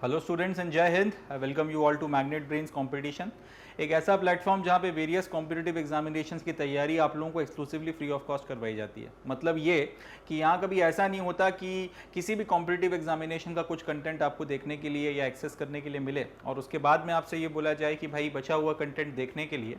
Hello students and Jai Hind. I welcome you all to Magnet Brains competition, एक ऐसा platform जहां पे वेरियस कॉम्पिटिटिव एग्जामिनेशंस की तैयारी आप लोगों को एक्सक्लूसिवली फ्री ऑफ कॉस्ट करवाई जाती है। मतलब ये कि यहाँ कभी ऐसा नहीं होता कि किसी भी कॉम्पिटिटिव एग्जामिनेशन का कुछ कंटेंट आपको देखने के लिए या एक्सेस करने के लिए मिले और उसके बाद में आपसे ये बोला जाए कि भाई बचा हुआ कंटेंट देखने के लिए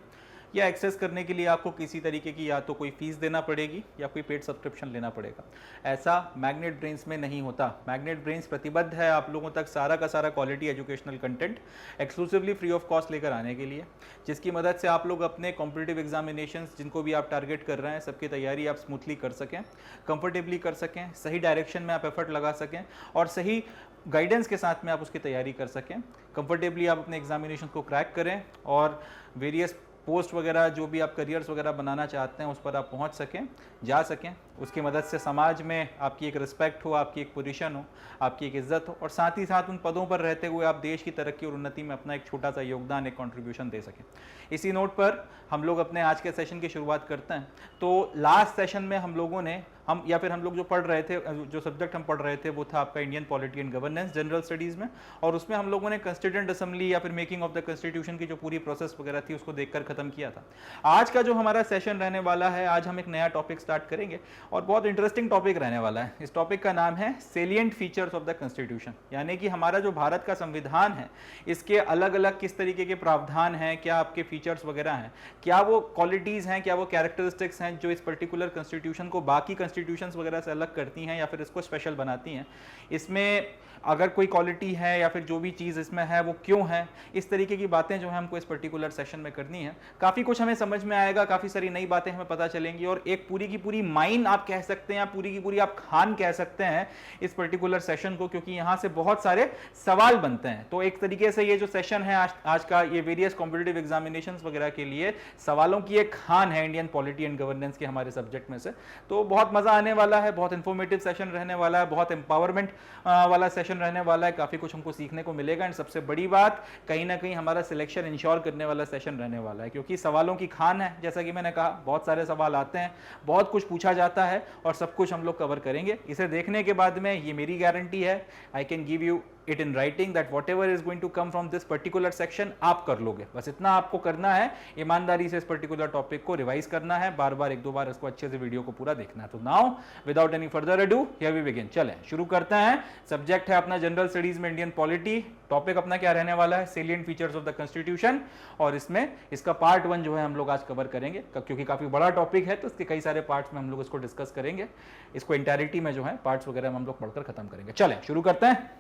या एक्सेस करने के लिए आपको किसी तरीके की या तो कोई फीस देना पड़ेगी या कोई पेड सब्सक्रिप्शन लेना पड़ेगा। ऐसा मैग्नेट ब्रेन्स में नहीं होता। मैग्नेट ब्रेन्स प्रतिबद्ध है आप लोगों तक सारा का सारा quality educational content exclusively free of cost लेकर आने के लिए, जिसकी मदद से आप लोग अपने कॉम्पिटिटिव एग्जामिनेशंस जिनको भी आप टारगेट कर रहे हैं सबकी तैयारी आप स्मूथली कर सकें, कंफर्टेबली कर सकें, सही डायरेक्शन में आप एफर्ट लगा सकें और सही गाइडेंस के साथ में आप उसकी तैयारी कर सकें। कंफर्टेबली आप अपने एग्जामिनेशन को क्रैक करें और वेरियस पोस्ट वगैरह जो भी आप करियर्स वगैरह बनाना चाहते हैं उस पर आप पहुंच सकें, जा सकें। उसकी मदद से समाज में आपकी एक रिस्पेक्ट हो, आपकी एक पोजीशन हो, आपकी एक इज्जत हो और साथ ही साथ उन पदों पर रहते हुए आप देश की तरक्की और उन्नति में अपना एक छोटा सा योगदान, एक कंट्रीब्यूशन दे सकें। इसी नोट पर हम लोग अपने आज के सेशन की शुरुआत करते हैं। तो लास्ट सेशन में हम लोगों ने हम लोग जो पढ़ रहे थे, जो सब्जेक्ट हम पढ़ रहे थे वो था आपका Indian polity and governance general studies में, और उसमें हम लोगों ने कॉन्स्टिट्यूएंट असेंबली या फिर मेकिंग ऑफ द कॉन्स्टिट्यूशन की जो पूरी प्रोसेस वगैरह थी उसको देखकर खत्म किया था। आज का जो हमारा सेशन रहने वाला है, आज हम एक नया टॉपिक स्टार्ट करेंगे और बहुत इंटरेस्टिंग टॉपिक रहने वाला है। इस टॉपिक का नाम है salient features of the constitution, यानी कि हमारा जो भारत का संविधान है इसके अलग अलग किस तरीके के प्रावधान हैं, क्या आपके फीचर्स वगैरह हैं, क्या वो क्वालिटीज़ हैं, क्या वो कैरेक्टरिस्टिक्स हैं जो इस पर्टिकुलर कॉन्स्टिट्यूशन को बाकी कॉन्स्टिट्यूशंस वगैरह से अलग करती हैं या फिर इसको स्पेशल बनाती हैं। इसमें अगर कोई क्वालिटी है या फिर जो भी चीज़ इसमें है वो क्यों है, इस तरीके की बातें जो है हमको इस पर्टिकुलर सेशन में करनी है। काफ़ी कुछ हमें समझ में आएगा, काफ़ी सारी नई बातें हमें पता चलेंगी और एक पूरी की पूरी माइन आप कह सकते हैं या पूरी की पूरी आप खान कह सकते हैं इस पर्टिकुलर सेशन को, क्योंकि यहाँ से बहुत सारे सवाल बनते हैं। तो एक तरीके से ये जो सेशन है आज का, ये वेरियस कॉम्पिटिटिव एग्जामिनेशंस वगैरह के लिए सवालों की एक खान है इंडियन पॉलिटी एंड गवर्नेंस के हमारे सब्जेक्ट में से। तो बहुत मजा आने वाला है, बहुत इंफॉर्मेटिव सेशन रहने वाला है, बहुत एम्पावरमेंट वाला सेशन रहने वाला है, काफी कुछ हमको सीखने को मिलेगा। एंड सबसे बड़ी बात, कहीं ना कहीं हमारा सिलेक्शन इंश्योर करने वाला सेशन रहने वाला है, क्योंकि सवालों की खान है। जैसा कि मैंने कहा, बहुत सारे सवाल आते हैं, बहुत कुछ पूछा जाता है और सब कुछ हम लोग कवर करेंगे। इसे देखने के बाद में ये मेरी गारंटी है, I can give you it in writing that whatever is going to come from this particular section आप कर लोगे। बस इतना आपको करना है, ईमानदारी से इस पर्टिकुलर टॉपिक को रिवाइज करना है, बार बार एक दो बार इसको अच्छे से वीडियो को पूरा देखना है। तो now without any further ado here we begin. चलें शुरू करते हैं। सब्जेक्ट है अपना जनरल स्टडीज में इंडियन पॉलिटी। टॉपिक अपना क्या रहने वाला है, salient features of the constitution, और इसमें इसका पार्ट 1 जो है हम लोग आज कवर करेंगे, क्योंकि काफी बड़ा टॉपिक है तो इसके कई सारे पार्ट्स में हम लोग इसको डिस्कस करेंगे। इसको इंटायरिटी में जो है पार्ट्स वगैरह हम लोग पढ़कर खत्म करेंगे। चलें शुरू करते हैं।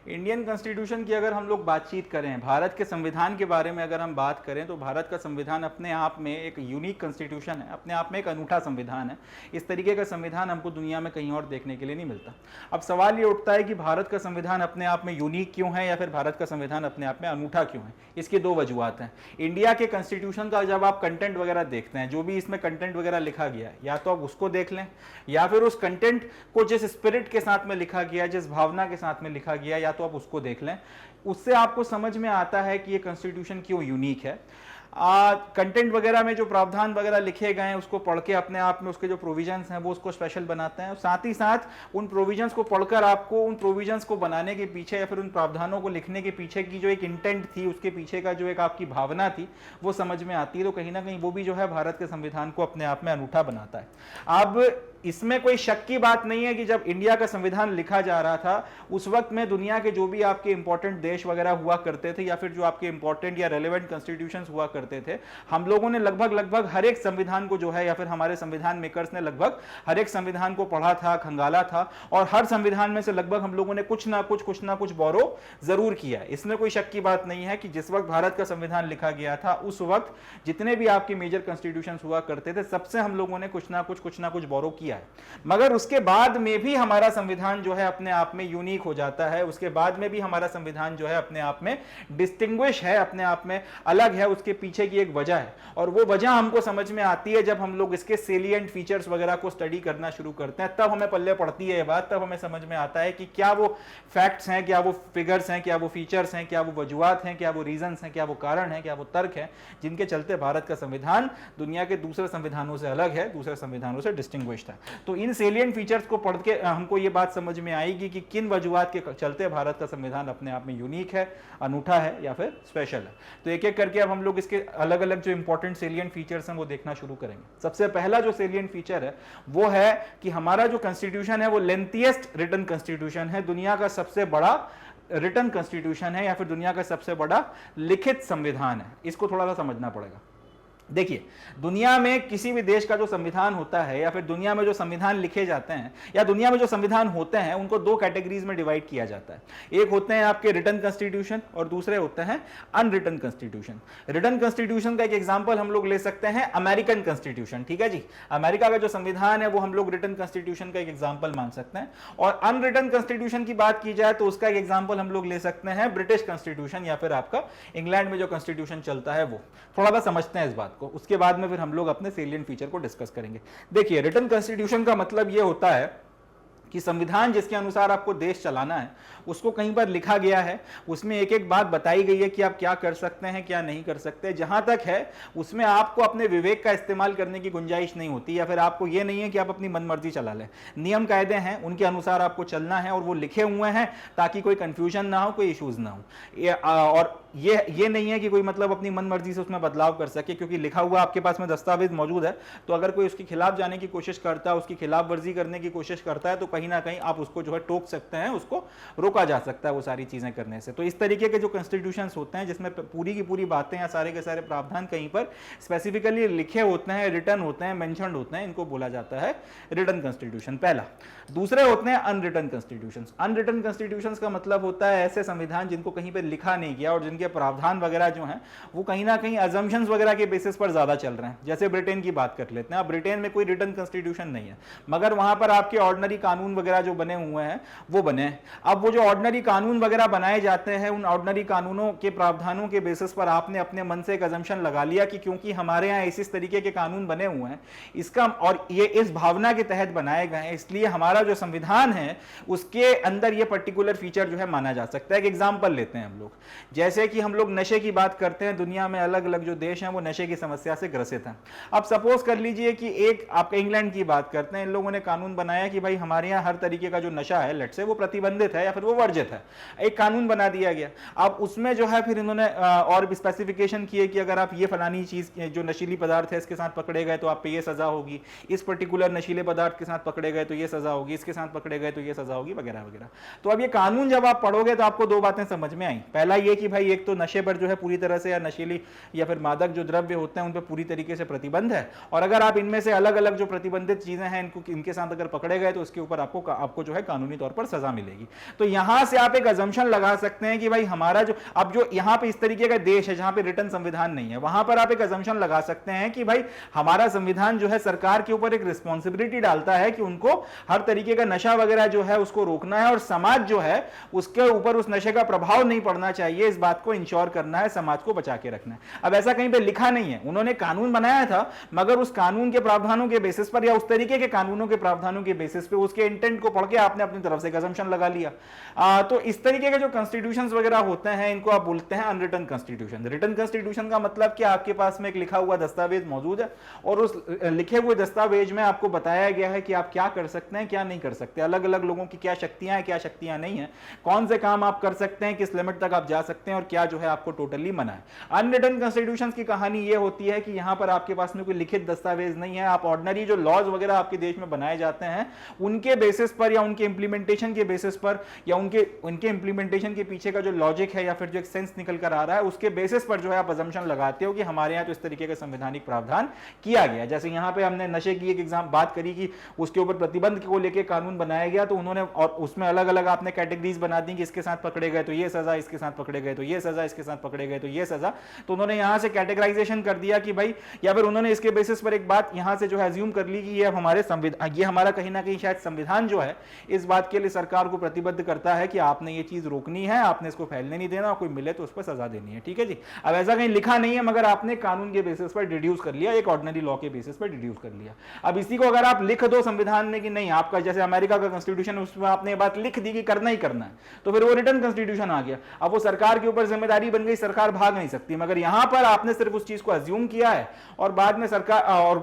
इंडियन कॉन्स्टिट्यूशन की अगर हम लोग बातचीत करें, भारत के संविधान के बारे में अगर हम बात करें, तो भारत का संविधान अपने आप में एक यूनिक कॉन्स्टिट्यूशन है, अपने आप में एक अनूठा संविधान है। इस तरीके का संविधान हमको दुनिया में कहीं और देखने के लिए नहीं मिलता। अब सवाल ये उठता है कि भारत का संविधान अपने आप में यूनिक क्यों है या फिर भारत का संविधान अपने आप में अनूठा क्यों है। इसकी दो वजूहत हैं। इंडिया के कॉन्स्टिट्यूशन का जब आप कंटेंट वगैरह देखते हैं, जो भी इसमें कंटेंट वगैरह लिखा गया है, या तो आप उसको देख लें या फिर उस कंटेंट को जिस स्पिरिट के साथ में लिखा गया, जिस भावना के साथ में लिखा गया, या तो आप उसको देख लें, उससे आपको समझ में आता है कि ये कॉन्स्टिट्यूशन क्यों यूनिक है। कंटेंट वगैरह में जो प्रावधान वगैरह लिखे गए हैं उसको पढ़ के अपने आप में उसके जो प्रोविजंस हैं वो उसको स्पेशल बनाते हैं, और साथ ही साथ उन प्रोविजंस को पढ़कर आपको उन प्रोविजंस को बनाने के पीछे या फिर उन प्रावधानों को लिखने के पीछे की जो एक इंटेंट थी, उसके पीछे का जो एक आपकी भावना थी, वो समझ में आती है। तो कहीं ना कहीं वो भी जो है भारत के संविधान को अपने आप में अनूठा बनाता है। अब इसमें कोई शक की बात नहीं है कि जब इंडिया का संविधान लिखा जा रहा था, उस वक्त में दुनिया के जो भी आपके इंपॉर्टेंट देश वगैरह हुआ करते थे या फिर जो आपके इंपॉर्टेंट या रेलेवेंट कॉन्स्टिट्यूशंस हुआ करते थे, हम लोगों ने लगभग हर एक संविधान को जो है, या फिर हमारे संविधान मेकर्स ने लगभग हर एक संविधान को पढ़ा था, खंगाला था, और हर संविधान में से लगभग हम लोगों ने कुछ ना कुछ बोरो जरूर किया। इसमें कोई शक की बात नहीं है कि जिस वक्त भारत का संविधान लिखा गया था, उस वक्त जितने भी आपके मेजर कॉन्स्टिट्यूशंस हुआ करते थे, सबसे हम लोगों ने कुछ ना कुछ बोरो किया है। मगर उसके बाद में भी हमारा संविधान जो है अपने आप में यूनिक हो जाता है, उसके बाद में भी हमारा संविधान जो है अपने आप में डिस्टिंग्विश है, अपने आप में अलग है। उसके पीछे की एक वजह है, और वो वजह हमको समझ में आती है जब हम लोग इसके सेलिएंट फीचर्स वगैरह को स्टडी करना शुरू करते हैं। तब हमें पल्ले पड़ती है ये बात, तब हमें समझ में आता है कि क्या वो फैक्ट्स हैं, क्या वो फिगर्स हैं, क्या वो फीचर्स हैं, क्या वो वजूहत हैं, क्या वो रीजंस हैं, क्या वो कारण हैं, क्या वो तर्क हैं, जिनके चलते भारत का संविधान दुनिया के दूसरे संविधानों से अलग है, दूसरे संविधानों से डिस्टिंग्विश्ड है। तो इन सेलिएंट फीचर्स को पढ़ के हमको ये बात समझ में आएगी कि किन वजूहात के चलते भारत का संविधान अपने आप में यूनिक है, अनूठा है या फिर स्पेशल है। तो एक एक करके अब हम लोग इसके अलग अलग जो इंपॉर्टेंट सेलिएंट फीचर्स हैं वो देखना शुरू करेंगे। सबसे पहला जो सेलिएंट फीचर है वो है कि हमारा जो कॉन्स्टिट्यूशन है वो लेंथीएस्ट रिटन कॉन्स्टिट्यूशन है, दुनिया का सबसे बड़ा रिटन कॉन्स्टिट्यूशन है या फिर दुनिया का सबसे बड़ा लिखित संविधान है। इसको थोड़ा सा समझना पड़ेगा। देखिए, दुनिया में किसी भी देश का जो संविधान होता है या फिर दुनिया में जो संविधान लिखे जाते हैं या दुनिया में जो संविधान होते हैं उनको दो कैटेगरीज में डिवाइड किया जाता है। एक होते हैं आपके रिटन कॉन्स्टिट्यूशन और दूसरे होते हैं अनरिटन कॉन्स्टिट्यूशन। रिटन कॉन्स्टिट्यूशन का एक एग्जांपल हम लोग ले सकते हैं अमेरिकन कॉन्स्टिट्यूशन, ठीक है जी। अमेरिका का जो संविधान है वो हम लोग रिटन कॉन्स्टिट्यूशन का एक एग्जाम्पल मान सकते हैं। और अनरिटन कॉन्स्टिट्यूशन की बात की जाए तो उसका एक एग्जाम्पल हम लोग ले सकते हैं ब्रिटिश कॉन्स्टिट्यूशन या फिर आपका इंग्लैंड में जो कॉन्स्टिट्यूशन चलता है वो। थोड़ा सा समझते हैं इस बात को, उसके बाद में फिर हम लोग अपने सेलिएंट फीचर को डिस्कस करेंगे। देखिए, रिटन कॉन्स्टिट्यूशन का मतलब यह होता है कि संविधान जिसके अनुसार आपको देश चलाना है उसको कहीं पर लिखा गया है, उसमें एक एक बात बताई गई है कि आप क्या कर सकते हैं क्या नहीं कर सकते। जहां तक है उसमें आपको अपने विवेक का इस्तेमाल करने की गुंजाइश नहीं होती या फिर आपको यह नहीं है कि आप अपनी मनमर्जी चला लें। नियम कायदे हैं, उनके अनुसार आपको चलना है और वो लिखे हुए हैं ताकि कोई कंफ्यूजन ना हो, कोई इश्यूज ना हो। और ये नहीं है कि कोई मतलब अपनी मनमर्जी से उसमें बदलाव कर सके, क्योंकि लिखा हुआ आपके पास में दस्तावेज मौजूद है। तो अगर कोई उसके खिलाफ जाने की कोशिश करता है, उसकी खिलाफ वर्जी करने की कोशिश करता है तो कहीं ना कहीं आप उसको जो है टोक सकते हैं, उसको रोका जा सकता है वो सारी चीजें करने से। तो इस तरीके के जो कॉन्स्टिट्यूशंस होते हैं जिसमें पूरी की पूरी बातें या सारे के सारे प्रावधान कहीं पर स्पेसिफिकली लिखे होते हैं, रिटन होते हैं, मेंशन्ड होते हैं, इनको बोला जाता है रिटन कॉन्स्टिट्यूशन, पहला। दूसरे होते हैं अनरिटन कॉन्स्टिट्यूशंस। अनरिटन कॉन्स्टिट्यूशंस का मतलब होता है ऐसे संविधान जिनको कहीं पर लिखा नहीं गया और जिनके प्रावधान वगैरह जो हैं वो कहीं ना कहीं अजम्पशंस वगैरह के बेसिस पर ज्यादा चल रहे हैं। जैसे ब्रिटेन की बात कर लेते हैं। अब ब्रिटेन में कोई रिटन कॉन्स्टिट्यूशन नहीं है, मगर वहां पर आपके ऑर्डिनरी कानून वगैरह जो बने हुए हैं वो बने हैं। अब वो जो ऑर्डिनरी कानून वगैरह बनाए जाते हैं, उन ऑर्डिनरी कानूनों के प्रावधानों के बेसिस पर आपने अपने मन से एक अजम्पशन लगा लिया कि क्योंकि हमारे यहाँ इस तरीके के कानून बने हुए हैं, इसका और ये इस भावना के तहत बनाए गए हैं, इसलिए हमारा जो संविधान है उसके अंदर ये पर्टिकुलर फीचर जो है माना जा सकता है। एक एग्जाम्पल लेते हैं हम लोग, जैसे कि हम लोग नशे की बात करते हैं। दुनिया में अलग अलग जो देश हैं वो नशे की समस्या से ग्रसित हैं। अब सपोज कर लीजिए कि एक आपका इंग्लैंड की बात करते हैं, इन लोगों ने कानून बनाया कि भाई हमारे यहाँ हर तरीके का जो नशा है लेट से वो प्रतिबंधित है या फिर वो वर्जित है, एक कानून बना दिया गया। अब उसमें जो है फिर इन्होंने और भी स्पेसिफिकेशन किए कि अगर आप ये फलानी चीज जो नशीली पदार्थ है इसके साथ पकड़े गए तो आप पे ये सजा होगी, इस पर्टिकुलर नशीले पदार्थ के साथ पकड़े गए तो ये सजा होगी, इसके साथ पकड़े गए तो ये सजा होगी, वगैरह वगैरह। तो अब ये कानून जब आप पढ़ोगे तो आपको दो बातें समझ में आई। पहला ये कि भाई एक तो नशे पर जो है पूरी तरह से या नशीली या फिर मादक जो द्रव्य होते हैं उन पर पूरी तरीके से प्रतिबंध है, और अगर आप इनमें से अलग अलग जो प्रतिबंधित चीजें हैं इनके साथ अगर पकड़े गए तो उसके ऊपर आपको जो है कानूनी तौर पर सजा मिलेगी। तो यहां से आप एक अजम्पशन लगा सकते हैं कि भाई हमारा जो अब जो यहां पे इस तरीके का देश है जहां पे रिटन संविधान नहीं है, वहां पर आप एक अजम्पशन लगा सकते हैं कि भाई हमारा संविधान जो है सरकार के ऊपर एक रिस्पॉन्सिबिलिटी डालता है कि उनको हर तरीके का नशा वगैरह जो है उसको रोकना है, और समाज जो है उसके ऊपर उस नशे का प्रभाव नहीं पड़ना चाहिए, इस बात को इंश्योर करना है, समाज को बचा के रखना है। अब ऐसा कहीं पे लिखा नहीं है, उन्होंने कानून बनाया था मगर उस कानून के प्रावधानों के बेसिस पर या उस तरीके के कानूनों के प्रावधानों के बेसिस पे उसके इंटेंट को पढ़ के आपने अपनी तरफ से एक अजम्पशन लगा लिया। तो इस तरीके के जो कॉन्स्टिट्यूशंस वगैरह होते हैं इनको आप बोलते हैं अनरिटन कॉन्स्टिट्यूशन। रिटन कॉन्स्टिट्यूशन का मतलब कि आपके पास में एक लिखा हुआ दस्तावेज मौजूद है और उस लिखे हुए दस्तावेज में आपको बताया गया है कि आप क्या कर सकते हैं क्या नहीं कर सकते, अलग अलग लोगों की क्या शक्तियां हैं क्या शक्तियां नहीं है, कौन से काम आप कर सकते हैं, किस लिमिट तक आप जा सकते हैं और क्या जो है आपको टोटली मना है। अनरिटन कॉन्स्टिट्यूशंस की कहानी ये होती है कि यहां पर आपके पास में कोई लिखित दस्तावेज नहीं है, आप ऑर्डिनरी जो लॉज वगैरह आपके देश में बनाए जाते हैं उनके बेसिस पर या उनके इंप्लीमेंटेशन के बेसिस पर या उनके इंप्लीमेंटेशन के पीछे का जो लॉजिक है या फिर जो एक सेंस निकल कर आ रहा है उसके बेसिस पर जो है आप अजम्पशन लगाते हो कि हमारे यहाँ तो इस तरीके का संवैधानिक प्रावधान किया गया। जैसे यहाँ पे हमने नशे की एक एग्जाम बात करी कि उसके ऊपर प्रतिबंध को लेकर कानून बनाया गया, तो उन्होंने और उसमें अलग अलग आपने कैटेगरीज बना दी कि इसके साथ पकड़े गए तो ये सजा, इसके साथ पकड़े गए तो ये सजा, इसके साथ पकड़े गए तो ये सजा। तो उन्होंने यहां से कैटेगराइजेशन कर दिया कि भाई, या फिर उन्होंने इसके बेसिस पर एक बात यहां से जो है अज्यूम कर ली कि ये हमारे संविधान, ये हमारा कहीं ना कहीं शायद संविधान जो है इस बात के लिए सरकार को प्रतिबद्ध करता है कि आपने ये चीज रोकनी है, आपने इसको फैलने नहीं देना, कोई मिले तो उस पर सजा देनी है। ठीक है जी। अब ऐसा कहीं लिखा नहीं है मगर आपने कानून के बेसिस पर डिड्यूस कर लिया, एक ऑर्डिनरी लॉ के बेसिस पर डिड्यूस कर लिया। अब इसी को अगर आप लिख दो संविधान में कि नहीं आपका जैसे अमेरिका का कॉन्स्टिट्यूशन उसमें आपने बात लिख दी कि करना ही करना है, तो फिर वो रिटन कॉन्स्टिट्यूशन आ गया। अब वो सरकार के ऊपर जिम्मेदारी बन गई, सरकार भाग नहीं सकती। मगर यहां पर आपने सिर्फ उस चीज को अज्यूम किया है और बाद में सरकार और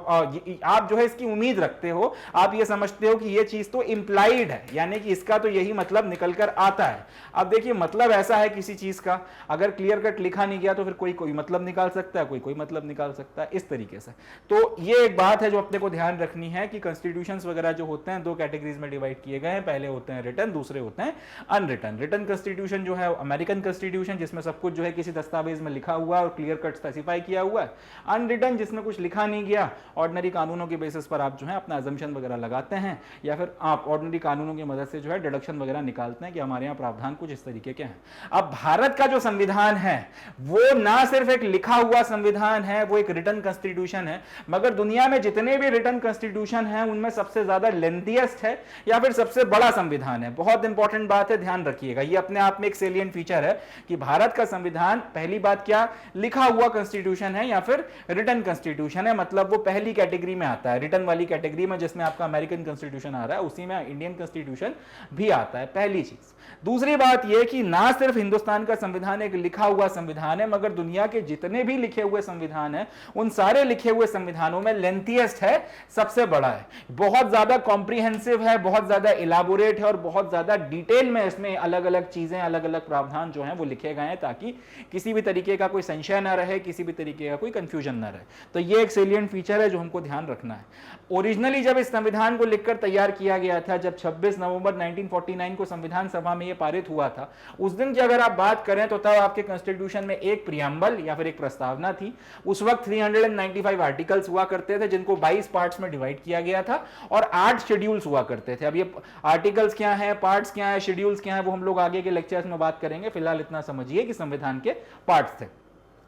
आप जो है इसकी उम्मीद रखते हो, आप ये समझते हो कि ये चीज तो इंप्लाइड है, यानी कि इसका तो यही मतलब निकल कर आता है। अब देखिए मतलब ऐसा है किसी चीज का, अगर क्लियर कट लिखा नहीं गया तो फिर कोई कोई मतलब निकाल सकता है, कोई कोई मतलब निकाल सकता है, इस तरीके से। तो ये एक बात है जो अपने को ध्यान रखनी है कि कॉन्स्टिट्यूशंस वगैरह जो होते हैं दो कैटेगरीज में डिवाइड किए गए हैं, पहले होते हैं रिटन, दूसरे होते हैं अनरिटन। रिटन कॉन्स्टिट्यूशन जो है अमेरिकन कॉन्स्टिट्यूशन, जिसमें सब कुछ जो है किसी दस्तावेज में लिखा हुआ है और क्लियर कट स्पेसिफाई किया हुआ है। अनरिटन जिसमें कुछ लिखा नहीं गया, ऑर्डिनरी कानूनों के बेसिस पर आप जो है अपना अजम्पशन वगैरह लगाते हैं, या फिर आप ऑर्डिनरी कानूनों की मदद से जो है डिडक्शन वगैरह निकालते हैं कि हमारे यहाँ प्रावधान कुछ इस तरीके के हैं। अब भारत का जो संविधान है वो ना सिर्फ एक लिखा हुआ संविधान है, वो एक रिटन कॉन्स्टिट्यूशन है, मगर दुनिया में जितने भी रिटन कॉन्स्टिट्यूशन हैं उनमें सबसे ज्यादा लेंथीएस्ट है या फिर सबसे बड़ा संविधान है। बहुत इंपॉर्टेंट बात है, ध्यान रखिएगा, ये अपने आप में एक सेलिएंट फीचर है कि भारत का संविधान पहली बात क्या लिखा हुआ कॉन्स्टिट्यूशन है या फिर रिटन कॉन्स्टिट्यूशन है, मतलब वो पहली कैटेगरी में आता है, रिटन वाली कैटेगरी में, जिसमें आपका अमेरिकन कॉन्स्टिट्यूशन आ रहा है उसी में इंडियन कॉन्स्टिट्यूशन भी आता है, पहली चीज। दूसरी बात यह कि ना सिर्फ हिंदुस्तान का संविधान एक लिखा हुआ संविधान है, मगर दुनिया के जितने भी लिखे हुए संविधान हैं उन सारे लिखे हुए संविधानों में लेंथीएस्ट है, सबसे बड़ा है, बहुत ज्यादा कॉम्प्रिहेंसिव है, बहुत ज्यादा इलाबोरेट है और बहुत ज्यादा डिटेल में इसमें अलग अलग चीजें, अलग अलग प्रावधान जो हैं वो लिखे गए हैं ताकि किसी भी तरीके का कोई संशय ना रहे, किसी भी तरीके का कोई कंफ्यूजन ना रहे। तो ये एक सेलिएंट फीचर है जो हमको ध्यान रखना है। ओरिजिनली जब इस संविधान को लिखकर तैयार किया गया था, जब 26 नवंबर 1949 को संविधान सभा में ये पारित हुआ था, उस दिन की अगर आप बात करें तो तब आपके कॉन्स्टिट्यूशन में एक प्रियम्बल या फिर एक प्रस्तावना थी। उस वक्त 395 आर्टिकल्स हुआ करते थे जिनको 22 पार्ट्स में डिवाइड किया गया था और 8 शेड्यूल्स हुआ करते थे। अब ये आर्टिकल्स क्या है, पार्ट्स क्या है, शेड्यूल्स क्या है, वो हम लोग आगे के लेक्चर्स में बात करेंगे। फिलहाल इतना समझिए कि संविधान के पार्ट्स थे,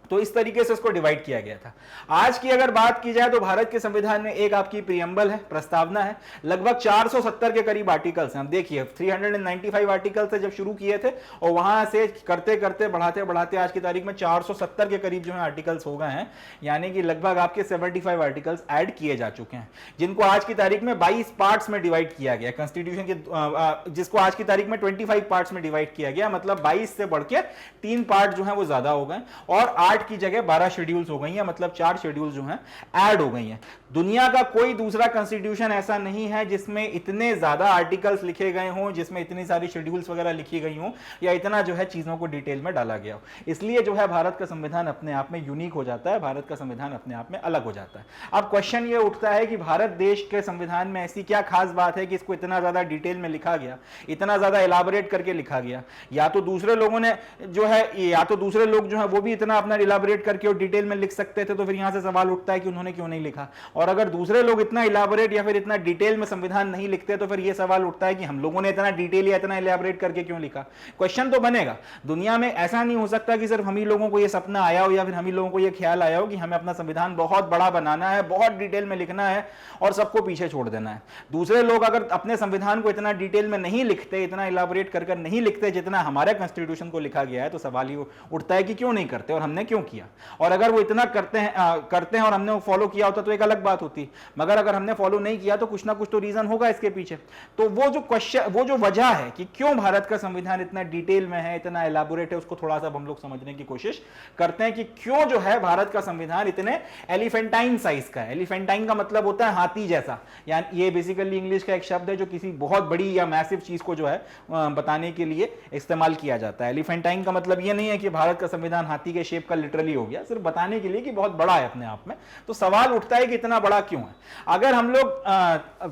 तो इस तरीके से इसको डिवाइड किया गया था। आज की अगर बात की जाए तो भारत के संविधान में एक आपकी प्रियम्बल है, प्रस्तावना है, लगभग 470 के करीब आर्टिकल्स हैं। अब देखिए 395 आर्टिकल्स से जब शुरू किए थे और वहां से करते करते बढ़ाते बढ़ाते आज की तारीख में 470 के करीब जो है आर्टिकल्स हो गए हैं, यानी कि लगभग आपके 75 आर्टिकल्स ऐड किए जा चुके हैं, जिनको आज की तारीख में 22 पार्ट्स में डिवाइड किया गया। कॉन्स्टिट्यूशन के जिसको आज की तारीख में 25 पार्ट्स में डिवाइड किया गया, मतलब 22 से बढ़ के 3 पार्ट जो है वो ज्यादा हो गए और 8 की जगह 12 शेड्यूल्स हो गई हैं, मतलब 4 शेड्यूल्स जो हैं ऐड हो गई हैं। दुनिया का कोई दूसरा कॉन्स्टिट्यूशन ऐसा नहीं है जिसमें इतने ज्यादा आर्टिकल्स लिखे गए हों, जिसमें इतनी सारी शेड्यूल्स वगैरह लिखी गई हों या इतना जो है चीजों को डिटेल में डाला गया हो। इसलिए जो है भारत का संविधान अपने आप में यूनिक हो जाता है, भारत का संविधान अपने आप में अलग हो जाता है। अब क्वेश्चन ये उठता है कि भारत देश के संविधान में ऐसी क्या खास बात है कि इसको इतना ज्यादा डिटेल में लिखा गया, इतना ज्यादा इलाबोरेट करके लिखा गया। या तो दूसरे लोगों ने जो है, या तो दूसरे लोग जो है वो भी इतना अपना इलाबोरेट करके और डिटेल में लिख सकते थे, तो फिर यहां से सवाल उठता है कि उन्होंने क्यों नहीं लिखा। और अगर दूसरे लोग इतना इलाबोरेट या फिर इतना डिटेल में संविधान नहीं लिखते तो फिर यह सवाल उठता है कि हम लोगों ने इतना डिटेल या इतना इलाबोरेट करके क्यों लिखा। क्वेश्चन तो बनेगा, दुनिया में ऐसा नहीं हो सकता कि सिर्फ हम ही लोगों को यह सपना आया हो या फिर हम ही लोगों को यह ख्याल आया हो कि हमें अपना संविधान बहुत बड़ा बनाना है, बहुत डिटेल में लिखना है और सबको पीछे छोड़ देना है। दूसरे लोग अगर अपने संविधान को इतना डिटेल में नहीं लिखते, इतना इलाबोरेट कर नहीं लिखते जितना हमारे कॉन्स्टिट्यूशन को लिखा गया है, तो सवाल ये उठता है कि क्यों नहीं करते और हमने क्यों किया। और अगर वो इतना करते हैं और हमने फॉलो किया होता तो एक अलग बात होती, मगर अगर हमने फॉलो नहीं किया तो कुछ ना कुछ तो रीजन होगा इसके पीछे। तो वो जो क्वेश्चन, वो जो वजह है कि क्यों भारत का संविधान इतना डिटेल में है, इतना इलाबोरेट है, उसको थोड़ा सा हम लोग समझने की कोशिश करते हैं कि क्यों जो है भारत का संविधान इतने एलिफेंटाइन साइज का है। एलिफेंटाइन का मतलब होता है हाथी जैसा, यानी ये बेसिकली इंग्लिश का एक शब्द है जो किसी बहुत बड़ी या मैसिव चीज को जो है बताने के लिए इस्तेमाल किया जाता है। एलिफेंटाइन का मतलब ये नहीं है कि भारत का संविधान हाथी के शेप का लिटरली हो गया, सिर्फ बताने के लिए कि बहुत बड़ा है अपने आप में। तो सवाल उठता है कि इतना बड़ा क्यों है। अगर हम लोग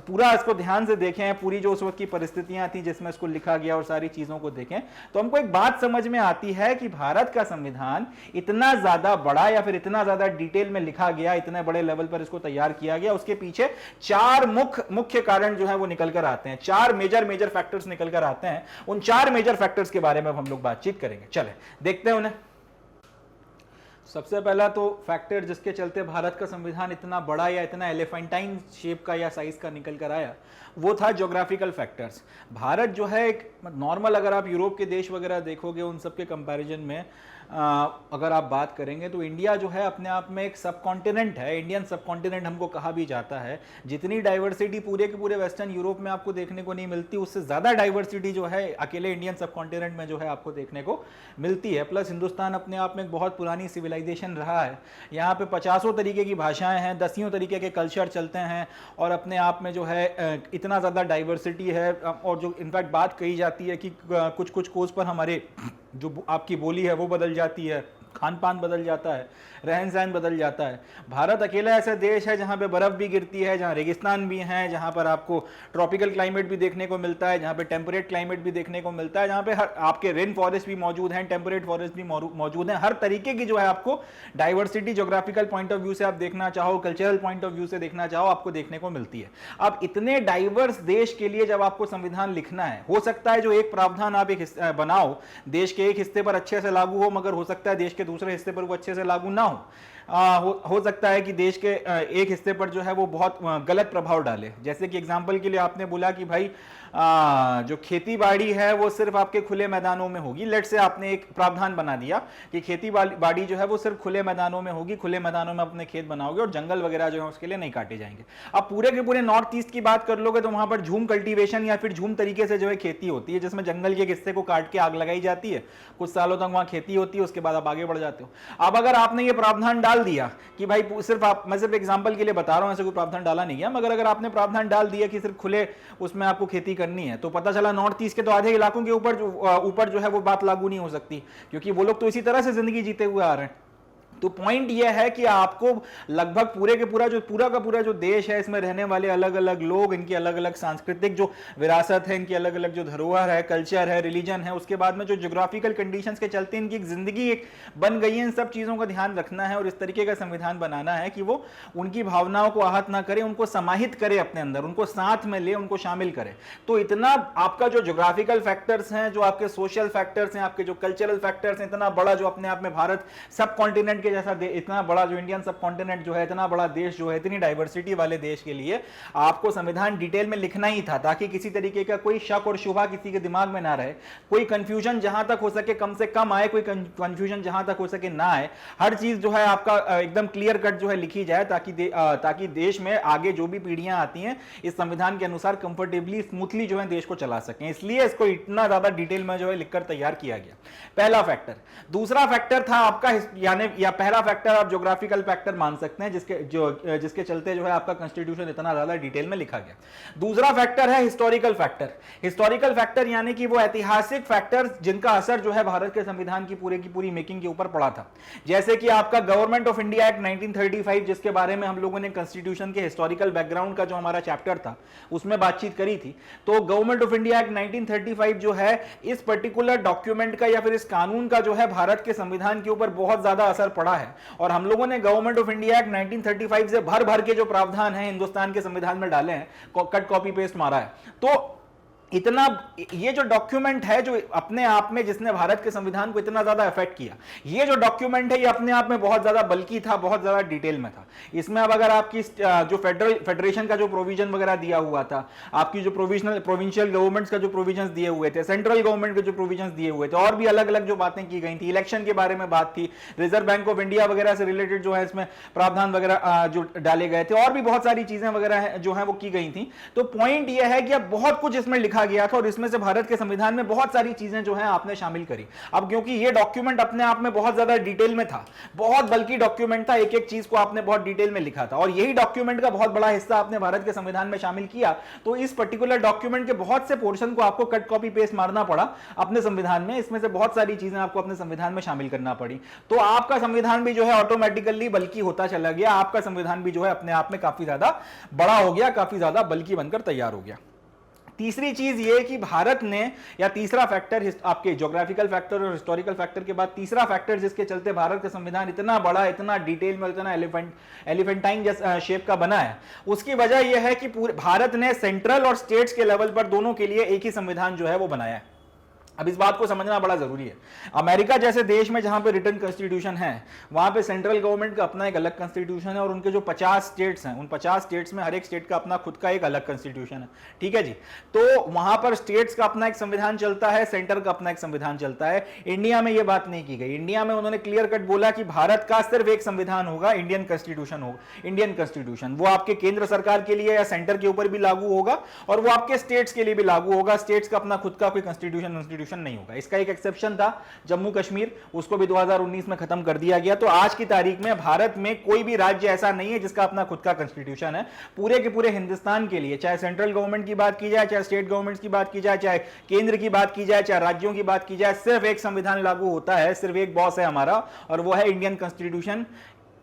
पूरा इसको ध्यान से देखें, पूरी जो उस वक्त की परिस्थितियां थी जिसमें इसको लिखा गया और सारी चीजों को देखें, तो हमको एक बात समझ में आती है कि भारत का संविधान इतना ज्यादा बड़ा या फिर इतना ज्यादा डिटेल में लिखा गया, इतने बड़े लेवल पर इसको तैयार किया गया, उसके पीछे 4 मुख्य कारण जो है वो निकल कर आते हैं। 4 मेजर फैक्टर्स निकल कर आते हैं। उन 4 मेजर फैक्टर्स के बारे में हम लोग बातचीत करेंगे। चले देखते हैं उन्हें। सबसे पहला तो फैक्टर जिसके चलते भारत का संविधान इतना बड़ा या इतना एलिफेंटाइन शेप का या साइज का निकल कर आया, वो था ज्योग्राफिकल फैक्टर्स। भारत जो है एक नॉर्मल अगर आप यूरोप के देश वगैरह देखोगे उन सब के कंपैरिजन में अगर आप बात करेंगे तो इंडिया जो है अपने आप में एक सब कॉन्टिनेंट है, इंडियन सब कॉन्टिनेंट हमको कहा भी जाता है। जितनी डाइवर्सिटी पूरे के पूरे वेस्टर्न यूरोप में आपको देखने को नहीं मिलती, उससे ज़्यादा डाइवर्सिटी जो है अकेले इंडियन सब कॉन्टिनेंट में जो है आपको देखने को मिलती है। प्लस हिंदुस्तान अपने आप में एक बहुत पुरानी सिविलाइजेशन रहा है, यहाँ पे 50 तरीके की भाषाएँ हैं, 10 तरीके के कल्चर चलते हैं और अपने आप में जो है इतना ज़्यादा डाइवर्सिटी है। और जो इनफैक्ट बात कही जाती है कि कुछ कुछ कोर्स पर हमारे जो आपकी बोली है वो बदल जाती है, खान पान बदल जाता है, रहन सहन बदल जाता है। भारत अकेला ऐसा देश है जहाँ पे बर्फ़ भी गिरती है, जहाँ रेगिस्तान भी हैं, जहाँ पर आपको ट्रॉपिकल क्लाइमेट भी देखने को मिलता है, जहाँ पे टेम्परेट क्लाइमेट भी देखने को मिलता है, जहाँ पे हर आपके रेन फॉरेस्ट भी मौजूद हैं, टेम्परेट फॉरेस्ट भी मौजूद हैं। हर तरीके की जो है आपको diversity geographical point of view से आप देखना चाहो, कल्चरल पॉइंट ऑफ व्यू से देखना चाहो, आपको देखने को मिलती है। अब इतने डाइवर्स देश के लिए जब आपको संविधान लिखना है, हो सकता है जो एक प्रावधान आप एक बनाओ देश के एक हिस्से पर अच्छे से लागू हो, मगर हो सकता है देश के दूसरे हिस्से पर वो अच्छे से लागू ना हो सकता है कि देश के एक हिस्से पर जो है वो बहुत गलत प्रभाव डाले। जैसे कि एग्जांपल के लिए आपने बोला कि भाई जो खेती बाड़ी है वो सिर्फ आपके खुले मैदानों में होगी। लेट से आपने एक प्रावधान बना दिया कि खेती बाड़ी जो है वो सिर्फ खुले मैदानों में होगी, खुले मैदानों में अपने खेत बनाओगे और जंगल वगैरह जो है उसके लिए नहीं काटे जाएंगे। अब पूरे के पूरे नॉर्थ ईस्ट की बात कर लोगे तो वहां पर झूम कल्टीवेशन या फिर झूम तरीके से जो है खेती होती है, जिसमें जंगल के हिस्से को काट के आग लगाई जाती है, कुछ सालों तक वहां खेती होती है, उसके बाद आप आगे बढ़ जाते हो। अब अगर आपने ये प्रावधान डाल दिया कि भाई सिर्फ मैं सिर्फ एग्जांपल के लिए बता रहा हूं, ऐसे कोई प्रावधान डाला नहीं है, मगर अगर आपने प्रावधान डाल दिया कि सिर्फ खुले उसमें आपको खेती करनी है, तो पता चला नॉर्थ ईस्ट के तो आधे इलाकों के ऊपर जो है वो बात लागू नहीं हो सकती, क्योंकि वो लोग तो इसी तरह से जिंदगी जीते हुए आ रहे हैं। तो पॉइंट यह है कि आपको लगभग पूरे के पूरा का पूरा जो देश है, इसमें रहने वाले अलग अलग लोग, इनकी अलग अलग सांस्कृतिक जो विरासत है, इनकी अलग अलग जो धरोहर है, कल्चर है, रिलीजन है, उसके बाद में जो ज्योग्राफिकल कंडीशंस के चलते इनकी एक जिंदगी एक बन गई है, इन सब चीज़ों का ध्यान रखना है और इस तरीके का संविधान बनाना है कि वो उनकी भावनाओं को आहत ना करे, उनको समाहित करे अपने अंदर, उनको साथ में ले, उनको शामिल करे। तो इतना आपका जो ज्योग्राफिकल फैक्टर्स हैं, जो आपके सोशल फैक्टर्स हैं, आपके जो कल्चरल फैक्टर्स हैं, इतना बड़ा जो अपने आप में भारत सब कॉन्टिनेंट जैसा इतना बड़ा जो इंडियन सब कॉन्टिनेंट जो है, इतना बड़ा देश जो है, इतनी डाइवर्सिटी वाले देश के लिए आपको संविधान डिटेल में लिखना ही था, ताकि किसी तरीके का कोई शक और शुबा किसी के दिमाग में ना रहे, कोई कंफ्यूजन जहां तक हो सके कम से कम आए, कोई कंफ्यूजन जहां तक हो सके ना आए। हर चीज जो है आपका एकदम क्लियर कट जो है लिखी जाए, ताकि देश में आगे जो भी पीढ़ियां आती हैं इस संविधान के अनुसार कंफर्टेबली स्मूथली जो है देश को चला सकें। इसलिए इसको इतना ज्यादा डिटेल में जो है लिखकर तैयार किया गया। पहला फैक्टर। दूसरा फैक्टर था आपका या पहला फैक्टर आप ज्योग्राफिकल फैक्टर मान सकते हैं, जिसके चलते जो है आपका कॉन्स्टिट्यूशन इतना ज्यादा डिटेल में लिखा गया। दूसरा फैक्टर है हिस्टोरिकल फैक्टर। हिस्टोरिकल फैक्टर यानी कि वो ऐतिहासिक फैक्टर जिनका असर जो है भारत के संविधान की पूरी मेकिंग के ऊपर पड़ा था। जैसे कि आपका गवर्नमेंट ऑफ इंडिया एक्ट 1935, जिसके बारे में हम लोगों ने कॉन्स्टिट्यूशन के हिस्टोरिकल बैकग्राउंड का जो हमारा चैप्टर था उसमें बातचीत करी थी। तो गवर्नमेंट ऑफ इंडिया एक्ट 1935 जो है इस पर्टिकुलर डॉक्यूमेंट का या फिर इस कानून का जो है भारत के संविधान के ऊपर बहुत ज्यादा असर पड़ा है। और हम लोगों ने गवर्नमेंट ऑफ इंडिया एक्ट 1935 से भर के जो प्रावधान हैं हिंदुस्तान के संविधान में डाले हैं, कट कॉपी पेस्ट मारा है। तो इतना ये जो डॉक्यूमेंट है जो अपने आप में जिसने भारत के संविधान को इतना ज्यादा इफेक्ट किया, ये जो डॉक्यूमेंट है ये अपने आप में बहुत ज्यादा बल्कि था, बहुत ज्यादा डिटेल में था। इसमें अब अगर आपकी जो फेडरेशन का जो प्रोविजन वगैरह दिया हुआ था, आपकी जो प्रोविंशियल गवर्नमेंट्स का जो प्रोविजन दिए हुए थे, सेंट्रल गवर्नमेंट के जो प्रोविजन दिए हुए थे, और भी अलग अलग जो बातें की गई थी, इलेक्शन के बारे में बात थी, रिजर्व बैंक ऑफ इंडिया वगैरह से रिलेटेड जो है इसमें प्रावधान वगैरह जो डाले गए थे, और भी बहुत सारी चीजें वगैरह जो है वो की गई थी। तो पॉइंट ये है कि अब बहुत कुछ इसमें लिखा गया था और इसमें से भारत के संविधान में बहुत सारी चीजें जो है आपने शामिल करी। अब क्योंकि ये डॉक्यूमेंट अपने आप में बहुत ज्यादा डिटेल में था, बहुत बल्कि डॉक्यूमेंट था, एक एक चीज को आपने बहुत डिटेल में लिखा था और यही डॉक्यूमेंट का बहुत बड़ा हिस्सा आपने भारत के संविधान में शामिल किया। तो इस पर्टिकुलर डॉक्यूमेंट के बहुत से पोर्शन को आपको कट कॉपी पेस्ट मारना पड़ा अपने संविधान में। इसमें से बहुत सारी चीजें आपको अपने संविधान में शामिल करना पड़ी। तो आपका संविधान भी जो है ऑटोमेटिकली बल्कि होता चला गया, आपका संविधान भी जो है अपने आप में काफी ज्यादा बड़ा हो गया, काफी ज्यादा बल्कि बनकर तैयार हो गया। तीसरी चीज ये कि भारत ने, या तीसरा फैक्टर आपके ज्योग्राफिकल फैक्टर और हिस्टोरिकल फैक्टर के बाद तीसरा फैक्टर जिसके चलते भारत का संविधान इतना बड़ा, इतना डिटेल में, इतना एलिफेंटाइन जैसा शेप का बना है, उसकी वजह यह है कि पूरे भारत ने सेंट्रल और स्टेट्स के लेवल पर दोनों के लिए एक ही संविधान जो है वो बनाया है। अब इस बात को समझना बड़ा जरूरी है। अमेरिका जैसे देश में जहां पे रिटन कॉन्स्टिट्यूशन है, वहां पे सेंट्रल गवर्नमेंट का अपना एक अलग कॉन्स्टिट्यूशन है और उनके जो 50 स्टेट्स हैं, उन 50 स्टेट्स में हर एक स्टेट का अपना खुद का एक अलग कॉन्स्टिट्यूशन है, ठीक है जी। तो वहां पर स्टेट्स का अपना एक संविधान चलता है, सेंटर का अपना एक संविधान चलता है। इंडिया में यह बात नहीं की गई। इंडिया में उन्होंने क्लियर कट बोला कि भारत का सिर्फ एक संविधान होगा, इंडियन कॉन्स्टिट्यूशन होगा, इंडियन कॉन्स्टिट्यूशन। वो आपके केंद्र सरकार के लिए या सेंटर के ऊपर भी लागू होगा और वो आपके स्टेट्स के लिए भी लागू होगा। स्टेट्स का अपना खुद का कोई कॉन्स्टिट्यूशन नहीं होगा। इसका एक एक्सेप्शन था जम्मू कश्मीर, उसको भी 2019 में खत्म कर दिया गया। तो आज की तारीख में भारत में कोई भी राज्य ऐसा नहीं है जिसका अपना खुद का कॉन्स्टिट्यूशन है। पूरे के पूरे हिंदुस्तान के लिए, चाहे सेंट्रल गवर्नमेंट की बात की जाए, चाहे स्टेट गवर्नमेंट की बात की जाए, चाहे केंद्र की बात की जाए, चाहे राज्यों की बात की जाए, सिर्फ एक संविधान लागू होता है, सिर्फ एक बॉस है हमारा, और वो है इंडियन कॉन्स्टिट्यूशन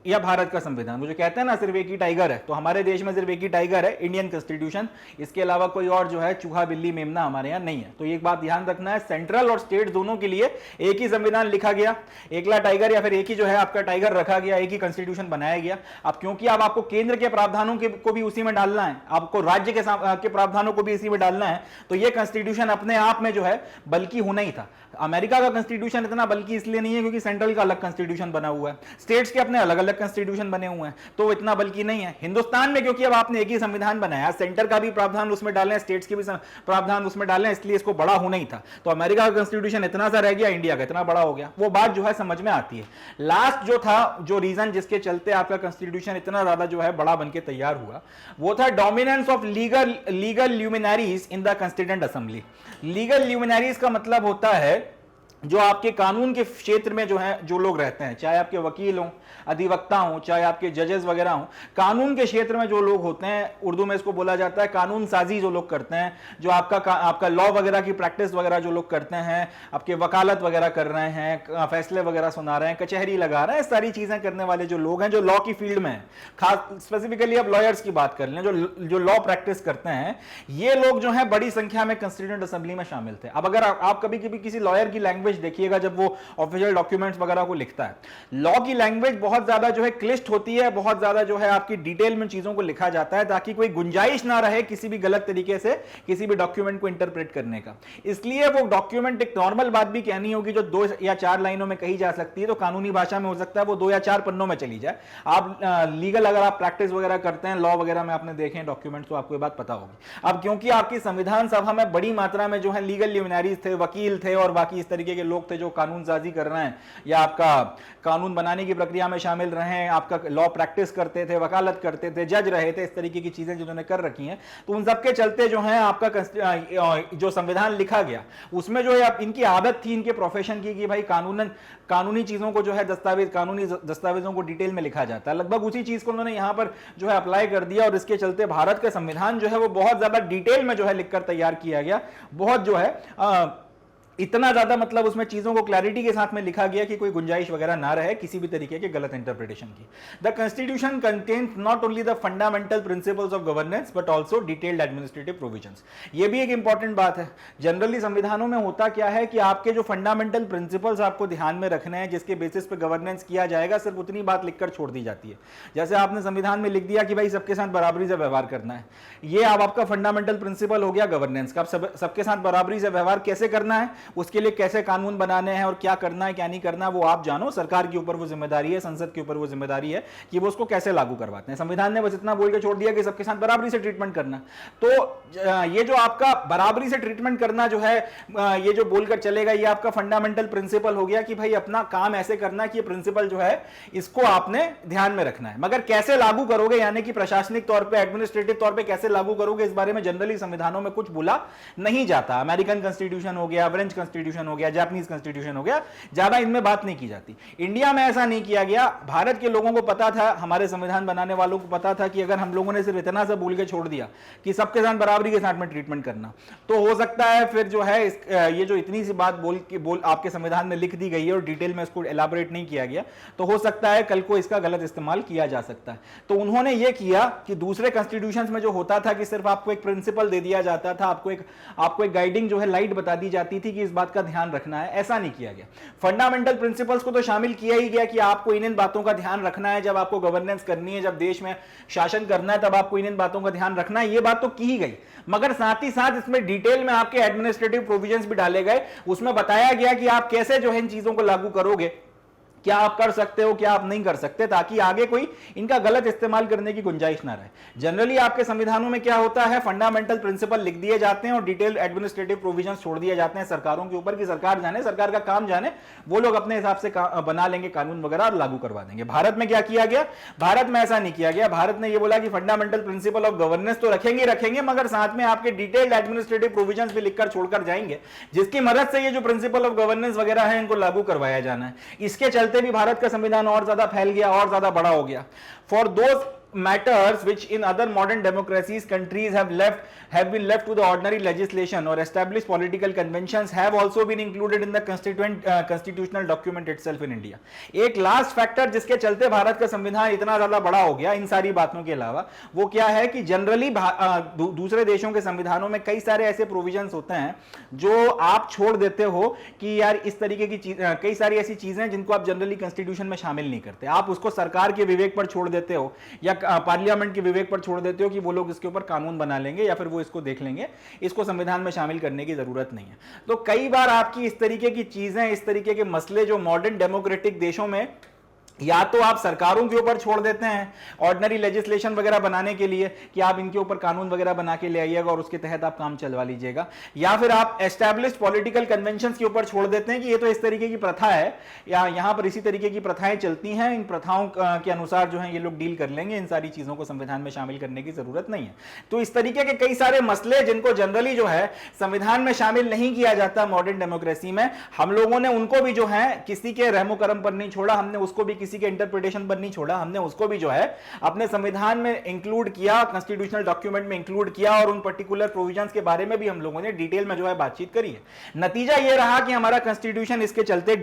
या भारत का संविधान। मुझे कहते हैं ना सिर्फ एक ही टाइगर है, तो हमारे देश में सिर्फ एक ही टाइगर है, इंडियन कॉन्स्टिट्यूशन। इसके अलावा कोई और जो है चूहा बिल्ली मेमना हमारे यहाँ नहीं है। तो एक बात ध्यान रखना है, सेंट्रल और स्टेट दोनों के लिए एक ही संविधान लिखा गया, एकला टाइगर या फिर एक ही जो है आपका टाइगर रखा गया, एक ही कॉन्स्टिट्यूशन बनाया गया। अब क्योंकि अब आपको केंद्र के प्रावधानों को भी उसी में डालना है, आपको राज्य के प्रावधानों को भी इसी में डालना है, तो ये कॉन्स्टिट्यूशन अपने आप में जो है बल्कि होना ही था। अमेरिका का कॉन्स्टिट्यूशन इतना बल्कि इसलिए नहीं है क्योंकि सेंट्रल का अलग कॉन्स्टिट्यूशन बना हुआ है, स्टेट्स के अपने अलग अलग कॉन्स्टिट्यूशन बने हुए हैं, तो इतना बल्कि नहीं है। हिंदुस्तान में क्योंकि अब आपने एक ही संविधान बनाया, सेंटर का भी प्रावधान उसमें डालें, स्टेट्स के भी प्रावधान उसमें डालें, इसलिए इसको बड़ा होना ही था। तो अमेरिका का कॉन्स्टिट्यूशन इतना सा रह गया, इंडिया का इतना बड़ा हो गया। वो बात जो है समझ में आती है। लास्ट जो था, जो रीजन जिसके चलते आपका कॉन्स्टिट्यूशन इतना ज्यादा जो है बड़ा बनके तैयार हुआ, वो था dominance of legal luminaries in the constituent assembly. Legal luminaries का मतलब होता है जो आपके कानून के क्षेत्र में जो है जो लोग रहते हैं, चाहे आपके वकील हों, अधिवक्ता हों, चाहे आपके जजेस वगैरह हों, कानून के क्षेत्र में जो लोग होते हैं, उर्दू में इसको बोला जाता है कानून साजी जो लोग करते हैं, जो आपका लॉ वगैरह की प्रैक्टिस वगैरह जो लोग करते हैं, आपके वकालत वगैरह कर रहे हैं, फैसले वगैरह सुना रहे हैं, कचहरी लगा रहे हैं, सारी चीजें करने वाले जो लोग हैं, जो लॉ की फील्ड में हैं, खास स्पेसिफिकली अब लॉयर्स की बात कर लें, जो लॉ प्रैक्टिस करते हैं, ये लोग जो है बड़ी संख्या में कॉन्स्टिट्यूएंट असेंबली में शामिल थे। अब अगर आप कभी कभी किसी लॉयर की लैंग्वेज देखिएगा जब वो ऑफिशियल डॉक्यूमेंट्स वगैरह को लिखता है, लॉ की लैंग्वेज बहुत ज्यादा जो है क्लिष्ट होती है, बहुत ज्यादा जो है आपकी डिटेल में चीजों को लिखा जाता है ताकि कोई गुंजाइश ना रहे किसी भी गलत तरीके से किसी भी डॉक्यूमेंट को इंटरप्रेट करने का। इसलिए वो डॉक्यूमेंट एक नॉर्मल बात भी कहनी होगी जो 2 या 4 लाइनों में कही जा सकती है, तो कानूनी भाषा में हो सकता है वो 2 या 4 पन्नों में चली जाए। आप लीगल अगर आप प्रैक्टिस वगैरह करते हैं, लॉ वगैरह में आपने देखे डॉक्यूमेंट, तो आपको ये बात पता होगी। अब क्योंकि आपकी संविधान सभा में बड़ी मात्रा में जो है लीगल ल्यूमिनरीज थे, वकील थे और बाकी इस तरीके के लोग थे जो कानून साजी कर रहे हैं या आपका कानून बनाने की प्रक्रिया में शामिल रहे हैं, आपका लॉ प्रैक्टिस करते थे, वकालत करते थे, जज रहे थे, इस तरीके की चीजें जिन्होंने कर रखी हैं, तो उन सबके चलते जो है आपका जो संविधान लिखा गया उसमें जो है इनकी आदत थी इनके प्रोफेशन की कि भाई कानूनी चीजों को जो है कानूनी दस्तावेजों को डिटेल में लिखा जाता है। लगभग उसी चीज को उन्होंने यहां पर जो है अप्लाई कर दिया और इसके चलते भारत का संविधान जो है वो बहुत ज्यादा डिटेल में जो है लिखकर तैयार किया गया। बहुत जो है इतना ज्यादा मतलब उसमें चीजों को क्लैरिटी के साथ में लिखा गया कि कोई गुंजाइश वगैरह ना रहे किसी भी तरीके के गलत इंटरप्रिटेशन की। The constitution contains not only the fundamental principles of governance but also detailed administrative provisions. ये भी एक इंपॉर्टेंट बात है। जनरली संविधानों में होता क्या है कि आपके जो फंडामेंटल प्रिंसिपल्स आपको ध्यान में रखने हैं, जिसके बेसिस पे गवर्नेंस किया जाएगा, सिर्फ उतनी बात लिखकर छोड़ दी जाती है। जैसे आपने संविधान में लिख दिया कि भाई सबके साथ बराबरी से व्यवहार करना है, ये अब आपका फंडामेंटल प्रिंसिपल हो गया गवर्नेंस का। सबके साथ बराबरी से व्यवहार कैसे करना है, उसके लिए कैसे कानून बनाने हैं और क्या करना है क्या नहीं करना वो आप जानो। सरकार के ऊपर वो जिम्मेदारी है, संसद के ऊपर वो जिम्मेदारी है कि वो उसको कैसे लागू करवाते हैं। संविधान ने बस इतना बोल के छोड़ दिया कि सबके साथ बराबरी से ट्रीटमेंट करना। तो ये जो आपका बराबरी से ट्रीटमेंट करना जो है, ये जो बोलकर चलेगा, ये आपका फंडामेंटल प्रिंसिपल हो गया कि भाई अपना काम ऐसे करना है कि ये प्रिंसिपल जो है इसको आपने ध्यान में रखना है। मगर कैसे लागू करोगे, यानी कि प्रशासनिक तौर पर, एडमिनिस्ट्रेटिव तौर पर कैसे लागू करोगे, इस बारे में जनरली संविधानों में कुछ बोला नहीं जाता। अमेरिकन कॉन्स्टिट्यूशन हो गया, फ्रेंच कॉन्स्टिट्यूशन हो गया, जापानीज कॉन्स्टिट्यूशन हो गया, ज्यादा इनमें बात नहीं की जाती। इंडिया में ऐसा नहीं किया गया। भारत के लोगों को पता था, हमारे संविधान बनाने वालों को पता था कि अगर हम लोगों ने सिर्फ इतना सा बोल के छोड़ दिया कि सबके साथ बराबरी के साथ में ट्रीटमेंट करना, तो हो सकता है फिर जो है ये जो इतनी सी बात बोल आपके संविधान में लिख दी गई है और डिटेल में इसको एलाबोरेट नहीं किया गया, तो हो सकता है कल को इसका गलत इस्तेमाल किया जा सकता है। तो उन्होंने ये किया कि दूसरे कॉन्स्टिट्यूशंस में जो होता था कि सिर्फ आपको एक प्रिंसिपल दे दिया जाता था, आपको एक गाइडिंग जो है लाइट बता दी जाती थी कि इस बात का ध्यान रखना है, ऐसा नहीं किया गया। फंडामेंटल प्रिंसिपल्स को तो शामिल किया ही गया कि आपको इन बातों का ध्यान रखना है, जब आपको गवर्नेंस करनी है, जब देश में शासन करना है, तब आपको इन बातों का ध्यान रखना है, ये बात तो की ही गई। मगर साथ ही साथ इसमें डिटेल में आपके एडमिनिस्ट्रेटिव प्रोविजंस भी डाले गए, उसमें बताया गया कि आप कैसे जो है इन चीजों को लागू करोगे, क्या आप कर सकते हो, क्या आप नहीं कर सकते, ताकि आगे कोई इनका गलत इस्तेमाल करने की गुंजाइश ना रहे। जनरली आपके संविधानों में क्या होता है, फंडामेंटल प्रिंसिपल लिख दिए जाते हैं और डिटेल एडमिनिस्ट्रेटिव प्रोविजंस छोड़ दिए जाते हैं सरकारों के ऊपर, कि सरकार जाने, सरकार का काम जाने, वो लोग अपने हिसाब से बना लेंगे कानून वगैरह और लागू करवा देंगे। भारत में क्या किया गया, भारत में ऐसा नहीं किया गया। भारत ने यह बोला कि फंडामेंटल प्रिंसिपल ऑफ गवर्नेंस तो रखेंगे, मगर साथ में आपके डिटेल्ड एडमिनिस्ट्रेटिव प्रोविजंस भी लिखकर छोड़कर जाएंगे, जिसकी मदद से ये जो प्रिंसिपल ऑफ गवर्नेंस वगैरह है इनको लागू करवाया जाना है। इसके चलते भी भारत का संविधान और ज्यादा फैल गया, और ज्यादा बड़ा हो गया। For those matters which in other modern democracies countries have been left to the ordinary legislation or established political conventions have also been included in the constitutional document itself in India। एक last factor जिसके चलते भारत का संविधान इतना ज्यादा बड़ा हो गया इन सारी बातों के अलावा, वो क्या है कि जनरली दूसरे देशों के संविधानों में कई सारे ऐसे प्रोविजंस होते हैं जो आप छोड़ देते हो कि यार इस तरीके की चीज, कई सारी ऐसी चीजें जिनको आप जनरली कॉन्स्टिट्यूशन में शामिल नहीं करते, आप उसको सरकार के विवेक पर छोड़ देते हो या पार्लियामेंट के विवेक पर छोड़ देते हो कि वो लोग इसके ऊपर कानून बना लेंगे या फिर वो इसको देख लेंगे, इसको संविधान में शामिल करने की जरूरत नहीं है। तो कई बार आपकी इस तरीके की चीजें, इस तरीके के मसले जो मॉडर्न डेमोक्रेटिक देशों में या तो आप सरकारों के ऊपर छोड़ देते हैं ऑर्डिनरी लेजिस्लेशन वगैरह बनाने के लिए कि आप इनके ऊपर कानून वगैरह बना के ले आइएगा और उसके तहत आप काम चलवा लीजिएगा, या फिर आप एस्टैब्लिश्ड पॉलिटिकल कन्वेंशंस के ऊपर छोड़ देते हैं कि ये तो इस तरीके की प्रथा है या यहां पर इसी तरीके की प्रथाएं चलती हैं, इन प्रथाओं के अनुसार जो है ये लोग डील कर लेंगे, इन सारी चीजों को संविधान में शामिल करने की जरूरत नहीं है। तो इस तरीके के कई सारे मसले जिनको जनरली जो है संविधान में शामिल नहीं किया जाता मॉडर्न डेमोक्रेसी में, हम लोगों ने उनको भी जो है किसी के रहमो करम पर नहीं छोड़ा, हमने उसको भी किसी के इंटरप्रिटेशन पर नहीं छोड़ा, हमने उसको भी जो है अपने संविधान में इंक्लूड किया, कॉन्स्टिट्यूशनल डॉक्यूमेंट में इंक्लूड किया और उन पर्टिकुलर प्रोविजंस के बारे में भी हम लोगों ने डिटेल में जो है बातचीत करी है। नतीजा यह रहा कि हमारा कॉन्स्टिट्यूशन इसके चलते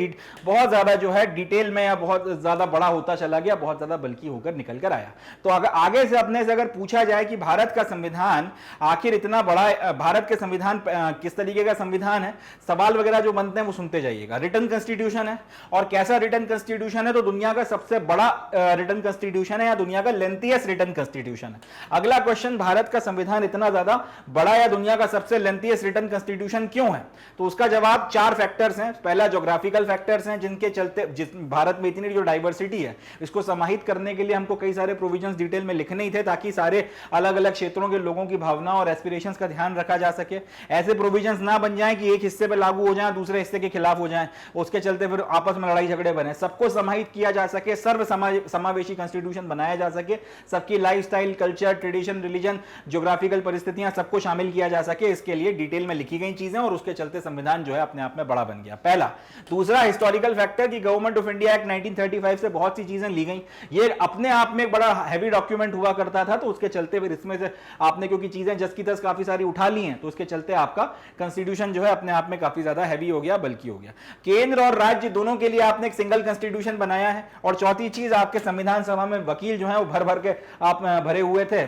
बहुत ज्यादा जो है डिटेल में या बहुत ज्यादा बड़ा होता चला गया, बहुत ज्यादा बल्कि होकर निकल कर आया। तो अगर आगे से अपने से अगर पूछा जाए कि भारत का संविधान आखिर इतना बड़ा, भारत के संविधान किस तरीके का संविधान है, सवाल वगैरह जो बनते हैं वो सुनते जाइएगा। रिटन कॉन्स्टिट्यूशन है, और कैसा रिटन कॉन्स्टिट्यूशन है, तो दुनिया का सबसे बड़ा रिटन कॉन्स्टिट्यूशन है या दुनिया का लेंथीएस्ट रिटन कॉन्स्टिट्यूशन है। अगला क्वेश्चन, भारत का संविधान इतना ज्यादा बड़ा या दुनिया का सबसे लेंथीएस्ट रिटन कॉन्स्टिट्यूशन क्यों है, तो उसका जवाब 4 फैक्टर्स हैं। पहला ज्योग्राफिकल फैक्टर्स हैं, जिनके चलते भारत में इतनी जो डाइवर्सिटी है इसको समाहित करने के लिए हमको कई सारे प्रोविजंस डिटेल में लिखने ही थे, ताकि सारे अलग अलग क्षेत्रों के लोगों की भावना और एस्पिरेशंस का ध्यान रखा जा सके। ऐसे प्रोविजंस ना बन जाएं कि एक हिस्से पे लागू हो जाएं, दूसरे हिस्से के खिलाफ हो जाएं, उसके चलते फिर आपस में लड़ाई झगड़े बने। सबको समाहित किया जा सके, सर्व समावेशी कॉन्स्टिट्यूशन बनाया जा सके, सबकी lifestyle, culture, tradition, religion, geographical परिस्थितियां सबको शामिल किया जा सके, इसके लिए डिटेल में लिखी गई चीजें, और उसके चलते संविधान जो है अपने आप में बड़ा बन गया। पहला। दूसरा, हिस्टोरिकल फैक्टर कि गवर्नमेंट ऑफ इंडिया एक्ट 1935 से बहुत सी चीजें ली गई। ये अपने आप में एक बड़ा हैवी डॉक्यूमेंट हुआ करता था, तो उसके चलते फिर इसमें से आपने क्योंकि चीजें जस की तस काफी सारी उठा ली हैं, तो उसके चलते आपका कॉन्स्टिट्यूशन जो है अपने आप में काफी ज्यादा हैवी हो गया, बल्कि हो गया। केंद्र और राज्य दोनों के लिए आपने एक सिंगल कॉन्स्टिट्यूशन बनाया है। और चौथी चीज, आपके संविधान सभा में वकील जो है वो भर भर के आप भरे हुए थे,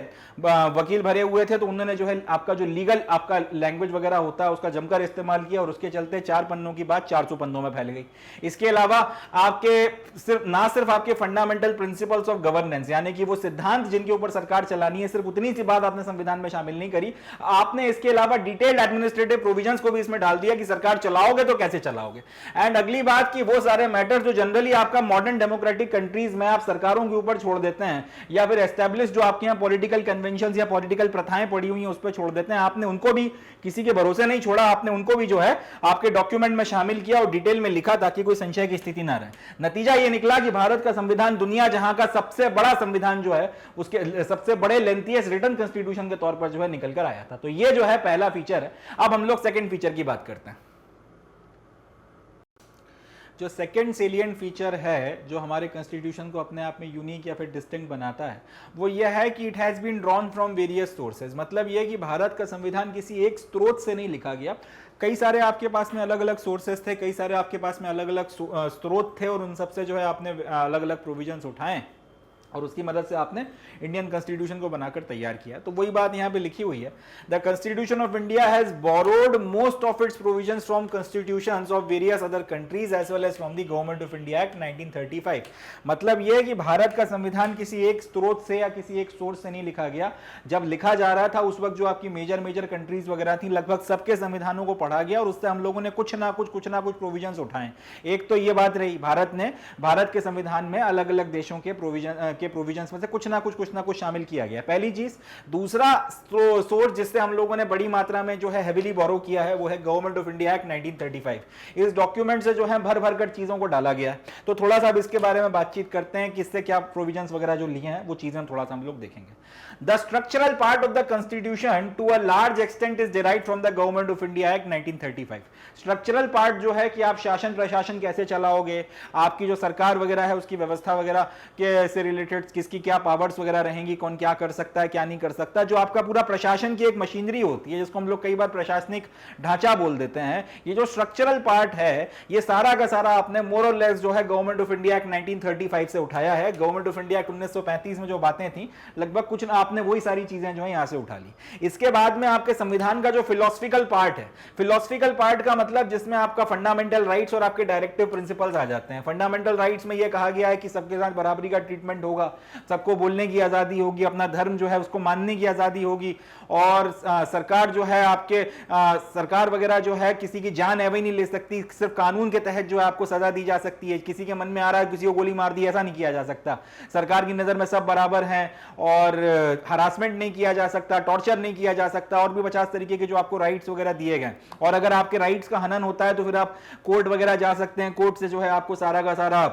वकील भरे हुए थे, तो उन्होंने जो है आपका जो लीगल आपका लैंग्वेज वगैरह होता है उसका जमकर इस्तेमाल किया, और उसके चलते 4 पन्नों की बात 400 पन्नों में फैल गई। इसके अलावा आपके ना सिर्फ आपके फंडामेंटल प्रिंसिपल्स ऑफ गवर्नेंस, यानी कि वो सिद्धांत जिनके ऊपर सरकार चलानी है, सिर्फ उतनी सी बात आपने संविधान में शामिल नहीं करी, आपने इसके अलावा डिटेल्ड एडमिनिस्ट्रेटिव प्रोविजंस को भी इसमें डाल दिया कि सरकार चलाओगे तो कैसे चलाओगे। एंड अगली बात कि वो सारे मैटर्स जो जनरली आपका मॉडर्न डेमोक्रेटिक कंट्रीज में आप सरकारों के ऊपर छोड़ देते हैं, या फिर एस्टैब्लिश जो आपके यहाँ पॉलिटिकल कन्वेंशंस या पॉलिटिकल प्रथाएं पड़ी हुई हैं उस पर छोड़ देते हैं, आपने उनको भी किसी के भरोसे नहीं छोड़ा, आपने उनको भी जो है आपके डॉक्यूमेंट में शामिल किया और डिटेल में लिखा, ताकि कोई संशय की स्थिति ना रहे। नतीजा यह निकला कि भारत का संविधान दुनिया जहां का सबसे बड़ा संविधान जो है उसके सबसे बड़े लेंथीएस्ट रिटन कॉन्स्टिट्यूशन के तौर पर जो है निकल कर आया था। तो ये जो है पहला फीचर है। अब हम लोग सेकंड फीचर की बात करते हैं। जो सेकेंड सेलिएंट फीचर है जो हमारे कॉन्स्टिट्यूशन को अपने आप में यूनिक या फिर डिस्टिंक्ट बनाता है, वो यह है कि it has been drawn from various sources. मतलब यह कि भारत का संविधान किसी एक स्रोत से नहीं लिखा गया, कई सारे आपके पास में अलग अलग सोर्सेज थे, कई सारे आपके पास में अलग अलग स्रोत थे, और उन सबसे जो है आपने अलग अलग प्रोविजंस उठाए और उसकी मदद से आपने इंडियन कॉन्स्टिट्यूशन को बनाकर तैयार किया। तो वही बात यहाँ पे लिखी हुई है, the constitution of India has borrowed most of its provisions from constitutions of various other countries as well as from the government of India act 1935। मतलब यह है कि भारत का संविधान किसी एक स्रोत से या किसी एक सोर्स से नहीं लिखा गया। जब लिखा जा रहा था उस वक्त जो आपकी मेजर कंट्रीज वगैरह थी, लगभग सबके संविधानों को पढ़ा गया और उससे हम लोगों ने कुछ ना कुछ प्रोविजंस उठाए। एक तो ये बात रही, भारत के संविधान में अलग अलग देशों के प्रोविजंस में से कुछ ना कुछ शामिल किया गया, पहली चीज। दूसरा सोर्स जिससे हम लोगों ने बड़ी मात्रा में जो है हेविली बोरो किया है वो है गवर्नमेंट ऑफ इंडिया एक्ट 1935। इस डॉक्यूमेंट से जो है भर कर चीजों को डाला गया है। तो थोड़ा सा अब इसके बारे में बातचीत करते हैं कि इससे क्या प्रोविजंस वगैरह जो लिए हैं वो चीजें थोड़ा सा हम लोग देखेंगे। The structural part of the constitution to a large extent is derived from the government of India act 1935। Structural part जो है कि आप शासन प्रशासन कैसे चलाओगे, आपकी जो सरकार वगैरह है उसकी व्यवस्था वगैरह के से रिलेटेड किसकी क्या पावर्स वगैरह रहेंगी, कौन क्या कर सकता है क्या नहीं कर सकता, जो आपका पूरा प्रशासन की एक मशीनरी होती है जिसको हम लोग कई बार प्रशासनिक ढांचा बोल देते हैं, ये जो स्ट्रक्चरल पार्ट है ये सारा का सारा आपने मोर और लेस जो है गवर्नमेंट ऑफ इंडिया एक्ट 1935 से उठाया है। गवर्नमेंट ऑफ इंडिया एक्ट 1935 में जो बातें थी लगभग कुछ ना आपने वही सारी चीजें जो है यहां से उठा ली। इसके बाद में आपके संविधान का जो फिलोसफिकल पार्ट है, फिलोसफिकल पार्ट का मतलब जिसमें आपका फंडामेंटल राइट्स और आपके डायरेक्टिव प्रिंसिपल्स आ जाते हैं। फंडामेंटल राइट्स में यह कहा गया है कि सबके साथ बराबरी का ट्रीटमेंट होगा, सबको बोलने की आजादी होगी, अपना धर्म जो है उसको मानने की आजादी होगी, और सरकार जो है आपके सरकार वगैरह जो है किसी की जान एवं नहीं ले सकती, सिर्फ कानून के तहत जो है आपको सजा दी जा सकती है। किसी के मन में आ रहा है किसी को गोली मार दी, ऐसा नहीं किया जा सकता। सरकार की नजर में सब बराबर हैं और हरासमेंट नहीं किया जा सकता, टॉर्चर नहीं किया जा सकता, और भी 50 तरीके के जो आपको राइट्स वगैरह दिए गए। और अगर आपके राइट्स का हनन होता है तो फिर आप कोर्ट वगैरह जा सकते हैं, कोर्ट से जो है आपको सारा का सारा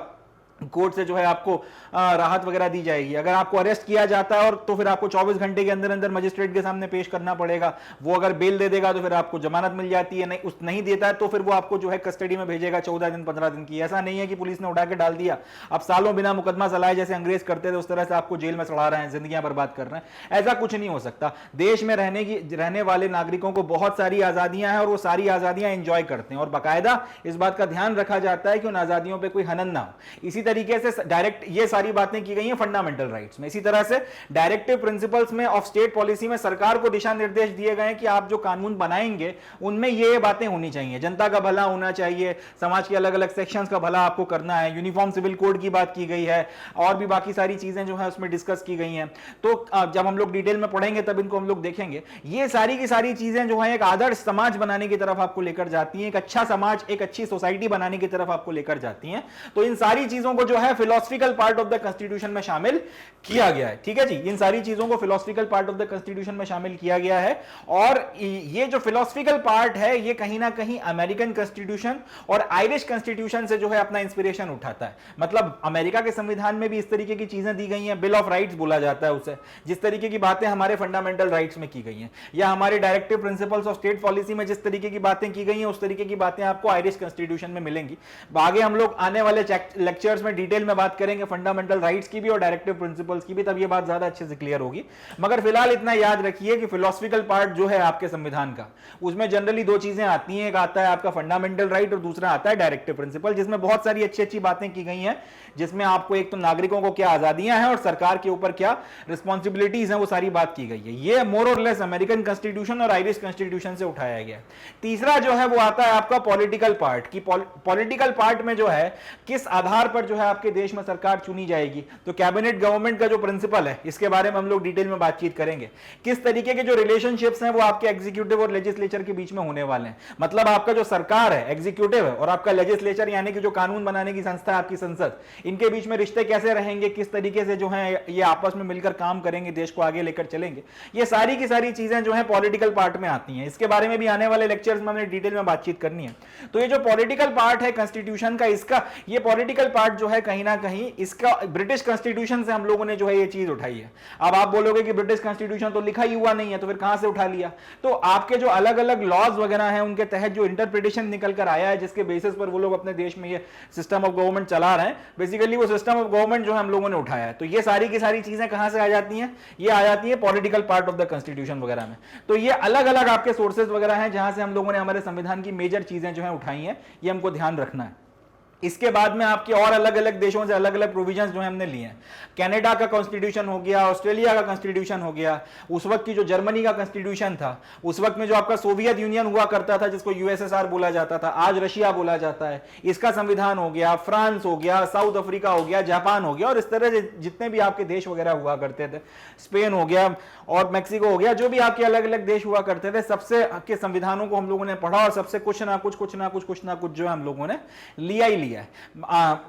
कोर्ट से जो है आपको राहत वगैरह दी जाएगी। अगर आपको अरेस्ट किया जाता है और तो फिर आपको 24 घंटे के अंदर अंदर मजिस्ट्रेट के सामने पेश करना पड़ेगा। वो अगर बेल दे देगा तो फिर आपको जमानत मिल जाती है, नहीं देता है तो फिर वो आपको जो है कस्टडी में भेजेगा 14 दिन 15 दिन की। ऐसा नहीं है कि पुलिस ने उठा के डाल दिया, अब सालों बिना मुकदमा चलाए जैसे अंग्रेज करते थे उस तरह से आपको जेल में सड़ा रहे हैं, जिंदगियां बर्बाद कर रहे हैं। ऐसा कुछ नहीं हो सकता। देश में रहने वाले नागरिकों को बहुत सारी आजादियां हैं और वो सारी आजादियां एंजॉय करते हैं, और बाकायदा इस बात का ध्यान रखा जाता है कि उन आजादियों पर कोई हनन ना हो। इसी तरीके से डायरेक्ट ये सारी बातें की गई हैं फंडामेंटल राइट्स में। इसी तरह से डायरेक्टिव प्रिंसिपल्स में ऑफ स्टेट पॉलिसी में सरकार को दिशा निर्देश दिए गए हैं कि आप जो कानून बनाएंगे उनमें ये बातें होनी चाहिए, जनता का भला होना चाहिए, समाज के अलग अलग सेक्शंस का भला आपको करना है, यूनिफॉर्म सिविल कोड की बात की गई है, और भी बाकी सारी चीजें जो है उसमें डिस्कस की गई हैं। तो जब हम लोग डिटेल में पढ़ेंगे तब इनको हम लोग देखेंगे। ये सारी की सारी चीजें जो है एक आदर्श समाज बनाने की तरफ आपको लेकर जाती हैं, एक अच्छा समाज, एक अच्छी सोसाइटी बनाने की तरफ आपको लेकर जाती हैं। तो इन सारी चीजों को जो है philosophical part of the constitution में शामिल किया गया है। ठीक है जी, इन सारी चीजों को philosophical part of the constitution में शामिल किया गया है। और ये जो फिलोसफिकल पार्ट है ये कहीं ना कहीं अमेरिकन कॉन्स्टिट्यूशन और आयरिश कॉन्स्टिट्यूशन से जो है अपना इंस्पिरेशन उठाता है। मतलब अमेरिका के संविधान में भी इस तरीके की चीजें दी गई हैं, बिल ऑफ राइट्स बोला जाता है उसे, जिस तरीके की बातें हमारे फंडामेंटल राइट्स में की गई हैं, या हमारे directive principles of state policy में जिस तरीके की बातें की गई हैं उस तरीके की बातें आपको आयरिश कॉन्स्टिट्यूशन में मिलेंगी। आगे हम लोग आने वाले लेक्चर्स में डिटेल में बात करेंगे फंडामेंटल राइट्स की भी और डायरेक्टिव प्रिंसिपल्स की भी, तब ये बात ज्यादा अच्छे से क्लियर होगी। मगर फिलहाल इतना याद रखिए कि फिलोसफिकल पार्ट जो है आपके संविधान का, उसमें जनरली दो चीजें आती हैं, एक आता है आपका फंडामेंटल राइट और दूसरा आता है डायरेक्टिव प्रिंसिपल, जिसमें बहुत सारी अच्छी अच्छी बातें की गई हैं, जिसमें आपको एक तो नागरिकों को क्या आजादियां हैं और सरकार के ऊपर क्या रिस्पॉन्सिबिलिटीज हैं वो सारी बात की गई है। ये मोर और लेस अमेरिकन कॉन्स्टिट्यूशन और आयरिश कॉन्स्टिट्यूशन से उठाया गया। तीसरा जो है वो आता है आपका पॉलिटिकल पार्ट, की पॉलिटिकल पार्ट में जो है किस आधार पर जो है आपके देश में सरकार चुनी जाएगी। तो कैबिनेट गवर्नमेंट का जो प्रिंसिपल है इसके बारे में हम लोग डिटेल में बातचीत करेंगे। किस तरीके के जो रिलेशनशिप्स हैं वो आपके एग्जीक्यूटिव और लेजिस्लेचर के बीच में होने वाले हैं। मतलब आपका जो सरकार है, एग्जीक्यूटिव है, और आपका लेजिस्लेचर यानी कि जो कानून बनाने की संस्था है आपकी संसद, इनके बीच में रिश्ते कैसे रहेंगे, किस तरीके से जो है ये आपस में मिलकर काम करेंगे, देश को आगे लेकर चलेंगे। ये सारी की सारी चीजें जो है पॉलिटिकल पार्ट में आती हैं। इसके बारे में भी आने वाले लेक्चर्स में हमने डिटेल में बातचीत करनी है। तो ये जो पॉलिटिकल पार्ट है कॉन्स्टिट्यूशन का, इसका ये पॉलिटिकल पार्ट जो है कहीं ना कहीं इसका ब्रिटिश कॉन्स्टिट्यूशन से हम लोगों ने जो है ये चीज उठाई है। अब आप बोलोगे कि ब्रिटिश कॉन्स्टिट्यूशन तो लिखा ही हुआ नहीं है, तो फिर कहां से उठा लिया? तो आपके जो अलग अलग लॉज वगैरह हैं उनके तहत जो इंटरप्रिटेशन निकल कर आया है, जिसके बेसिस पर वो लोग अपने देश में ये सिस्टम ऑफ गवर्नमेंट चला रहे हैं, बेसिकली वो सिस्टम ऑफ गवर्नमेंट जो है हम लोगों ने उठाया है। तो ये सारी की सारी चीजें कहां से आ जाती हैं? ये आ जाती है political part of the constitution वगैरह में। तो ये अलग अलग आपके सोर्सेज वगैरह हैं जहां से हम लोगों ने हमारे संविधान की मेजर चीजें जो है उठाई हैं, ये हमको ध्यान रखना है। इसके बाद में आपके और अलग अलग देशों से अलग अलग प्रोविजंस जो है हमने लिए हैं। कनाडा का कॉन्स्टिट्यूशन हो गया, ऑस्ट्रेलिया का कॉन्स्टिट्यूशन हो गया, उस वक्त की जो जर्मनी का कॉन्स्टिट्यूशन था, उस वक्त में जो आपका सोवियत यूनियन हुआ करता था जिसको यूएसएसआर बोला जाता था, आज रशिया बोला जाता है, इसका संविधान हो गया, फ्रांस हो गया, साउथ अफ्रीका हो गया, जापान हो गया, और इस तरह से जितने भी आपके देश वगैरह हुआ करते थे, स्पेन हो गया और मैक्सिको हो गया, जो भी आपके अलग अलग देश हुआ करते थे, सबसे के संविधानों को हम लोगों ने पढ़ा और सबसे कुछ ना कुछ जो है हम लोगों ने लिया ही लिया है।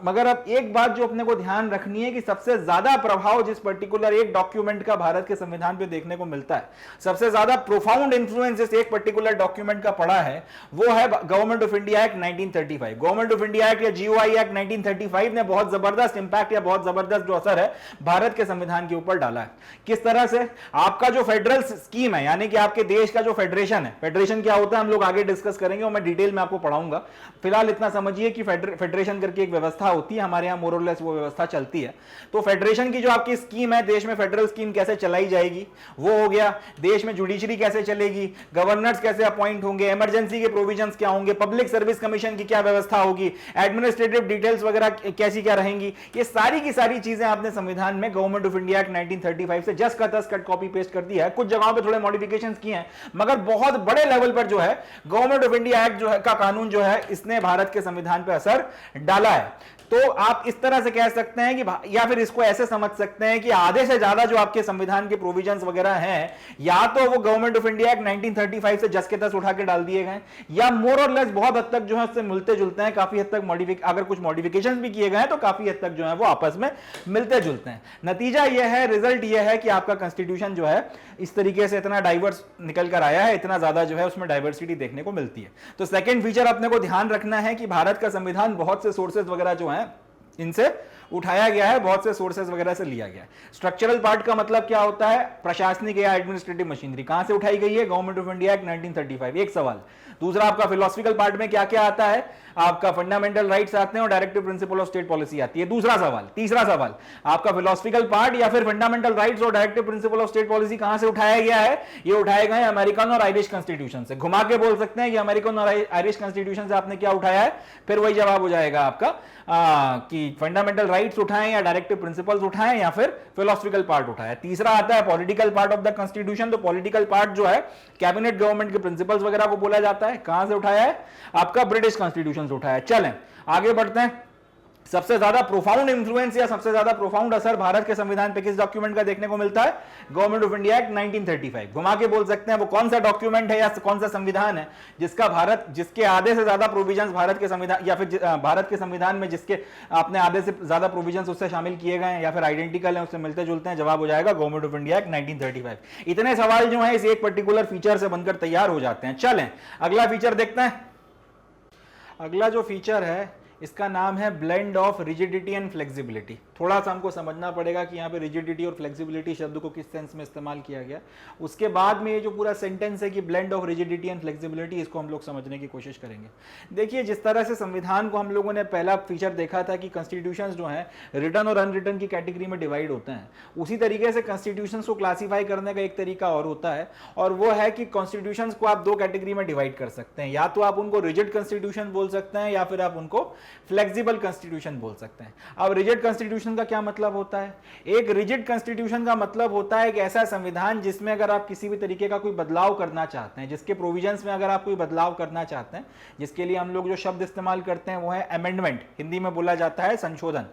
मगर अब एक बात जो अपने को ध्यान रखनी है कि सबसे ज्यादा प्रभाव जिस पर्टिकुलर एक डॉक्यूमेंट का भारत के संविधान पे देखने को मिलता है, सबसे ज्यादा प्रोफाउंड इंफ्लुएंस जिस एक पर्टिकुलर डॉक्यूमेंट का पड़ा है, वो है government of India act 1935। Government of India act या जीओआई एक्ट 1935 ने बहुत जबरदस्त इंपैक्ट या बहुत जबरदस्त जो असर है भारत के संविधान के ऊपर डाला है। किस तरह से? आपका जो फेडरल स्कीम है, यानी कि आपके देश का जो फेडरेशन है, फेडरेशन क्या होता है हम लोग आगे डिस्कस करेंगे और मैं डिटेल में आपको पढ़ाऊंगा। फिलहाल इतना समझिए कि फेडरेशन करके एक व्यवस्था होती है, हमारे यहां मोर और लेस वो व्यवस्था चलती है। तो फेडरेशन की जो आपकी स्कीम है, देश में फेडरल स्कीम कैसे चलाई जाएगी वो हो गया, देश में जुडिशरी कैसे चलेगी, गवर्नर्स कैसे अपॉइंट होंगे, इमरजेंसी के प्रोविजंस क्या होंगे, पब्लिक सर्विस कमीशन की क्या व्यवस्था होगी, एडमिनिस्ट्रेटिव डिटेल्स वगैरह कैसी क्या रहेंगी, ये सारी की सारी चीजें आपने संविधान में गवर्नमेंट ऑफ इंडिया एक्ट 1935 से जस्ट का तस कट कॉपी पेस्ट कर दिया है। कुछ जगहों पे थोड़े मॉडिफिकेशंस किए हैं, मगर बहुत बड़े लेवल पर जो है गवर्नमेंट ऑफ इंडिया एक्ट जो है का कानून जो है इसने भारत के संविधान पर असर डाला है। तो आप इस तरह से कह सकते हैं कि, या फिर इसको ऐसे समझ सकते हैं कि आधे से ज्यादा जो आपके संविधान के प्रोविजंस वगैरह हैं, या तो वो गवर्नमेंट ऑफ इंडिया एक्ट 1935 से जस के तस उठा के डाल दिए गए, या मोर और लेस बहुत हद तक जो है उससे मिलते जुलते हैं, काफी हद तक अगर कुछ मॉडिफिकेशंस भी किए गए हैं तो काफी हद तक जो है वो आपस में मिलते जुलते हैं। नतीजा यह है, रिजल्ट यह है कि आपका कॉन्स्टिट्यूशन जो है इस तरीके से इतना डाइवर्स निकल कर आया है, इतना ज्यादा जो है उसमें डाइवर्सिटी देखने को मिलती है। तो सेकेंड फीचर अपने को ध्यान रखना है कि भारत का संविधान बहुत से सोर्सेज वगैरह जो है इनसे उठाया गया है, बहुत से सोर्सेज वगैरह से लिया गया है। स्ट्रक्चरल पार्ट का मतलब क्या होता है? प्रशासनिक या एडमिनिस्ट्रेटिव मशीनरी कहां से उठाई गई है? गवर्नमेंट ऑफ इंडिया एक्ट 1935, एक सवाल। दूसरा, आपका फिलोसफिकल पार्ट में क्या क्या आता है? आपका फंडामेंटल राइट्स आते हैं और directive principle of state policy आती है, दूसरा सवाल। तीसरा सवाल, आपका फिलोसफिकल पार्ट या फिर फंडामेंटल राइट्स और directive principle of state policy कहां से उठाया गया है? ये उठाए गए अमेरिकन और आयरिश कॉन्स्टिट्यूशन से। घुमा के बोल सकते हैं कि अमेरिकन और आयरिश कॉन्स्टिट्यूशन से आपने क्या उठाया है, फिर वही जवाब हो जाएगा आपका कि फंडामेंटल राइट्स उठाएं या डायरेक्टिव प्रिंसिपल्स उठाएं या फिर फिलोसफिकल पार्ट उठाएं। तीसरा आता है political part of the constitution. तो पॉलिटिकल पार्ट जो है कैबिनेट गवर्नमेंट के प्रिंसिपल्स वगैरह को बोला जाता है। कहां से उठाया है? आपका ब्रिटिश कॉन्स्टिट्यूशन से उठाया है। चलें आगे बढ़ते हैं। सबसे ज्यादा प्रोफाउंड इंफ्लुएंस या सबसे ज्यादा प्रोफाउंड असर भारत के संविधान पे किस डॉक्यूमेंट का देखने को मिलता है? Government of India act 1935। घुमा के बोल सकते हैं वो कौन सा डॉक्यूमेंट है या कौन सा संविधान है जिसके आधे से ज्यादा प्रोविजंस भारत के संविधान या फिर भारत के संविधान में जिसके आपने आधे से ज्यादा प्रोविजंस उससे शामिल किए गए हैं या फिर आइडेंटिकल है, उससे मिलते जुलते हैं। जवाब हो जाएगा गवर्नमेंट ऑफ इंडिया एक्ट 1935। इतने सवाल जो है इस एक पर्टिकुलर फीचर से बनकर तैयार हो जाते हैं। चलें अगला फीचर देखते हैं। अगला जो फीचर है इसका नाम है blend of rigidity and flexibility. थोड़ा सा हमको समझना पड़ेगा कि यहाँ पे रिजिडिटी और फ्लेक्सिबिलिटी शब्द को किस सेंस में इस्तेमाल किया गया। उसके बाद में ये जो पूरा सेंटेंस है कि blend of rigidity and flexibility, इसको हम लोग समझने की कोशिश करेंगे। देखिए जिस तरह से संविधान को हम लोगों ने पहला फीचर देखा था कि कॉन्स्टिट्यूशंस जो है रिटन और अनरिटन की कैटेगरी में डिवाइड होते हैं, उसी तरीके से कॉन्स्टिट्यूशंस को क्लासीफाई करने का एक तरीका और होता है, और वो है कि कॉन्स्टिट्यूशंस को आप दो कैटेगरी में डिवाइड कर सकते हैं। या तो आप उनको रिजिड कॉन्स्टिट्यूशन बोल सकते हैं या फिर आप उनको फ्लेक्सिबल कॉन्स्टिट्यूशन बोल सकते हैं। अब रिजिड कॉन्स्टिट्यूशन का क्या मतलब होता है? एक रिजिड कॉन्स्टिट्यूशन का मतलब होता है कि ऐसा संविधान जिसमें अगर आप किसी भी तरीके का कोई बदलाव करना चाहते हैं, जिसके प्रोविजंस में अगर आप कोई बदलाव करना चाहते हैं, जिसके लिए हम लोग जो शब्द इस्तेमाल करते हैं वो है अमेंडमेंट, हिंदी में बोला जाता है संशोधन।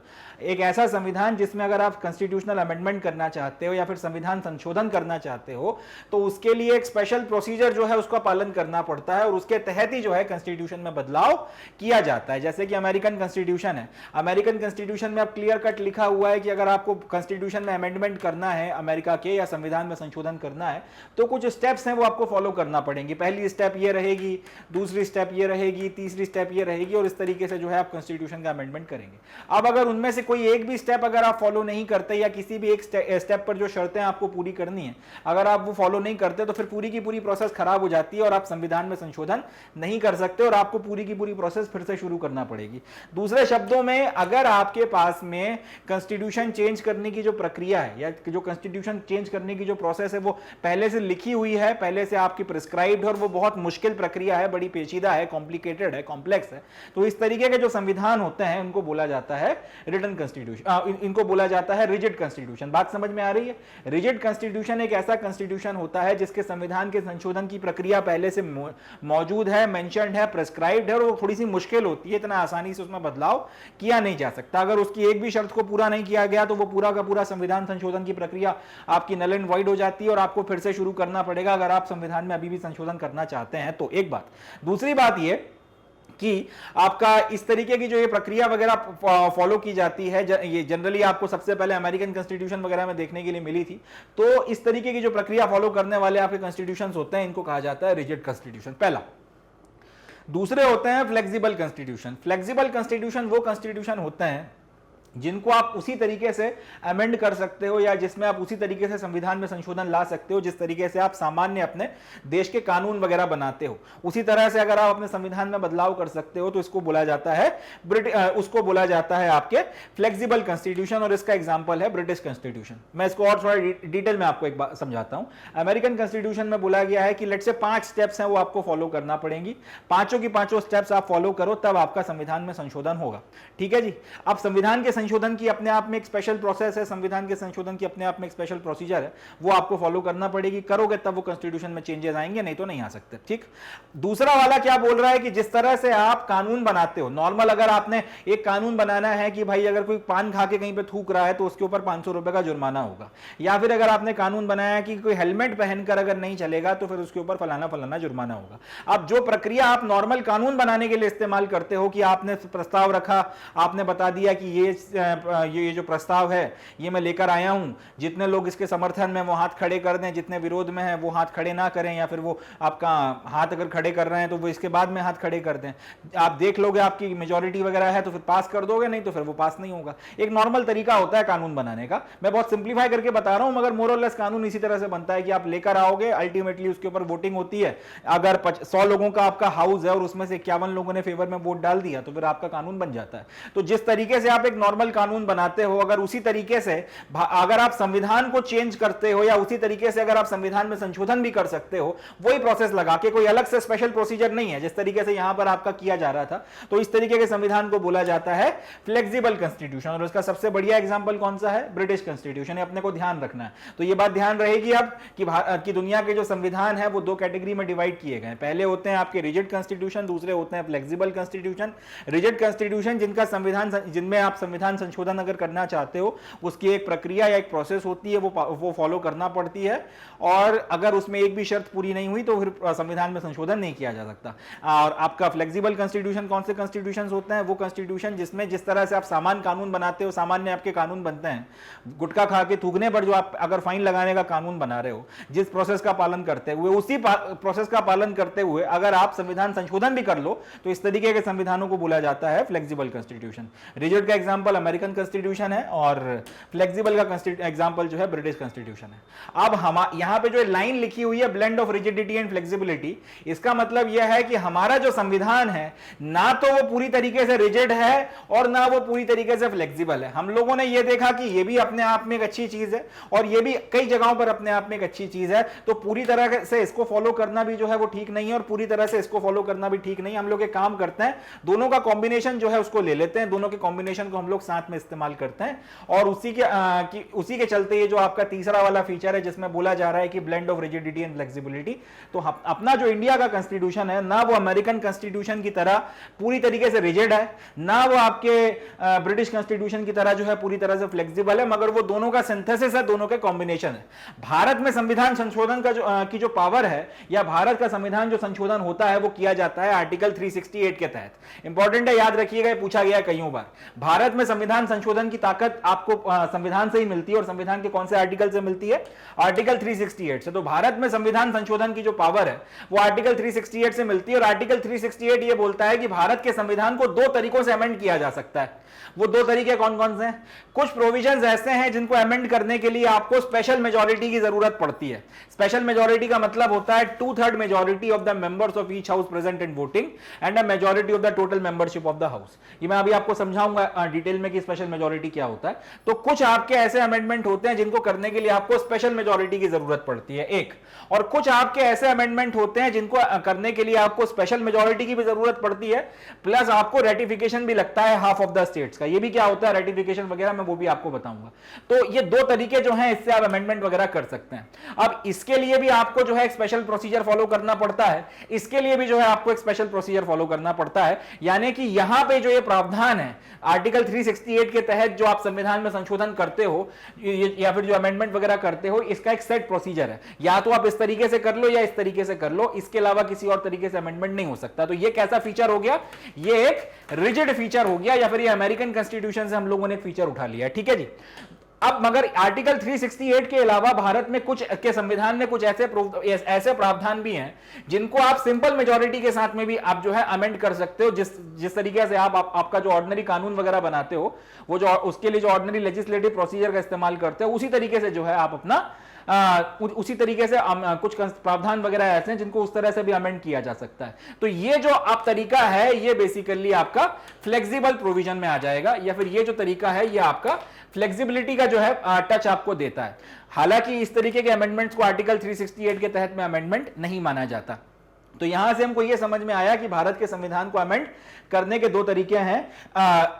एक ऐसा संविधान जिसमें अगर आप कॉन्स्टिट्यूशनल अमेंडमेंट करना चाहते हो या फिर संविधान संशोधन करना चाहते हो तो उसके लिए एक स्पेशल प्रोसीजर जो है उसका पालन करना पड़ता है और उसके तहत ही जो है कॉन्स्टिट्यूशन में बदलाव किया जाता है। जैसे कि अमेरिकन कॉन्स्टिट्यूशन है, अमेरिकन कॉन्स्टिट्यूशन में अब क्लियर कट लिखा हुआ है कि अगर आपको कॉन्स्टिट्यूशन में अमेंडमेंट करना है अमेरिका के या संविधान में संशोधन करना है तो कुछ स्टेप्स हैं वो आपको फॉलो करना पड़ेंगे। पहली स्टेप ये रहेगी, दूसरी स्टेप ये रहेगी, तीसरी स्टेप ये रहेगी, और इस तरीके से जो है आप कॉन्स्टिट्यूशन का अमेंडमेंट करेंगे। अब अगर उनमें से कोई एक भी स्टेप अगर आप फॉलो नहीं करते या किसी भी एक स्टेप पर जो शर्तें आपको पूरी करनी है अगर आप वो फॉलो नहीं करते तो फिर पूरी की पूरी प्रोसेस खराब हो जाती है और आप संविधान में संशोधन नहीं कर सकते और आपको पूरी की पूरी प्रोसेस फिर से शुरू करना पड़ेगी। पड़ेगी। दूसरे शब्दों में, अगर आपके पास में कॉन्स्टिट्यूशन चेंज करने की जो प्रक्रिया है या जो कॉन्स्टिट्यूशन चेंज करने की जो प्रोसेस है वो पहले से लिखी हुई है, पहले से आपकी प्रिस्क्राइब्ड है और वो बहुत मुश्किल प्रक्रिया है, बड़ी पेचीदा है, कॉम्प्लिकेटेड है, कॉम्प्लेक्स है, तो इस तरीके के जो संविधान होते हैं उनको बोला जाता है रिटन कॉन्स्टिट्यूशन, इनको बोला जाता है रिजिड कॉन्स्टिट्यूशन। बात समझ में आ रही है? रिजिड कॉन्स्टिट्यूशन एक ऐसा कॉन्स्टिट्यूशन होता है जिसके संविधान के संशोधन की प्रक्रिया पहले से मौजूद है, मेंशन्ड है, प्रिस्क्राइब्ड है और वो थोड़ी सी मुश्किल होती है, इतना आसानी से उसमें बदलाव किया नहीं जा सकता। अगर उसकी एक भी शर्त को पूरा नहीं किया गया तो वो पूरा का पूरा संविधान संशोधन की प्रक्रिया आपकी नल एंड वॉइड हो जाती है और आपको फिर से शुरू करना पड़ेगा अगर आप संविधान में अभी भी संशोधन करना चाहते हैं तो। एक बात। दूसरी बात ये कि आपका इस तरीके की जो ये प्रक्रिया वगैरह फॉलो की जाती है, ये जनरली आपको सबसे पहले अमेरिकन कॉन्स्टिट्यूशन वगैरह में देखने के लिए मिली थी। तो इस तरीके की जो प्रक्रिया फॉलो करने वाले आपके कॉन्स्टिट्यूशंस होते हैं इनको कहा जाता है रिजिड कॉन्स्टिट्यूशन, पहला। दूसरे होते हैं फ्लेक्सिबल कॉन्स्टिट्यूशन। फ्लेक्सिबल कॉन्स्टिट्यूशन वो कॉन्स्टिट्यूशन होते हैं जिनको आप उसी तरीके से अमेंड कर सकते हो या जिसमें आप उसी तरीके से संविधान में संशोधन ला सकते हो जिस तरीके से आप सामान्य अपने देश के कानून वगैरह बनाते हो। उसी तरह से अगर आप अपने संविधान में बदलाव कर सकते हो तो इसको बोला जाता है उसको बोला जाता है आपके फ्लेक्सिबल कॉन्स्टिट्यूशन और इसका एग्जांपल है ब्रिटिश कॉन्स्टिट्यूशन। मैं इसको और थोड़ा डिटेल में आपको एक बात समझाता हूं। अमेरिकन कॉन्स्टिट्यूशन में बोला गया है कि लेट्स से 5 स्टेप्स हैं वो आपको फॉलो करना पड़ेंगी, पांचों की पांचों स्टेप्स आप फॉलो करो तब आपका संविधान में संशोधन होगा। ठीक है जी। अब संविधान के संशोधन की अपने आप में एक स्पेशल प्रोसेस है, संविधान के संशोधन की अपने आप में एक स्पेशल प्रोसीजर है, वो आपको फॉलो करना पड़ेगी। करोगे तब वो कॉन्स्टिट्यूशन में चेंजेस आएंगे, नहीं तो नहीं आ सकते। ठीक। दूसरा वाला क्या बोल रहा है कि जिस तरह से आप कानून बनाते हो, नॉर्मल अगर आपने एक कानून बनाना है कि भाई अगर कोई पान खा के कहीं पे थूक रहा है तो उसके ऊपर 500 रुपए का जुर्माना होगा, या फिर अगर आपने कानून बनाया कि कोई हेलमेट पहनकर अगर नहीं चलेगा तो फिर उसके ऊपर फलाना फलाना जुर्माना होगा। अब जो प्रक्रिया आप नॉर्मल कानून बनाने के लिए इस्तेमाल करते हो कि आपने प्रस्ताव रखा, आपने बता दिया कि ये जो प्रस्ताव है ये मैं लेकर आया हूं, जितने लोग इसके समर्थन में वो हाथ खड़े कर दें, जितने विरोध में है वो हाथ खड़े ना करें, या फिर वो आपका हाथ अगर खड़े कर रहे हैं तो वो इसके बाद में हाथ खड़े कर दें। आप देख लोगे आपकी मेजॉरिटी वगैरह है तो फिर पास कर दोगे, नहीं तो फिर वो पास नहीं होगा। एक नॉर्मल तरीका होता है कानून बनाने का। मैं बहुत सिंप्लीफाई करके बता रहा हूं मगर मोर और लेस कानून इसी तरह से बनता है कि आप लेकर आओगे, अल्टीमेटली उसके ऊपर वोटिंग होती है। अगर 100 लोगों का आपका हाउस है और उसमें से 51 लोगों ने फेवर में वोट डाल दिया तो फिर आपका कानून बन जाता है। तो जिस तरीके से आप एक नॉर्मल कानून बनाते हो, अगर उसी तरीके से अगर आप संविधान को चेंज करते हो या उसी तरीके से अगर आप संविधान में संशोधन भी कर सकते हो, वही प्रोसेस लगा के, कोई अलग से स्पेशल प्रोसीजर नहीं है जिस तरीके से यहां पर आपका किया जा रहा था, तो इस तरीके के संविधान को बोला जाता है फ्लेक्सिबल कॉन्स्टिट्यूशन। और उसका सबसे बढ़िया एग्जांपल कौन सा है? British constitution. अपने को ध्यान रखना है। तो यह बात ध्यान रहेगी अब कि दुनिया के जो संविधान है वो 2 कैटेगरी में डिवाइड किए गए। पहले होते हैं आपके रिजिड कॉन्स्टिट्यूशन, दूसरे होते हैं फ्लेक्सिबल कॉन्स्टिट्यूशन। रिजिड कॉन्स्टिट्यूशन जिनमें आप संविधान संशोधन अगर करना चाहते हो उसकी एक प्रक्रिया या एक प्रोसेस होती है, वो फॉलो करना पड़ती है और अगर उसमें एक भी शर्त पूरी नहीं हुई तो फिर संविधान में संशोधन नहीं किया जा सकता। और आपका फ्लेक्सिबल कॉन्स्टिट्यूशन कौन से कॉन्स्टिट्यूशंस होते हैं? वो कॉन्स्टिट्यूशन जिसमें जिस तरह से आप सामान्य कानून बनाते हो, सामान्य आपके कानून बनते हैं, गुटखा खा के थूकने पर जो आप अगर फाइन लगाने का कानून बना रहे हो, जिस प्रोसेस का पालन करते हुए, उसी प्रोसेस का पालन करते हुए अगर आप संविधान संशोधन भी कर लो तो इस तरीके के संविधानों को बोला जाता है फ्लेक्सिबल कॉन्स्टिट्यूशन। रिजिड का एग्जांपल अमेरिकन कॉन्स्टिट्यूशन है और फ्लेक्सिबल का एग्जांपल जो है ब्रिटिश कॉन्स्टिट्यूशन है। अब हम यहां पे जो लाइन लिखी हुई है blend of rigidity and flexibility, इसका मतलब यह है कि हमारा जो संविधान है ना तो वो पूरी तरीके से रिजिड है और ना वो पूरी तरीके से फ्लेक्सिबल है। हम लोगों ने ये देखा कि ये भी अपने आप में एक अच्छी चीज है और ये भी कई जगहों पर अपने आप में एक अच्छी चीज है, तो पूरी तरह से इसको फॉलो करना भी जो है वो ठीक नहीं है और पूरी तरह से इसको फॉलो करना भी ठीक नहीं है। हम लोग एक काम करते हैं, दोनों का कॉम्बिनेशन जो है उसको ले लेते हैं, दोनों के कॉम्बिनेशन को हम लोग साथ में इस्तेमाल करते हैं और उसी के चलते ये जो आपका तीसरा वाला फीचर है जिसमें बोला जा रहा है कि blend of rigidity and flexibility, तो अपना जो इंडिया का कॉन्स्टिट्यूशन है ना वो अमेरिकन कॉन्स्टिट्यूशन की तरह पूरी तरीके से रिजिड है, ना वो आपके ब्रिटिश कॉन्स्टिट्यूशन की तरह जो है पूरी तरह से फ्लेक्सिबल है, मगर वो दोनों का सिंथेसिस है, दोनों के कॉम्बिनेशन है। भारत में संविधान संशोधन का की जो पावर है या भारत का संविधान जो संशोधन होता है वो किया जाता है आर्टिकल 368 के तहत। इंपॉर्टेंट है, याद रखिएगा, पूछा गया कईयों बार। भारत में संविधान संशोधन की ताकत आपको संविधान से ही मिलती है, और संविधान के कौन से आर्टिकल से मिलती है? आर्टिकल 368 से। तो भारत में संविधान संशोधन की जो पावर है वो आर्टिकल 368 से मिलती है, और आर्टिकल 368 ये बोलता है कि भारत के संविधान को दो तरीकों से अमेंड किया जा सकता है। वो दो तरीके कौन कौन से हैं? कुछ प्रोविजंस ऐसे हैं जिनको अमेंड करने के लिए आपको स्पेशल मेजॉरिटी की जरूरत पड़ती है। स्पेशल मेजॉरिटी का मतलब होता है 2/3 majority of the members of each house present in voting and a majority of the total membership of the house. ये मैं अभी आपको समझाऊंगा डिटेल में कि स्पेशल मेजॉरिटी क्या होता है। तो कुछ आपके ऐसे अमेंडमेंट होते हैं जिनको करने के लिए आपको स्पेशल मेजॉरिटी की जरूरत पड़ती है, एक। और कुछ आपके ऐसे अमेंडमेंट होते हैं जिनको करने के लिए आपको स्पेशल मेजॉरिटी की भी जरूरत पड़ती है, प्लस आपको रेटिफिकेशन भी लगता है हाफ ऑफ द स्टेट्स का। ये भी क्या होता है रेटिफिकेशन वगैरह, मैं वो भी आपको बताऊंगा। तो ये दो तरीके जो हैं इससे आप अमेंडमेंट वगैरह कर सकते हैं। अब इसके लिए भी आपको जो है एक स्पेशल प्रोसीजर फॉलो करना पड़ता है, इसके लिए भी जो है आपको एक स्पेशल प्रोसीजर फॉलो करना पड़ता है। यानी कि यहां पे जो ये प्रावधान है आर्टिकल 368 के तहत जो आप संविधान में संशोधन करते हो या फिर जो अमेंडमेंट वगैरह करते हो, इसका एक सेट प्रोसीजर है। या तो आप इस तरीके से कर लो या इस तरीके से कर लो, इसके अलावा किसी और तरीके से अमेंडमेंट नहीं हो सकता। तो ये कैसा फीचर हो गया? ये एक रिजिड फीचर हो गया, या फिर ये अमेरिकन कॉन्स्टिट्यूशन से हम लोगों ने एक फीचर उठा लिया। ठीक है जी। अब मगर आर्टिकल 368 के अलावा भारत में कुछ के संविधान में कुछ ऐसे प्रावधान भी हैं जिनको आप सिंपल मेजॉरिटी के साथ में भी आप जो है अमेंड कर सकते हो। जिस तरीके से आपका जो ऑर्डिनरी कानून वगैरह बनाते हो, वो जो उसके लिए जो ऑर्डिनरी लेजिस्लेटिव प्रोसीजर का इस्तेमाल करते हो, उसी तरीके से जो है आप अपना उसी तरीके से कुछ प्रावधान वगैरह ऐसे हैं जिनको उस तरह से भी अमेंड किया जा सकता है। तो ये जो आप तरीका है ये बेसिकली आपका फ्लेक्सिबल प्रोविजन में आ जाएगा, या फिर ये जो तरीका है ये आपका फ्लेक्सिबिलिटी का जो है टच आपको देता है। हालांकि इस तरीके के अमेंडमेंट्स को आर्टिकल 368 के तहत में अमेंडमेंट नहीं माना जाता। तो यहां से हमको यह समझ में आया कि भारत के संविधान को अमेंड करने के दो तरीके हैं।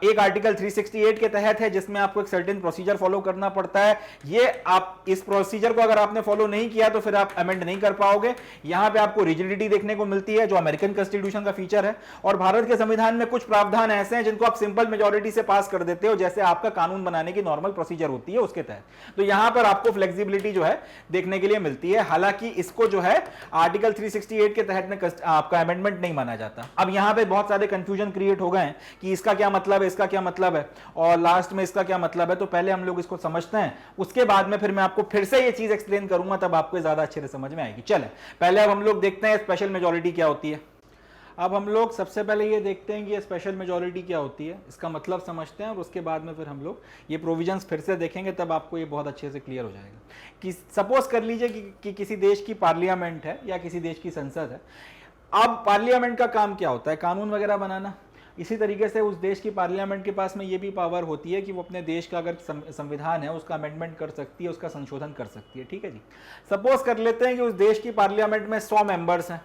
एक आर्टिकल 368 के तहत है जिसमें आपको एक सर्टेन प्रोसीजर फॉलो करना पड़ता है। ये आप इस प्रोसीजर को अगर आपने फॉलो नहीं किया तो फिर आप अमेंड नहीं कर पाओगे। यहां पे आपको रिजिडिटी देखने को मिलती है जो अमेरिकन कॉन्स्टिट्यूशन का फीचर है। और भारत के संविधान में कुछ प्रावधान ऐसे हैं जिनको आप सिंपल मेजोरिटी से पास कर देते हो, जैसे आपका कानून बनाने की नॉर्मल प्रोसीजर होती है उसके तहत। तो यहां पर आपको फ्लेक्सिबिलिटी जो है देखने के लिए मिलती है। हालांकि इसको जो है आर्टिकल 368 के तहत में आपका अमेंडमेंट नहीं माना जाता। अब यहां पे बहुत सारे कंफ्यूजन क्रिएट हो गए हैं कि इसका क्या मतलब है, इसका क्या मतलब है और लास्ट में इसका क्या मतलब है। तो पहले हम लोग इसको समझते हैं, उसके बाद में फिर मैं आपको फिर से ये चीज एक्सप्लेन करूंगा, तब आपको ज्यादा अच्छे से समझ में आएगी। चले पहले अब हम लोग देखते हैं स्पेशल मेजॉरिटी क्या होती है। अब हम लोग सबसे पहले ये देखते हैं कि ये स्पेशल मेजॉरिटी क्या होती है, इसका मतलब समझते हैं और उसके बाद में फिर हम लोग ये प्रोविजंस फिर से देखेंगे, तब आपको ये बहुत अच्छे से क्लियर हो जाएगा। कि सपोज कर लीजिए कि किसी देश की पार्लियामेंट है या किसी देश की संसद है। अब पार्लियामेंट का काम क्या होता है? कानून वगैरह बनाना। इसी तरीके से उस देश की पार्लियामेंट के पास में ये भी पावर होती है कि वो अपने देश का अगर संविधान है उसका अमेंडमेंट कर सकती है, उसका संशोधन कर सकती है। ठीक है जी। सपोज कर लेते हैं कि उस देश की पार्लियामेंट में 100 मेंबर्स हैं।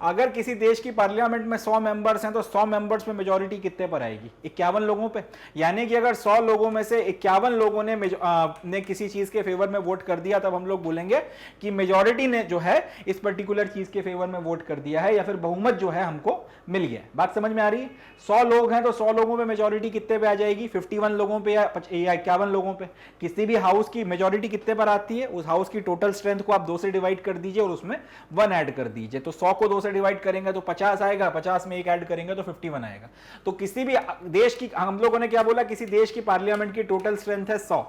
अगर किसी देश की पार्लियामेंट में 100 मेंबर्स हैं तो 100 मेंबर्स में मेजॉरिटी कितने पर आएगी? 51 लोगों पे। यानी कि अगर 100 लोगों में से 51 लोगों ने किसी चीज के फेवर में वोट कर दिया, तब हम लोग बोलेंगे कि मेजॉरिटी ने जो है इस पर्टिकुलर चीज के फेवर में वोट कर दिया है, या फिर बहुमत जो है हमको मिल गया। बात समझ में आ रही है? 100 लोग हैं तो 100 लोगों में मेजॉरिटी कितने पे आ जाएगी? 51 लोगों पे या 51 लोगों पे। किसी भी हाउस की मेजॉरिटी कितने पर आती है? उस हाउस की टोटल स्ट्रेंथ को आप 2 से डिवाइड कर दीजिए और उसमें 1 ऐड कर दीजिए। तो 100 को 2 से डिवाइड करेंगे तो 50 आएगा, 50 में 1 ऐड करेंगे तो 51 आएगा। तो किसी भी देश की, हम लोगों ने क्या बोला, किसी देश की पार्लियामेंट की टोटल स्ट्रेंथ है 100।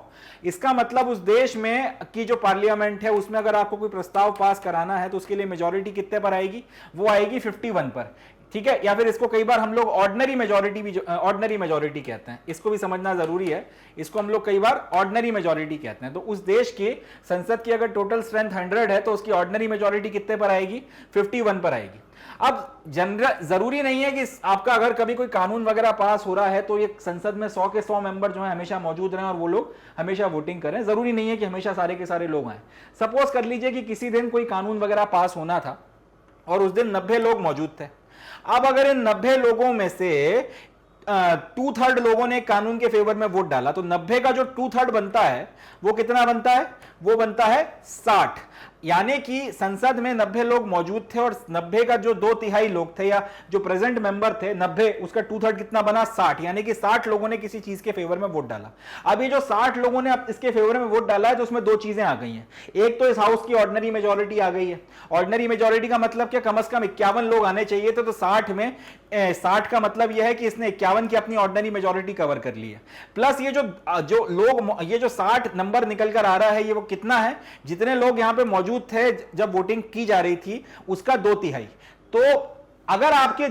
इसका मतलब उस देश में की जो पार्लियामेंट है उसमें अगर आपको कोई प्रस्ताव पास कराना है तो उसके लिए मेजॉरिटी कितने पर आएगी? वो आएगी 51 पर। ठीक है। या फिर इसको कई बार हम लोग ऑर्डिनरी मेजॉरिटी कहते हैं, इसको भी समझना जरूरी है। इसको हम लोग कई बार ऑर्डिनरी मेजॉरिटी कहते हैं। तो उस देश की संसद की अगर टोटल स्ट्रेंथ 100 है तो उसकी ऑर्डिनरी मेजॉरिटी कितने पर आएगी? 51 पर आएगी। अब जरूरी नहीं है कि आपका अगर कभी कोई कानून वगैरह पास हो रहा है तो ये संसद में 100 के 100 मेंबर जो है हमेशा मौजूद रहें और वो लोग हमेशा वोटिंग करें। जरूरी नहीं है कि हमेशा सारे के सारे लोग आए। सपोज कर लीजिए कि किसी दिन कोई कानून वगैरह पास होना था और उस दिन 90 लोग मौजूद थे। अब अगर इन 90 लोगों में से 2/3 लोगों ने कानून के फेवर में वोट डाला तो 90 का जो 2/3 बनता है वो कितना बनता है? वो बनता है 60। यानी कि संसद में 90 लोग मौजूद थे और 90 का जो 2/3 लोग थे या जो प्रेजेंट मेंबर थे 90, उसका 2/3 कितना बना 60, यानी कि 60 लोगों ने किसी चीज के फेवर में वोट डाला। अब ये जो 60 लोगों ने इसके फेवर में वोट डाला है तो उसमें दो चीजें आ गई हैं। एक तो इस हाउस की ऑर्डिनरी मेजोरिटी आ गई है। ऑर्डिनरी मेजोरिटी का मतलब क्या, कम से कम 51 लोग आने चाहिए थे, तो 60 में 60 का मतलब यह है कि इसने 51 की अपनी ऑर्डिनरी मेजोरिटी कवर कर ली है। प्लस ये जो लोग, ये जो 60 नंबर निकल कर आ रहा है, ये वो कितना है, जितने लोग यहां पे मौजूद थे जब वोटिंग की जा रही थी उसका 2/3। तो अगर आपके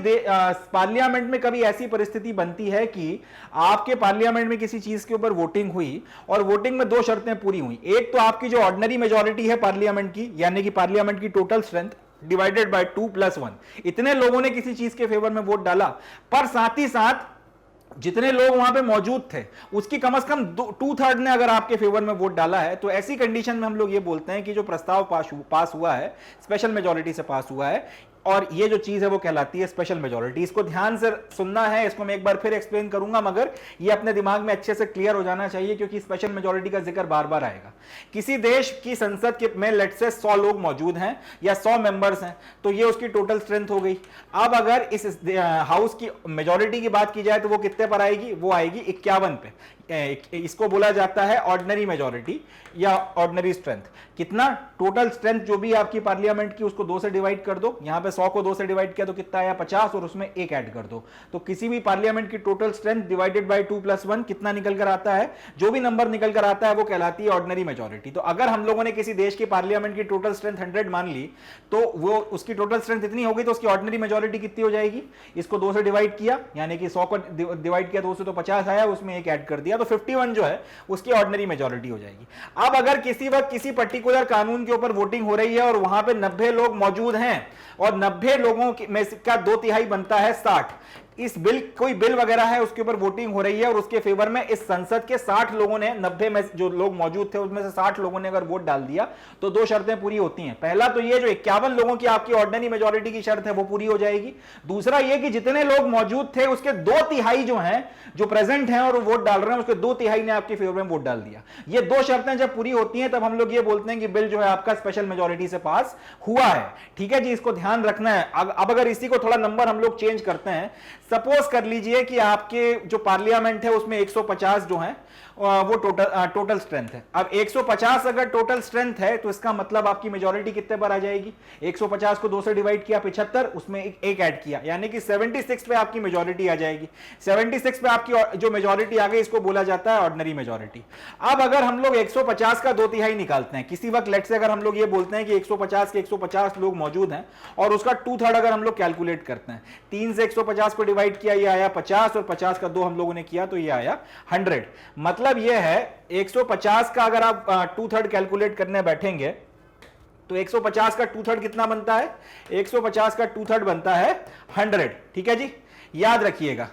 पार्लियामेंट में कभी ऐसी परिस्थिति बनती है कि आपके पार्लियामेंट में किसी चीज के ऊपर वोटिंग हुई और वोटिंग में दो शर्तें पूरी हुई, एक तो आपकी जो ऑर्डिनरी मेजोरिटी है पार्लियामेंट की, यानी कि पार्लियामेंट की टोटल स्ट्रेंथ डिवाइडेड बाय 2+1, इतने लोगों ने किसी चीज के फेवर में वोट डाला, पर साथ ही साथ जितने लोग वहां पे मौजूद थे उसकी कम से कम 2/3 ने अगर आपके फेवर में वोट डाला है, तो ऐसी कंडीशन में हम लोग ये बोलते हैं कि जो प्रस्ताव पास हुआ है स्पेशल मेजोरिटी से पास हुआ है, और ये जो चीज है वो कहलाती है स्पेशल मेजोरिटी। इसको ध्यान से सुनना है, इसको मैं एक बार फिर एक्सप्लेन करूंगा, मगर ये अपने दिमाग में अच्छे से क्लियर हो जाना चाहिए क्योंकि स्पेशल मेजोरिटी का जिक्र बार बार आएगा। किसी देश की संसद के में लेट से 100 लोग मौजूद हैं या 100 मेंबर्स हैं, तो ये उसकी टोटल स्ट्रेंथ हो गई। अब अगर इस हाउस की मेजोरिटी की बात की जाए तो वो कितने पर आएगी, वो आएगी 51 पे। इसको बोला जाता है ऑर्डिनरी मेजोरिटी या ऑर्डिनरी स्ट्रेंथ। कितना, टोटल स्ट्रेंथ जो भी आपकी पार्लियामेंट की उसको 2 से डिवाइड कर दो, यहां पे 100 को 2 से डिवाइड किया तो कितना आया 50, और उसमें 1 ऐड कर दो, तो किसी भी पार्लियामेंट की टोटल स्ट्रेंथ डिवाइडेड बाय 2+1 कितना निकल कर आता है, जो भी नंबर निकल कर आता है वो कहलाती है ऑर्डिनरी मेजोरिटी। तो अगर हम लोगों ने किसी देश की पार्लियामेंट की टोटल स्ट्रेंथ 100 मान ली, तो वो उसकी टोटल स्ट्रेंथ इतनी होगी, तो उसकी ऑर्डिनरी मेजोरिटी कितनी हो जाएगी, इसको 2 से डिवाइड किया, यानी कि 100 को डिवाइड किया 2 से तो 50 आया, उसमें 1 ऐड कर दिया, तो 51 जो है उसकी ऑर्डिनरी मेजोरिटी हो जाएगी। अब अगर किसी वक्त किसी पर्टिकुलर कानून के ऊपर वोटिंग हो रही है और वहां पे 90 लोग मौजूद हैं और 90 लोगों में का 2/3 बनता है 60, इस बिल, कोई बिल वगैरह है उसके ऊपर वोटिंग हो रही है और उसके फेवर में इस संसद के 60 लोगों ने, 90 में जो लोग मौजूद थे उसमें से 60 लोगों ने अगर वोट डाल दिया, तो दो शर्तें पूरी होती हैं। पहला तो ये जो 51 लोगों की आपकी ऑर्डिनरी मेजोरिटी की शर्त है वो पूरी हो जाएगी। दूसरा ये कि जितने लोग मौजूद थे उसके 2/3 जो हैं, जो प्रेजेंट हैं और वोट डाल रहे हैं, उसके 2/3 ने आपके फेवर में वोट डाल दिया। ये दो शर्तें जब पूरी होती हैं तब हम लोग ये बोलते हैं कि बिल जो है आपका स्पेशल मेजोरिटी से पास हुआ है। ठीक है जी, इसको ध्यान रखना है। अब अगर इसी को थोड़ा नंबर हम लोग चेंज करते हैं, सपोज कर लीजिए कि आपके जो पार्लियामेंट है उसमें 150 जो है वो टोटल स्ट्रेंथ है। अब 150 अगर टोटल स्ट्रेंथ है तो इसका मतलब आपकी मेजोरिटी कितने पर आ जाएगी, 150 को 2 से डिवाइड किया 75, उसमें एक ऐड किया, यानी कि 76 पे आपकी मेजोरिटी आ जाएगी। 76 पे आपकी जो मेजोरिटी आ गई इसको बोला जाता है ऑर्डिनरी मेजोरिटी। अब अगर हम लोग 150 का 2/3 निकालते हैं, किसी वक्त लेट से अगर हम लोग ये बोलते हैं कि 150 के 150 लोग मौजूद हैं और उसका 2/3 अगर हम लोग कैलकुलेट करते हैं, 3 से 150 को डिवाइड किया, ये आया 50, और 50 का 2 हम लोगों ने किया तो ये आया 100। मतलब ये है 150 का अगर आप 2/3 कैलकुलेट करने बैठेंगे तो 150 का 2/3 कितना बनता है, 150 का 2/3 बनता है 100। ठीक है जी, याद रखिएगा।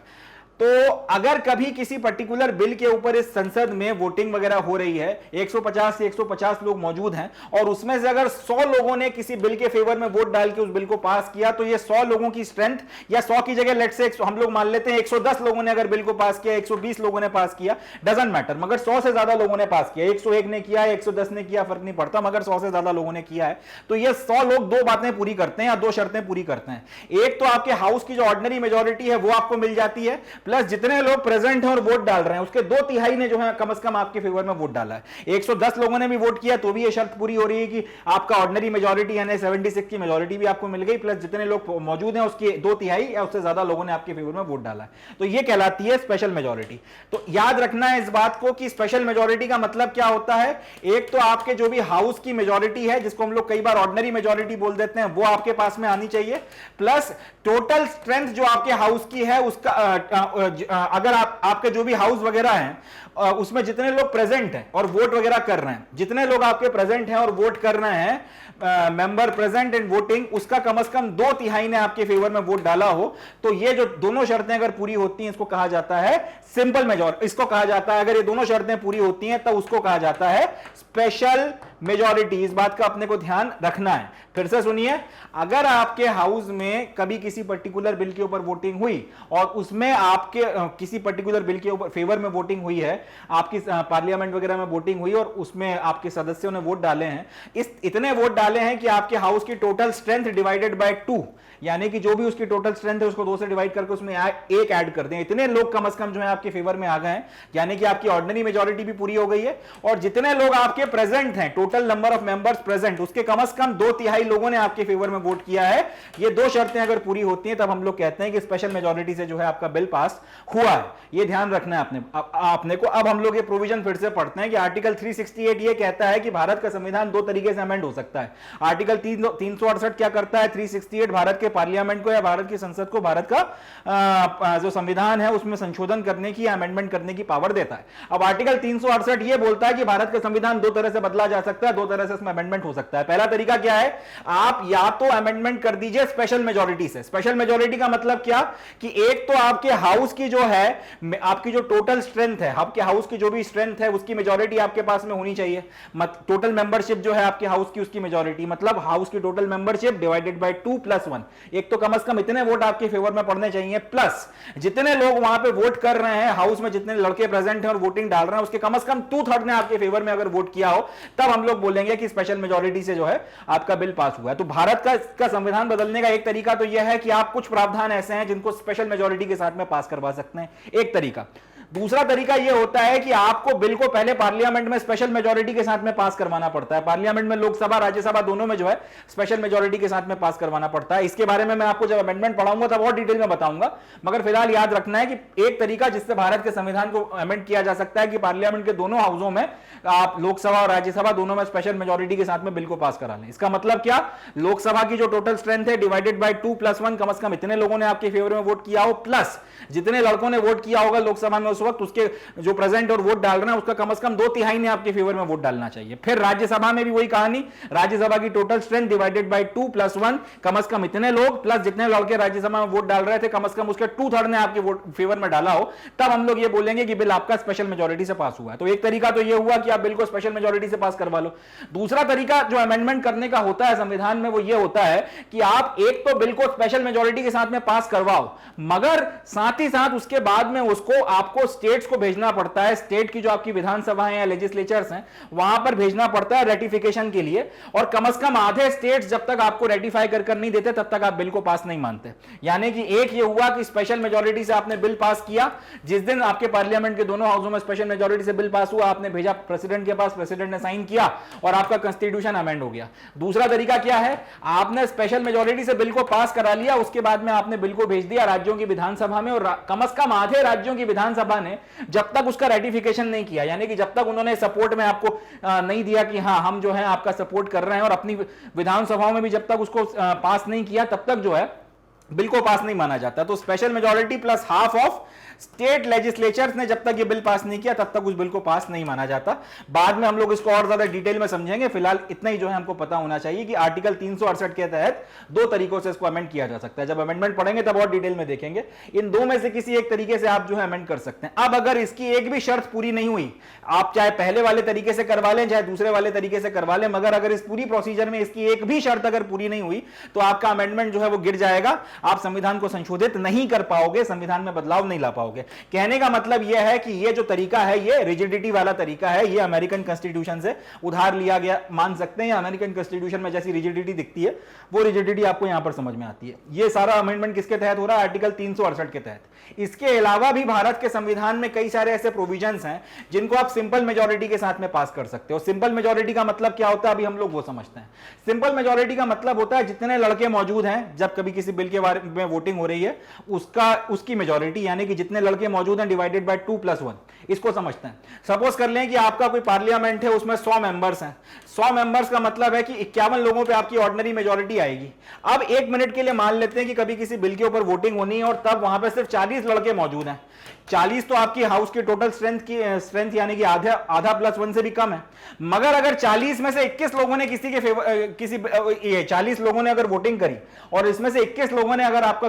तो अगर कभी किसी पर्टिकुलर बिल के ऊपर इस संसद में वोटिंग वगैरह हो रही है, 150 से 150 लोग मौजूद हैं और उसमें से अगर 100 लोगों ने किसी बिल के फेवर में वोट डाल के उस बिल को पास किया, तो ये 100 लोगों की स्ट्रेंथ, या 100 की जगह लेट से हम लोग मान लेते हैं 110 लोगों ने अगर बिल को पास किया, 120 लोगों ने पास किया, डजंट मैटर, मगर 100 से ज्यादा लोगों ने पास किया, 101 ने किया, 110 ने किया, फर्क नहीं पड़ता, मगर 100 से ज्यादा लोगों ने किया है, तो ये 100 लोग दो बातें पूरी करते हैं या दो शर्तें पूरी करते हैं। एक तो आपके हाउस की जो ऑर्डिनरी मेजोरिटी है वो आपको मिल जाती है, प्लस जितने लोग प्रेजेंट हैं और वोट डाल रहे हैं उसके 2/3 ने जो है कम से कम आपके फेवर में वोट डाला है। 110 लोगों ने भी वोट किया तो भी ये शर्त पूरी हो रही है कि आपका ऑर्डिनरी मेजोरिटी यानी 76 की मेजोरिटी भी आपको मिल गई, प्लस जितने लोग मौजूद हैं उसके 2/3 या उससे ज्यादा लोगों ने आपके फेवर में वोट डाला है, तो ये कहलाती है स्पेशल मेजोरिटी। तो याद रखना है इस बात को कि स्पेशल मेजोरिटी का मतलब क्या होता है। एक तो आपके जो भी हाउस की मेजोरिटी है, जिसको हम लोग कई बार ऑर्डिनरी मेजोरिटी बोल देते हैं, वो आपके पास में आनी चाहिए, प्लस टोटल स्ट्रेंथ जो आपके हाउस की है उसका अगर आपके जो भी हाउस वगैरह हैं उसमें जितने लोग प्रेजेंट हैं और वोट वगैरह कर रहे हैं, जितने लोग आपके प्रेजेंट हैं और वोट कर रहे हैं, मेंबर प्रेजेंट एंड वोटिंग, उसका कम से कम 2/3 ने आपके फेवर में वोट डाला हो, तो ये जो दोनों शर्तें अगर पूरी होती हैं इसको कहा जाता है सिंपल मेजोरिटी। इसको कहा जाता है, अगर ये दोनों शर्तें पूरी होती हैं तब उसको कहा जाता है स्पेशल मेजॉरिटी, इस बात का अपने को ध्यान रखना है। फिर से सुनिए, अगर आपके हाउस में कभी किसी पर्टिकुलर बिल के ऊपर वोटिंग हुई और उसमें आपके किसी पर्टिकुलर बिल के ऊपर फेवर में वोटिंग हुई है, आपकी पार्लियामेंट वगैरह में वोटिंग हुई और उसमें आपके सदस्यों ने वोट डाले हैं, इतने वोट डाले हैं कि आपके हाउस की टोटल स्ट्रेंथ डिवाइडेड बाय 2, यानी कि जो भी उसकी टोटल स्ट्रेंथ है उसको 2 से डिवाइड करके उसमें एक ऐड कर दें, इतने लोग कम से कम जो है आपके फेवर में आ गए हैं, यानी कि आपकी ऑर्डिनरी मेजॉरिटी भी पूरी हो गई है। और जितने लोग आपके प्रेजेंट हैं, total number of members present, उसके कम से कम 2/3 लोगों ने आपके फेवर में वोट किया है। ये 2 शर्तें अगर पूरी होती हैं तब हम लोग कहते हैं कि स्पेशल मेजॉरिटी से जो है आपका बिल पास हुआ है। ये ध्यान रखना है आपने को। अब हम लोग ये प्रोविजन फिर से पढ़ते हैं कि आर्टिकल 368 ये कहता है कि भारत का संविधान 2 तरीके से अमेंड हो सकता है। आर्टिकल 368 क्या करता है, 368 भारत के पार्लियामेंट को या भारत की संसद को भारत का जो संविधान है उसमें संशोधन करने की, अमेंडमेंट करने की पावर देता है। अब आर्टिकल 368 ये बोलता है कि भारत का संविधान 2 तरह से बदला जा सकता है, 2 तरह से इसमें अमेंडमेंट हो सकता है। पहला तरीका क्या है, आप या तो अमेंडमेंट कर दीजिए स्पेशल मेजॉरिटी से। स्पेशल मेजॉरिटी का मतलब क्या कि एक तो आपके हाउस की जो है, आपकी जो टोटल स्ट्रेंथ है, आपके हाउस की जो भी स्ट्रेंथ है उसकी मेजॉरिटी आपके पास में होनी चाहिए। टोटल मेंबरशिप जो है आपके हाउस की, उसकी मेजॉरिटी मतलब हाउस की टोटल मेंबरशिप डिवाइडेड बाय 2 + 1। एक तो कम से कम इतने वोट आपके फेवर में पड़ने चाहिए, प्लस जितने लोग वहां पे वोट कर रहे हैं, हाउस में जितने लड़के प्रेजेंट हैं और वोटिंग डाल रहे हैं, उसके कम से कम 2/3 ने आपके फेवर में अगर वोट किया हो, तब हम लोग बोलेंगे कि स्पेशल मेजॉरिटी से जो है आपका बिल पास हुआ है। तो भारत का संविधान बदलने का एक तरीका तो यह है कि आप कुछ प्रावधान ऐसे हैं जिनको स्पेशल मेजॉरिटी के साथ में पास करवा सकते हैं, एक तरीका। दूसरा तरीका यह होता है कि आपको बिल को पहले पार्लियामेंट में स्पेशल मेजॉरिटी के साथ में पास करवाना पड़ता है। पार्लियामेंट में लोकसभा राज्यसभा दोनों में जो है स्पेशल मेजॉरिटी के साथ में पास करवाना पड़ता है। इसके बारे में मैं आपको जब अमेंडमेंट पढ़ाऊंगा तब और डिटेल में बताऊंगा, मगर फिलहाल याद रखना है कि एक तरीका जिससे भारत के संविधान को अमेंड किया जा सकता है कि पार्लियामेंट के दोनों हाउसों में, आप लोकसभा और राज्यसभा दोनों में स्पेशल मेजॉरिटी के साथ में बिल को पास करा लें। इसका मतलब क्या, लोकसभा की जो टोटल स्ट्रेंथ है डिवाइडेड बाय 2 + 1, कम से कम इतने लोगों ने आपके फेवर में वोट किया हो, प्लस जितने लड़कों ने वोट किया होगा लोकसभा में उस वक्त, उसके जो प्रेजेंट और वोट डाल रहे हैं उसका कम से कम 2/3 ने आपके फेवर में वोट डालना चाहिए। फिर राज्यसभा में भी वही कहानी, राज्यसभा की टोटल स्ट्रेंथ डिवाइडेड बाय 2 + 1, कम से कम इतने लोग प्लस जितने लड़के राज्यसभा में वोट डाल रहे थे कम से कम उसके 2/3 ने आपके वोट फेवर में डाला हो, तब हम लोग ये बोलेंगे कि बिल आपका स्पेशल मेजॉरिटी से पास हुआ है। तो एक तरीका तो ये हुआ कि आप बिल को स्पेशल मेजॉरिटी से पास करवा लो। दूसरा तरीका जो अमेंडमेंट करने का होता है संविधान में, वो ये होता है कि आप एक तो बिल को स्पेशल मेजॉरिटी के साथ में पास करवाओ, मगर साथ ही साथ उसके बाद में उसको आपको स्टेट्स को भेजना पड़ता है। स्टेट की जो आपकी विधानसभा है या लेजिस्लेचर्स हैं वहां पर भेजना पड़ता है रेटिफिकेशन के लिए, और कम से कम आधे स्टेट्स जब तक आपको रेटिफाई कर नहीं देते तब तक आप बिल को पास नहीं मानते। यानी कि एक ये हुआ कि स्पेशल मेजॉरिटी से आपने बिल पास किया, जिस दिन आपके पार्लियामेंट के दोनों हाउसों में स्पेशल मेजॉरिटी से बिल पास हुआ, आपने भेजा प्रेसिडेंट के पास, प्रेसिडेंट ने साइन किया और आपका कॉन्स्टिट्यूशन अमेंड हो गया। दूसरा तरीका क्या है, आपने स्पेशल मेजॉरिटी से बिल को पास करा लिया, उसके बाद में आपने बिल को भेज दिया राज्यों की विधानसभा में, और कम से कम आधे राज्यों की विधानसभा ने जब तक उसका रेटिफिकेशन नहीं किया, यानी कि जब तक उन्होंने सपोर्ट में आपको नहीं दिया कि हां हम जो है आपका सपोर्ट कर रहे हैं, और अपनी विधानसभाओं में भी जब तक उसको पास नहीं किया तब तक जो है बिल को पास नहीं माना जाता। तो special majority plus half of state legislatures ने जब तक ये बिल पास नहीं किया तब तक उस बिल को पास नहीं माना जाता। बाद में हम लोग इसको और ज्यादा डिटेल में समझेंगे, फिलहाल इतना ही जो है हमको पता होना चाहिए कि आर्टिकल 368 के तहत 2 तरीकों से इसको अमेंड किया जा सकता है। जब अमेंडमेंट पढ़ेंगे तब और डिटेल में देखेंगे, इन 2 में से किसी एक तरीके से आप जो है अमेंड कर सकते हैं। अब अगर इसकी एक भी शर्त पूरी नहीं हुई, आप चाहे पहले वाले तरीके से करवा लें चाहे दूसरे वाले तरीके से करवा लें, मगर अगर इस पूरी प्रोसीजर में इसकी एक भी शर्त अगर पूरी नहीं हुई तो आपका अमेंडमेंट जो है वो गिर जाएगा, आप संविधान को संशोधित नहीं कर पाओगे, संविधान में बदलाव नहीं ला पाओगे। कहने का मतलब यह है कि यह जो तरीका है ये रिजिडिटी वाला तरीका है, ये अमेरिकन कॉन्स्टिट्यूशन से उधार लिया गया मान सकते हैं। अमेरिकन कॉन्स्टिट्यूशन में जैसी रिजिडिटी दिखती है वो रिजिडिटी आपको यहां पर समझ में आती है। ये सारा अमेंडमेंट किसके तहत हो रहा है, आर्टिकल 368 के तहत। इसके अलावा भी भारत के संविधान में कई सारे ऐसे प्रोविजंस हैं जिनको आप सिंपल मेजॉरिटी के साथ में पास कर सकते हो। सिंपल मेजॉरिटी का मतलब क्या होता है अभी हम लोग वो समझते हैं। सिंपल मेजॉरिटी का मतलब होता है जितने लड़के मौजूद हैं जब कभी किसी बिल के बारे में वोटिंग हो रही है उसकी मेजॉरिटी, यानी कि जितने लड़के मौजूद हैं डिवाइडेड बाय 2 + 1। इसको समझते हैं। सपोज कर लें कि आपका कोई पार्लियामेंट है, उसमें 100 मेंबर्स हैं। 100 मेंबर्स का मतलब है कि 51 लोगों पे आपकी ऑर्डिनरी मेजॉरिटी आएगी। अब 1 मिनट के लिए मान लेते हैं कि कभी किसी बिल के ऊपर वोटिंग होनी है और तब वहां पे सिर्फ 40 लड़के मौजूद हैं। 40 तो आपकी हाउस की टोटल स्ट्रेंथ यानी कि आधा +1 से भी कम है। मगर अगर 40 में से 21 लोगों ने 40 लोगों ने अगर वोटिंग करी और इसमें से 21 लोगों लोगों ने अगर आपका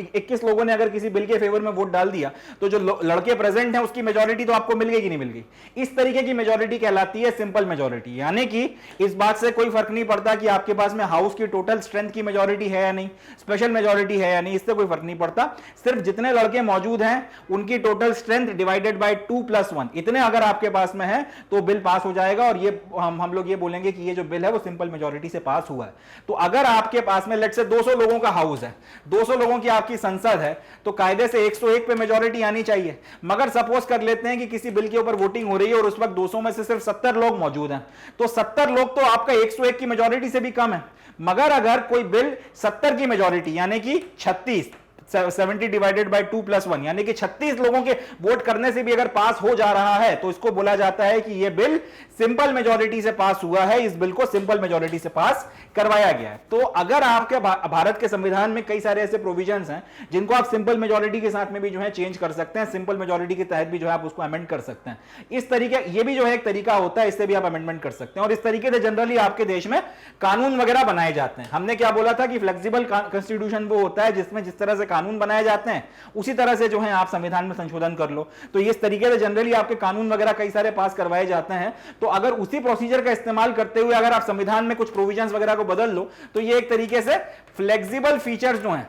21 लोगों ने अगर किसी बिल के फेवर में वोट डाल दिया तो जो लड़के प्रेजेंट हैं उसकी मेजोरिटी तो आपको मिल गई कि नहीं मिल गई। इस तरीके की मेजोरिटी कहलाती है सिंपल मेजोरिटी, यानी कि इस बात से कोई फर्क नहीं पड़ता कि आपके पास में हाउस की टोटल स्ट्रेंथ की मेजोरिटी है या नहीं, स्पेशल मेजोरिटी है या नहीं, इससे कोई फर्क नहीं पड़ता। सिर्फ जितने लड़के मौजूद हैं उनकी टोटल स्ट्रेंथ डिवाइडेड बाय 2+1 इतने अगर आपके पास में है तो बिल पास हो जाएगा। और ये हम लोग ये बोलेंगे कि ये जो बिल है वो सिंपल मेजोरिटी से पास हुआ है। तो अगर आपके पास में लेट्स से 200 लोगों का हाउस है, 200 लोगों की आपकी संसद है, तो कायदे से 101 पे मेजोरिटी आनी चाहिए। मगर सपोज कर लेते हैं कि किसी बिल के ऊपर वोटिंग हो रही है और उस वक्त 200 में से सिर्फ 70 लोग मौजूद हैं, तो 70 लोग तो आपका 101 की मेजोरिटी से भी कम है। मगर अगर कोई बिल 70 की मेजोरिटी यानी कि 36 70 डिवाइडेड बाय 2+1 यानी कि 36 लोगों के वोट करने से भी अगर पास हो जा रहा है तो इसको बोला जाता है कि यह बिल सिंपल मेजोरिटी से पास हुआ है, इस बिल को सिंपल मेजोरिटी से पास करवाया गया है। तो अगर आपके भारत के संविधान में कई सारे ऐसे प्रोविजंस हैं जिनको आप सिंपल मेजोरिटी के साथ में भी जो है चेंज कर सकते हैं, सिंपल मेजोरिटी के तहत भी जो है आप उसको अमेंड कर सकते हैं। इस तरीके ये भी जो है एक तरीका होता है, इससे भी आप अमेंडमेंट कर सकते हैं। और इस तरीके से जनरली आपके देश में कानून वगैरह बनाए जाते हैं। हमने क्या बोला था कि फ्लेक्सिबल कॉन्स्टिट्यूशन वो होता है जिसमें जिस तरह से कानून बनाए जाते हैं उसी तरह से जो है आप संविधान में संशोधन कर लो। तो इस तरीके से जनरली आपके कानून वगैरह कई सारे पास करवाए जाते हैं। तो अगर उसी प्रोसीजर का इस्तेमाल करते हुए अगर आप संविधान में कुछ प्रोविजंस वगैरह को बदल लो तो ये एक तरीके से फ्लेक्सिबल फीचर्स जो हैं,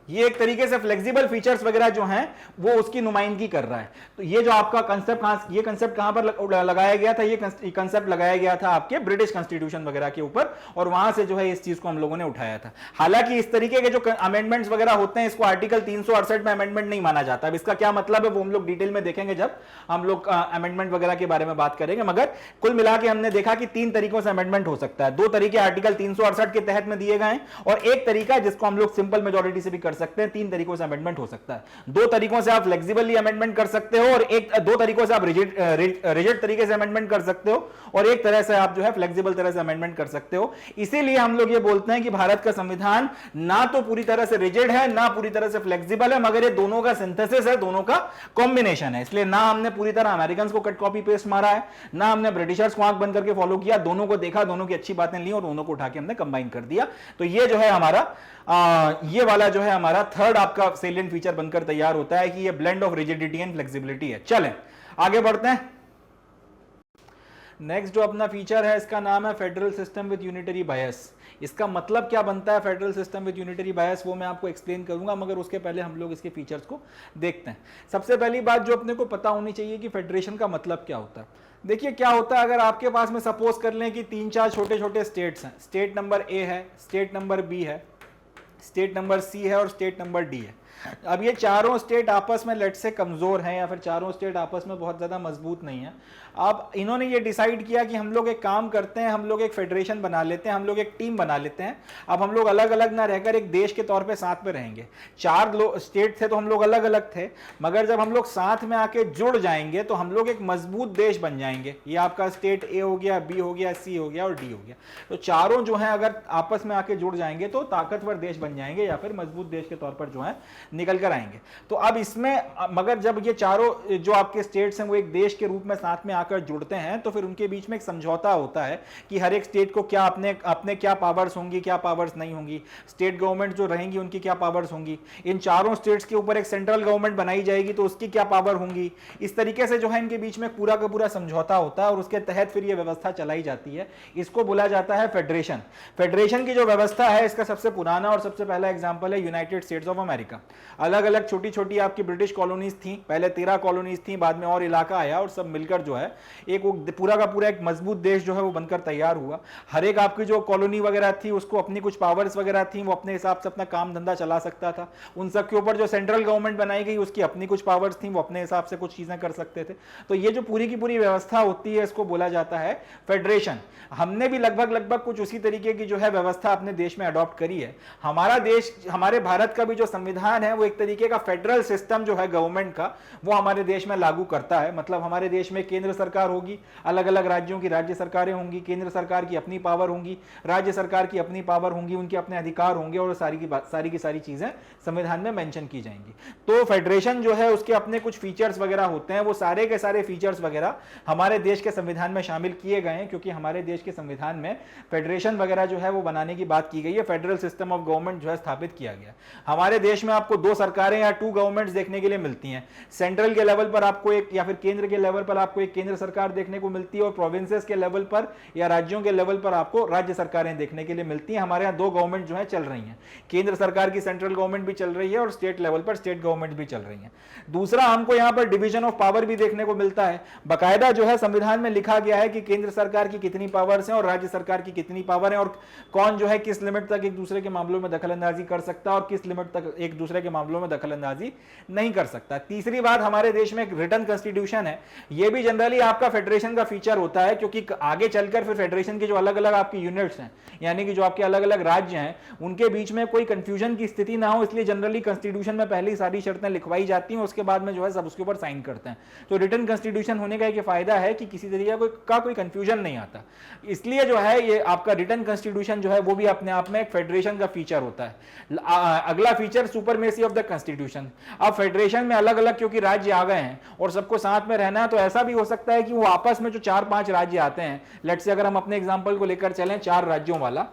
ये एक तरीके से फ्लेक्सिबल फीचर्स वगैरह जो हैं वो उसकी नुमाइंदगी कर रहा है। तो ये जो आपका कंसेप्ट ये कंसेप्ट कहां पर लगाया गया था, ये कंसेप्ट लगाया गया था आपके ब्रिटिश कॉन्स्टिट्यूशन वगैरह के ऊपर, और वहां से जो है इस चीज को हम लोगों ने उठाया था। हालांकि इस तरीके के जो अमेंडमेंट्स वगैरह होते हैं इसको आर्टिकल 368 में अमेंडमेंट नहीं माना जाता। अब इसका क्या मतलब है वो हम लोग डिटेल में देखेंगे जब हम लोग अमेंडमेंट वगैरह के बारे में बात करेंगे। मगर कुल मिला के हमने देखा कि 3 तरीकों से अमेंडमेंट हो सकता है। 2 तरीके आर्टिकल 368 के तहत में दिए गए हैं और एक तरीका जिसको हम लोग सिंपल मेजोरिटी से भी कर सकते हैं। 3 तरीकों से अमेंडमेंट हो सकता है। 2 तरीकों से आप फ्लेक्सिबली अमेंडमेंट कर सकते हो और 2 तरीकों से आप रिजिड तरीके से अमेंडमेंट कर सकते हो और एक तरह से आप जो है फ्लेक्सिबल तरह से अमेंडमेंट कर सकते हो। इसीलिए हम लोग ये बोलते हैं कि भारत का संविधान ना तो पूरी तरह से रिजिड है ना पूरी तरह से फ्लेक्सिबल है, मगर ये दोनों का सिंथेसिस है, दोनों का कॉम्बिनेशन है। इसलिए ना हमने पूरी तरह अमेरिकन को कट कॉपी पेस्ट मारा है, ना हमने ब्रिटिशर्स को आंख बंद करके फॉलो किया। दोनों को देखा, दोनों की अच्छी बातें ली और दोनों को उठा के हमने कंबाइन कर दिया। तो ये जो है हमारा ये वाला जो है हमारा थर्ड आपका सेलिएंट फीचर बनकर तैयार होता है कि ये blend of rigidity and flexibility है। चलें आगे बढ़ते हैं। नेक्स्ट जो अपना फीचर है इसका नाम है फेडरल सिस्टम विद यूनिटरी बायस। इसका मतलब क्या बनता है फेडरल सिस्टम विद यूनिटरी बायस वो मैं आपको एक्सप्लेन करूंगा, मगर उसके पहले हम लोग इसके फीचर्स को देखते हैं। सबसे पहली बात जो अपने को पता होनी चाहिए कि फेडरेशन का मतलब क्या होता है। देखिए क्या होता है, अगर आपके पास में सपोज कर लें कि 3-4 छोटे छोटे स्टेट्स हैं, स्टेट नंबर ए है, स्टेट नंबर बी है, स्टेट नंबर सी है और स्टेट नंबर डी है। अब ये चारों स्टेट आपस में लेट से कमजोर हैं या फिर चारों स्टेट आपस में बहुत ज्यादा मजबूत नहीं है। अब इन्होंने ये डिसाइड किया कि हम लोग एक काम करते हैं, हम लोग एक फेडरेशन बना लेते हैं, हम लोग एक टीम बना लेते हैं। अब हम लोग अलग अलग ना रहकर एक देश के तौर पे साथ में रहेंगे। 4 स्टेट थे तो हम लोग अलग अलग थे, मगर जब हम लोग साथ में आके जुड़ जाएंगे तो हम लोग एक मजबूत देश बन जाएंगे। ये आपका स्टेट ए हो गया, बी हो गया, सी हो गया और डी हो गया। तो चारों जो है अगर आपस में आके जुड़ जाएंगे तो ताकतवर देश बन जाएंगे या फिर मजबूत देश के तौर पर जो है निकल कर आएंगे। तो अब इसमें मगर जब ये चारों जो आपके स्टेट्स हैं वो एक देश के रूप में साथ में आकर जुड़ते हैं तो फिर उनके बीच में एक समझौता होता है कि हर एक स्टेट को क्या अपने क्या पावर्स होंगी, क्या पावर्स नहीं होंगी, स्टेट गवर्नमेंट जो रहेंगी उनकी क्या पावर्स होंगी, इन चारों स्टेट्स के ऊपर एक सेंट्रल गवर्नमेंट बनाई जाएगी तो उसकी क्या पावर होंगी। इस तरीके से जो है इनके बीच में पूरा का पूरा समझौता होता है और उसके तहत फिर यह व्यवस्था चलाई जाती है। इसको बोला जाता है फेडरेशन। फेडरेशन की जो व्यवस्था है इसका सबसे पुराना और सबसे पहला एग्जाम्पल है यूनाइटेड स्टेट्स ऑफ अमेरिका। अलग अलग छोटी छोटी आपकी ब्रिटिश कॉलोनीज थी, पहले 13 कॉलोनीज थी, बाद में और इलाका आया और सब मिलकर जो है एक पूरा का पूरा एक मजबूत देश जो है वो बनकर तैयार हुआ। हर एक आपकी जो कॉलोनी वगैरह थी उसको अपनी कुछ पावर्स वगैरह थी, वो अपने हिसाब से अपना काम धंधा चला सकता था। उन सब के ऊपर जो सेंट्रल गवर्नमेंट बनाई गई उसकी अपनी कुछ पावर्स थी, वो अपने हिसाब से कुछ चीजें कर सकते थे। तो ये जो पूरी की पूरी व्यवस्था होती है इसको बोला जाता है फेडरेशन। हमने भी लगभग कुछ उसी तरीके की जो है व्यवस्था अपने देश में अडॉप्ट करी है। हमारा हमारा देश, हमारे भारत का भी जो संविधान है वो एक तरीके का फेडरल सिस्टम जो है गवर्नमेंट का, वो हमारे देश में लागू करता है। मतलब हमारे देश में केंद्र सरकार होगी, अलग अलग राज्यों की राज्य सरकारें होंगी, केंद्र सरकार की अपनी पावर होंगी, राज्य सरकार की अपनी पावर होंगी, उनके अपने अधिकार होंगे और सारी की सारी चीजें संविधान में मेंशन की जाएंगी। तो फेडरेशन जो है उसके अपने कुछ फीचर्स वगैरह होते हैं, वो सारे के सारे फीचर्स वगैरह हमारे देश के संविधान में शामिल किए गए हैं, क्योंकि हमारे देश के संविधान में फेडरेशन वगैरह जो है वो बनाने की बात की गई है, फेडरल सिस्टम ऑफ गवर्नमेंट जो है स्थापित किया गया। हमारे देश में आपको दो सरकारें या टू गवर्नमेंट्स देखने के लिए मिलती हैं। सेंट्रल के लेवल पर आपको एक, या फिर केंद्र के लेवल पर आपको एक केंद्र सरकार देखने को मिलती है, और प्रोविंसेस के लेवल पर या राज्यों के लेवल पर आपको राज्य सरकारें देखने के लिए मिलती हैं। हमारे यहाँ दो गवर्नमेंट जो है चल रही हैं, केंद्र सरकार की सेंट्रल गवर्नमेंट भी चल रही है और स्टेट लेवल पर स्टेट गवर्नमेंट भी चल रही है। दूसरा, हमको यहाँ पर डिवीजन ऑफ पावर भी देखने को मिलता है। बाकायदा जो है संविधान में लिखा गया है कि केंद्र सरकार की कितनी पावर्स हैं और राज्य सरकार की कितनी पावर है, और कौन जो है किस लिमिट तक एक दूसरे के मामलों में दखलंदाजी कर सकता है और किस लिमिट तक एक दूसरे के मामलों में दखलंदाजी नहीं कर सकता। तीसरी बात, हमारे देश में एक रिटन कॉन्स्टिट्यूशन है। यह भी जनरली आपका फेडरेशन का फीचर होता है, क्योंकि आगे चलकर फिर फेडरेशन के जो अलग अलग आपकी यूनिट्स हैं, यानी कि जो आपके अलग अलग राज्य हैं, उनके बीच में कोई कंफ्यूजन की स्थिति ना हो, इसलिए जनरली कॉन्स्टिट्यूशन में पहली सारी शर्तें लिखवाई जाती हैं, उसके बाद में जो है सब उसके ऊपर साइन करते हैं। तो रिटन कॉन्स्टिट्यूशन होने का एक फायदा है कि किसी तरीके का कोई कंफ्यूजन नहीं आता, इसलिए जो है ये आपका रिटन कॉन्स्टिट्यूशन जो है वो भी अपने आप में एक फेडरेशन का फीचर होता है। अगला feature, supremacy of the constitution. अब फेडरेशन में अलग अलग क्योंकि राज्य आ गए हैं और सबको साथ में रहना है, तो ऐसा भी हो सकता है कि वो आपस में जो 4-5 राज्य आते हैं, लेट्स से अगर हम अपने एग्जांपल को लेकर चलें, 4 राज्यों वाला,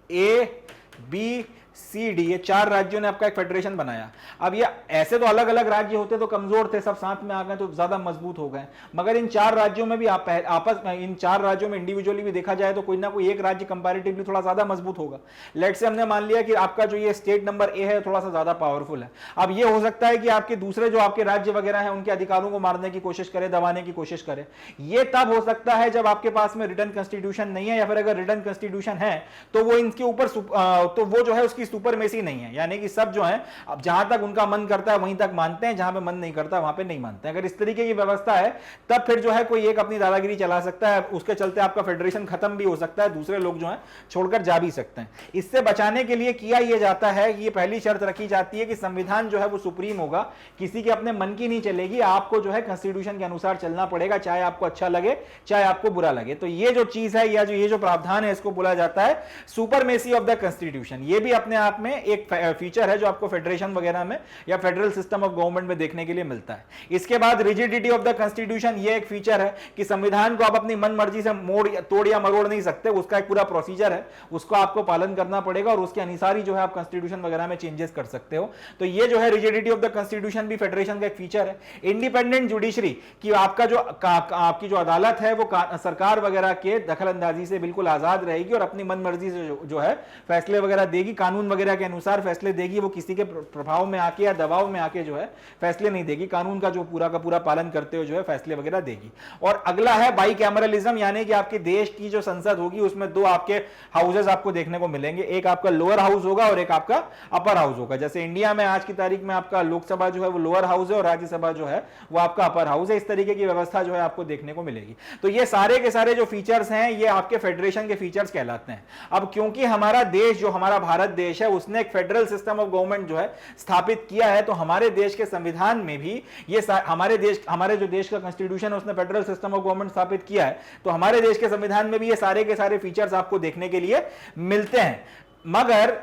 ए, बी, सी, डी, ये 4 राज्यों ने आपका एक फेडरेशन बनाया। अब ये ऐसे तो अलग अलग राज्य होते तो कमजोर थे, सब साथ में आ गए तो ज्यादा मजबूत हो गए, मगर इन 4 राज्यों में भी आपस में, इन 4 राज्यों में इंडिविजुअली भी देखा जाए तो कोई ना कोई एक राज्य कंपैरेटिवली थोड़ा ज्यादा मजबूत होगा। लेट से हमने मान लिया कि आपका जो ये स्टेट नंबर ए है थोड़ा सा ज्यादा पावरफुल है। अब ये हो सकता है कि आपके दूसरे जो आपके राज्य वगैरह हैं उनके अधिकारों को मारने की कोशिश करे, दबाने की कोशिश करे। ये तब हो सकता है जब आपके पास में रिटन कॉन्स्टिट्यूशन नहीं है, या फिर अगर रिटन कॉन्स्टिट्यूशन है तो वो इनके ऊपर तो वो जो है उसकी सुपरमेसी नहीं है, यानी कि सब जो है अब जहां तक उनका मन करता है वहीं तक मानते हैं, जहां पे मन नहीं करता वहां पे नहीं मानते हैं। अगर इस तरीके की व्यवस्था है तब फिर जो है कोई एक अपनी दादागिरी चला सकता है, उसके चलते आपका फेडरेशन खत्म भी हो सकता है, दूसरे लोग जो है छोड़कर जा भी सकते हैं। इससे बचाने के लिए किया यह जाता है, ये पहली शर्त रखी जाती है कि संविधान जो है वो सुप्रीम होगा, किसी के अपने मन की नहीं चलेगी, आपको जो है कॉन्स्टिट्यूशन के अनुसार चलना पड़ेगा, चाहे आपको अच्छा लगे चाहे आपको बुरा लगे। तो ये जो चीज है या जो ये जो प्रावधान है इसको बोला जाता है सुपरमेसी ऑफ द कॉन्स्टिट्यूशन। ये भी अपने आप में एक फीचर है जो आपको फेडरेशन वगैरह में या फेडरल सिस्टम ऑफ गवर्नमेंट में देखने के लिए मिलता है। इसके बाद रिजिडिटी ऑफ द कॉन्स्टिट्यूशन, ये एक फीचर है कि संविधान को आप अपनी मन मर्जी से तोड़ या मरोड़ नहीं सकते, उसका एक पूरा प्रोसीजर है, उसको आपको पालन करना पड़ेगा और उसके अनुसार ही जो है आप कॉन्स्टिट्यूशन वगैरह में चेंजेस कर सकते हो। तो ये जो है रिजिडिटी ऑफ द कॉन्स्टिट्यूशन भी फेडरेशन का एक फीचर है। इंडिपेंडेंट जुडिशरी कि आपकी जो अदालत है वो सरकार वगैरह के दखलंदाजी से बिल्कुल आजाद रहेगी और अपनी मन मर्जी से जो है फैसले वगैरह देगी, कानून वगैरह के अनुसार फैसले देगी, वो किसी के प्रभाव में आके या दबाव में आके जो है फैसले नहीं देगी, कानून का जो पूरा का पूरा पालन करते हुए जो है फैसले वगैरह देगी। और अगला है बाई कैमरलिज्म, यानी कि आपके देश की जो संसद होगी उसमें 2 आपके हाउसेस आपको देखने को मिलेंगे, एक आपका लोअर हाउस होगा और एक आपका अपर हाउस होगा। जैसे इंडिया में आज की तारीख में आपका लोकसभा जो है वो लोअर हाउस है और राज्यसभा जो है वो आपका अपर हाउस है। इस तरीके की व्यवस्था जो है आपको देखने को मिलेगी। तो ये सारे के सारे जो फीचर्स हैं ये आपके फेडरेशन के फीचर्स कहलाते हैं। अब क्योंकि हमारा देश जो हमारा भारत देश है उसने एक फेडरल सिस्टम ऑफ गवर्नमेंट जो है स्थापित किया है, तो हमारे देश के संविधान में भी ये हमारे जो देश का कॉन्स्टिट्यूशन है उसने फेडरल सिस्टम ऑफ गवर्नमेंट स्थापित किया है, तो हमारे देश के संविधान में भी ये सारे के सारे फीचर्स आपको देखने के लिए मिलते हैं। मगर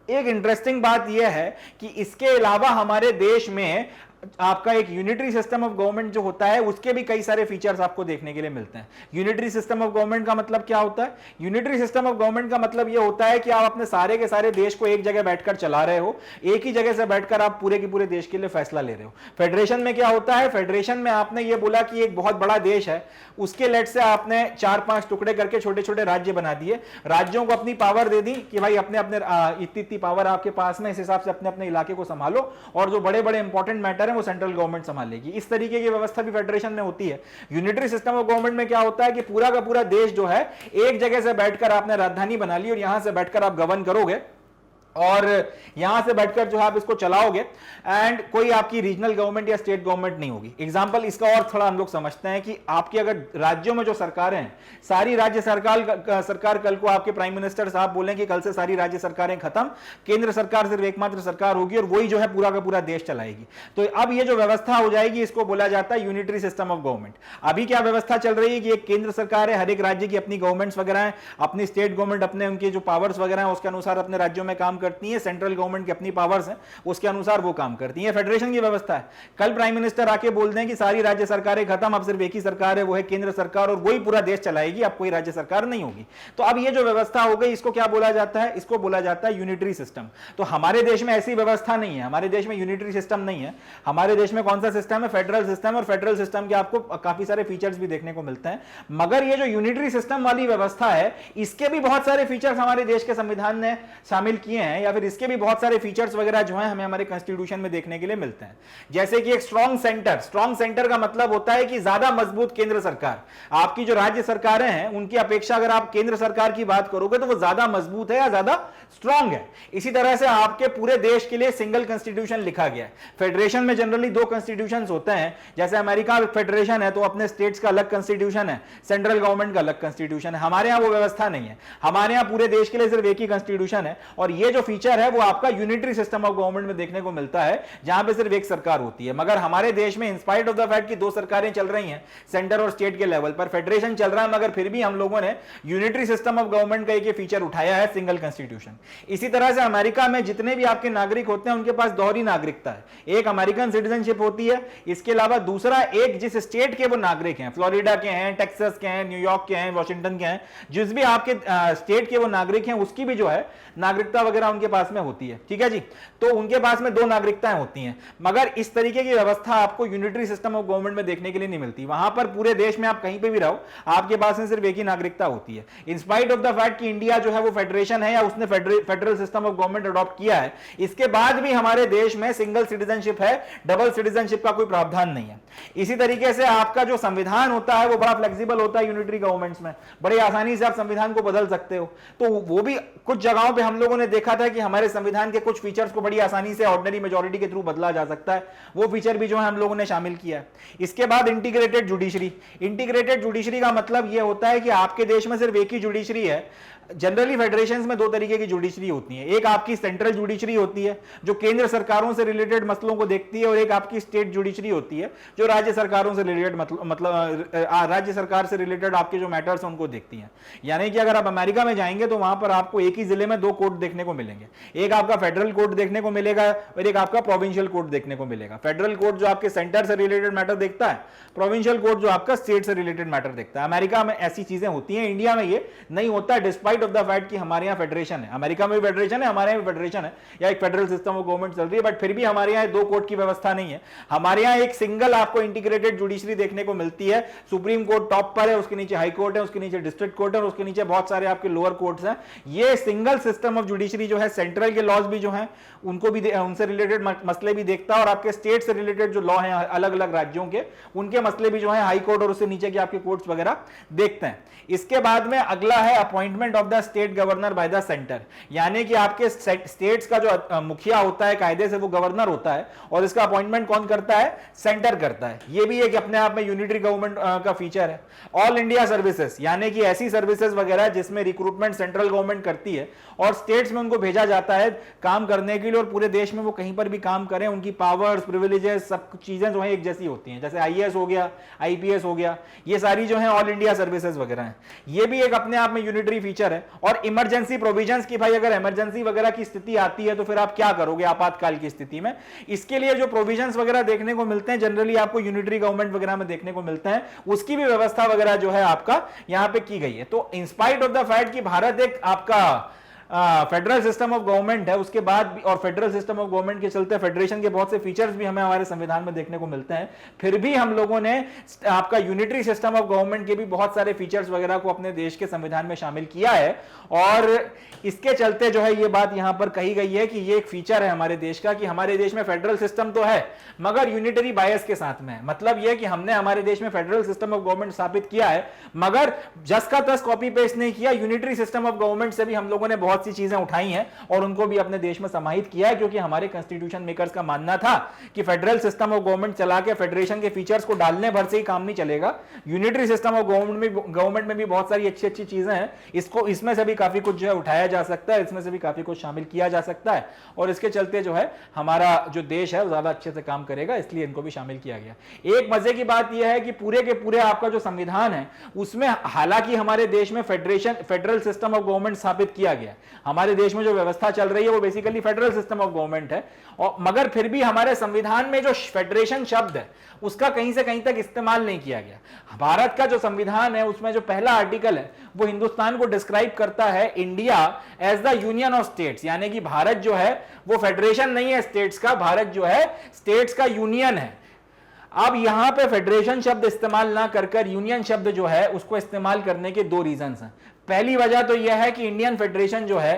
एक इंटरेस्टिंग बात यह है कि इसके अलावा हमारे देश में आपका एक यूनिटरी सिस्टम ऑफ गवर्नमेंट जो होता है उसके भी कई सारे फीचर्स आपको देखने के लिए मिलते हैं। यूनिटरी सिस्टम ऑफ गवर्नमेंट का मतलब क्या होता है? यूनिटरी सिस्टम ऑफ गवर्नमेंट का मतलब यह होता है कि आप अपने सारे के सारे देश को एक जगह बैठकर चला रहे हो, एक ही जगह से बैठकर आप पूरे के पूरे देश के लिए फैसला ले रहे हो। फेडरेशन में क्या होता है? फेडरेशन में आपने ये बोला कि एक बहुत बड़ा देश है, उसके लेट से आपने 4-5 टुकड़े करके छोटे छोटे राज्य बना दिए, राज्यों को अपनी पावर दे दी कि भाई अपने अपने इतनी पावर आपके पास में, इस हिसाब से अपने अपने इलाके को संभालो और जो बड़े बड़े इंपॉर्टेंट मैटर है वो सेंट्रल गवर्नमेंट संभालेगी। इस तरीके की व्यवस्था भी फेडरेशन में होती है। यूनिटरी सिस्टम ऑफ गवर्नमेंट में क्या होता है कि पूरा का पूरा देश जो है एक जगह से बैठकर आपने राजधानी बना ली और यहां से बैठकर आप गवर्न करोगे, और यहां से बैठकर जो है आप इसको चलाओगे एंड कोई आपकी रीजनल गवर्नमेंट या स्टेट गवर्नमेंट नहीं होगी। एग्जांपल इसका और थोड़ा हम लोग समझते हैं कि आपकी अगर राज्यों में जो सरकारें हैं, सारी राज्य सरकार कल को आपके प्राइम मिनिस्टर साहब बोलें कि कल से सारी राज्य सरकारें खत्म, केंद्र सरकार सिर्फ एकमात्र सरकार होगी और वही जो है पूरा का पूरा देश चलाएगी। तो अब ये जो व्यवस्था हो जाएगी इसको बोला जाता है यूनिटरी सिस्टम ऑफ गवर्नमेंट। अभी क्या व्यवस्था चल रही है कि एक केंद्र सरकार है, हर एक राज्य की अपनी गवर्नमेंट्स वगैरह है, अपनी स्टेट गवर्नमेंट अपने उनके जो पावर्स वगैरह है उसके अनुसार अपने राज्यों में काम करती है, सेंट्रल गवर्नमेंट की अपनी पावर्स हैं उसके अनुसार वो काम करती है। फेडरेशन की व्यवस्था है। कल प्राइम मिनिस्टर आके बोल दें कि सारी राज्य सरकारें खत्म, अब सिर्फ एक ही सरकार है, वो है केंद्र सरकार और वही पूरा देश चलाएगी, अब कोई राज्य सरकार नहीं होगी। तो अब ये जो व्यवस्था हो गई इसको क्या बोला जाता है? इसको बोला जाता है यूनिटरी सिस्टम। तो हमारे देश में ऐसी व्यवस्था नहीं है, हमारे देश में यूनिटरी सिस्टम नहीं है। हमारे देश में कौन सा सिस्टम है? Federal system. और फेडरल सिस्टम के आपको काफी सारे फीचर्स भी देखने को मिलते हैं, मगर ये जो यूनिटरी सिस्टम वाली व्यवस्था है इसके भी बहुत सारे फीचर्स हमारे देश के संविधान ने शामिल किए हैं, या फिर इसके भी बहुत सारे फीचर्स वगैरह जो हैं हमें हमारे कॉन्स्टिट्यूशन में देखने के लिए मिलते हैं। जैसे कि एक स्ट्रॉन्ग सेंटर। स्ट्रॉन्ग सेंटर का मतलब होता है कि ज्यादा मजबूत केंद्र सरकार। आपकी जो राज्य सरकारें हैं उनकी अपेक्षा अगर आप केंद्र सरकार की बात करोगे तो वो ज्यादा मजबूत है या ज्यादा स्ट्रॉन्ग है। इसी तरह से आपके पूरे देश के लिए सिंगल कॉन्स्टिट्यूशन लिखा गया है। फेडरेशन में जनरली दो कॉन्स्टिट्यूशंस होते हैं, जैसे अमेरिका फेडरेशन है तो अपने स्टेट्स का अलग कॉन्स्टिट्यूशन है, सेंट्रल गवर्नमेंट का अलग कॉन्स्टिट्यूशन है। हमारे यहां वो व्यवस्था नहीं है, हमारे यहां पूरे देश के लिए सिर्फ एक ही कॉन्स्टिट्यूशन है। और ये जो फीचर है वो आपका यूनिटरी सिस्टम ऑफ गवर्नमेंट में देखने को मिलता है, जहां पे सिर्फ एक सरकार होती है। मगर हमारे देश में इंस्पाइट ऑफ द फैक्ट कि दो सरकारें चल रही हैं सेंटर और स्टेट के लेवल पर, फेडरेशन चल रहा है, मगर फिर भी हम लोगों ने यूनिटरी सिस्टम ऑफ गवर्नमेंट का एक फीचर उठाया है, सिंगल कॉन्स्टिट्यूशन। इसी तरह से अमेरिका में जितने भी आपके नागरिक होते हैं उनके पास दोहरी नागरिकता है। एक अमेरिकन सिटीजनशिप होती है, इसके अलावा दूसरा एक जिस स्टेट के वो नागरिक हैं, फ्लोरिडा के हैं, टेक्सास के हैं, न्यूयॉर्क के हैं, वॉशिंगटन के हैं, जिस भी आपके स्टेट के वो नागरिक हैं उसकी भी जो है नागरिकता वगैरह उनके पास में होती है। ठीक है जी, तो उनके पास में दो नागरिकताएं होती हैं, मगर इस तरीके की व्यवस्था आपको यूनिटरी सिस्टम ऑफ गवर्नमेंट में देखने के लिए नहीं मिलती। वहां पर पूरे देश में आप कहीं पे भी रहो आपके पास में सिर्फ एक ही नागरिकता होती है। इंस्पाइट ऑफ द फैक्ट कि इंडिया जो है वो फेडरेशन है या उसने federal system of government adopt किया है, इसके बाद भी हमारे देश में सिंगल सिटीजनशिप है, डबल सिटीजनशिप का कोई प्रावधान नहीं है। इसी तरीके से आपका जो संविधान होता है वो बड़ा फ्लेक्सिबल होता है यूनिटरी गवर्नमेंट्स में, बड़े आसानी से आप संविधान को बदल सकते हो। तो वो भी कुछ जगहों पे हम लोगों ने देखा था कि हमारे संविधान के कुछ फीचर्स को बड़ी आसानी से ऑर्डिनरी मेजॉरिटी के थ्रू बदला जा सकता है, वो फीचर भी जो है हम लोगों ने शामिल किया है। इसके बाद इंटीग्रेटेड जुडिशरी। इंटीग्रेटेड जुडिशरी का मतलब यह होता है कि आपके देश में सिर्फ एक ही जुडिशरी है। जनरली फेडरेशंस में दो तरीके की जुडिशरी होती है, एक आपकी सेंट्रल जुडिशरी होती है जो केंद्र सरकारों से रिलेटेड मसलों को देखती है, और एक आपकी स्टेट जुडिशरी होती है जो राज्य सरकारों से रिलेटेड मतलब राज्य सरकार से रिलेटेड आपके जो मैटर्स हैं उनको देखती है। यानी कि अगर आप अमेरिका में जाएंगे तो वहां पर आपको एक ही जिले में दो कोर्ट देखने को मिलेंगे, एक आपका फेडरल कोर्ट देखने को मिलेगा और एक आपका प्रोविंशियल कोर्ट देखने को मिलेगा। फेडरल कोर्ट जो आपके सेंटर से रिलेटेड मैटर देखता है, प्रोविंशियल कोर्ट जो आपका स्टेट से रिलेटेड मैटर देखता है। अमेरिका में ऐसी चीजें होती हैं, इंडिया में ये नहीं होता, डिस्पाइट ऑफ द फैक्ट कि हमारे यहाँ फेडरेशन है। अमेरिका में भी फेडरेशन है, हमारे यहाँ भी फेडरेशन है, या एक फेडरल सिस्टम ऑफ गवर्नमेंट चल रही है, बट फिर भी हमारे यहाँ दो कोर्ट की व्यवस्था नहीं है। हमारे यहाँ एक सिंगल आपको इंटीग्रेटेड जुडिशरी देखने को मिलती है। सुप्रीम कोर्ट टॉप पर है, उसके नीचे हाई कोर्ट है, उसके नीचे डिस्ट्रिक्ट कोर्ट है, और उसके नीचे बहुत सारे आपके लोअर कोर्ट्स हैं। ये सिंगल सिस्टम ऑफ जुडिशरी जो है सेंट्रल के लॉज भी जो है उनको भी उनसे रिलेटेड मसले भी देखता है, और आपके स्टेट से रिलेटेड जो लॉ है अलग अलग राज्यों के उनके मसले भी जो है हाई कोर्ट और उससे नीचे के आपके कोर्ट्स वगैरह देखते हैं। इसके बाद में अगला है appointment of the state governor by the centre, यानी कि आपके स्टेट्स का जो मुखिया होता है कायदे से वो गवर्नर होता है, और इसका अपॉइंटमेंट कौन करता है? सेंटर करता है। ये भी एक अपने आप में यूनिटरी गवर्नमेंट का फीचर है। ऑल इंडिया सर्विसेज, यानी कि ऐसी सर्विसेज वगैरह जिसमें रिक्रूटमेंट सेंट्रल गवर्नमेंट करती है और स्टेट्स में उनको भेजा जाता है काम करने के लिए, और पूरे देश में वो कहीं पर भी काम करें, उनकी पावर्स प्रिविलेजेस सब चीजें जो है एक जैसी होती हैं, जैसे आईएएस हो गया, आईपीएस हो गया, ये सारी जो है ऑल इंडिया सर्विसेज वगैरह हैं। ये भी एक अपने आप में यूनिटरी फीचर है। और इमरजेंसी प्रोविजंस की, भाई अगर इमरजेंसी वगैरह की स्थिति आती है तो फिर आप क्या करोगे आपातकाल की स्थिति में, इसके लिए जो प्रोविजंस वगैरह देखने को मिलते हैं जनरली आपको यूनिटरी गवर्नमेंट वगैरह में देखने को मिलते हैं, उसकी भी व्यवस्था वगैरह जो है आपका यहां पे की गई है। तो इंस्पाइट ऑफ द फैक्ट कि भारत एक आपका फेडरल सिस्टम ऑफ गवर्नमेंट है, उसके बाद भी, और फेडरल सिस्टम ऑफ गवर्नमेंट के चलते फेडरेशन के बहुत से फीचर्स भी हमें हमारे संविधान में देखने को मिलते हैं, फिर भी हम लोगों ने आपका यूनिटरी सिस्टम ऑफ गवर्नमेंट के भी बहुत सारे फीचर्स वगैरह को अपने देश के संविधान में शामिल किया है। और इसके चलते जो है ये बात यहां पर कही गई है कि ये एक फीचर है हमारे देश का कि हमारे देश में फेडरल सिस्टम तो है मगर यूनिटरी बायस के साथ में है। मतलब यह कि हमने हमारे देश में फेडरल सिस्टम ऑफ गवर्नमेंट स्थापित किया है, मगर जस का तस कॉपी पेस्ट नहीं किया, यूनिटरी सिस्टम ऑफ गवर्नमेंट से भी हम लोगों ने बहुत बहुत सी चीजें उठाई हैं और उनको भी अपने देश में समाहित किया है, क्योंकि हमारे कॉन्स्टिट्यूशन मेकर्स का मानना था कि फेडरल सिस्टम ऑफ गवर्नमेंट चला के फेडरेशन के फीचर्स को डालने भर से ही काम नहीं चलेगा। यूनिटरी सिस्टम ऑफ गवर्नमेंट में भी बहुत सारी अच्छी अच्छी चीजें हैं, इसको इसमें से भी काफी कुछ जो है उठाया जा सकता है, इसमें से भी काफी कुछ शामिल किया जा सकता है, और इसके चलते जो है हमारा जो देश है वो ज्यादा अच्छे से काम करेगा, इसलिए इनको भी शामिल किया गया। एक मजे की बात यह है कि पूरे के पूरे आपका जो संविधान है उसमें हालांकि हमारे देश में फेडरल सिस्टम ऑफ गवर्नमेंट स्थापित किया गया, हमारे देश में जो व्यवस्था चल रही है वो basically federal system of government है, और मगर फिर भी हमारे संविधान में जो फेडरेशन शब्द है उसका कहीं से कहीं तक इस्तेमाल नहीं किया गया। भारत का जो संविधान है उसमें जो पहला आर्टिकल है वो हिंदुस्तान को डिस्क्राइब करता है India as the union of states, यानी कि भारत जो है वो फेडरेशन नहीं है स्टेट्स का, भारत जो है स्टेट्स का यूनियन है। अब यहां पे फेडरेशन शब्द इस्तेमाल ना कर यूनियन शब्द जो है उसको इस्तेमाल करने के दो रीजंस हैं। पहली वजह तो यह है कि इंडियन फेडरेशन जो है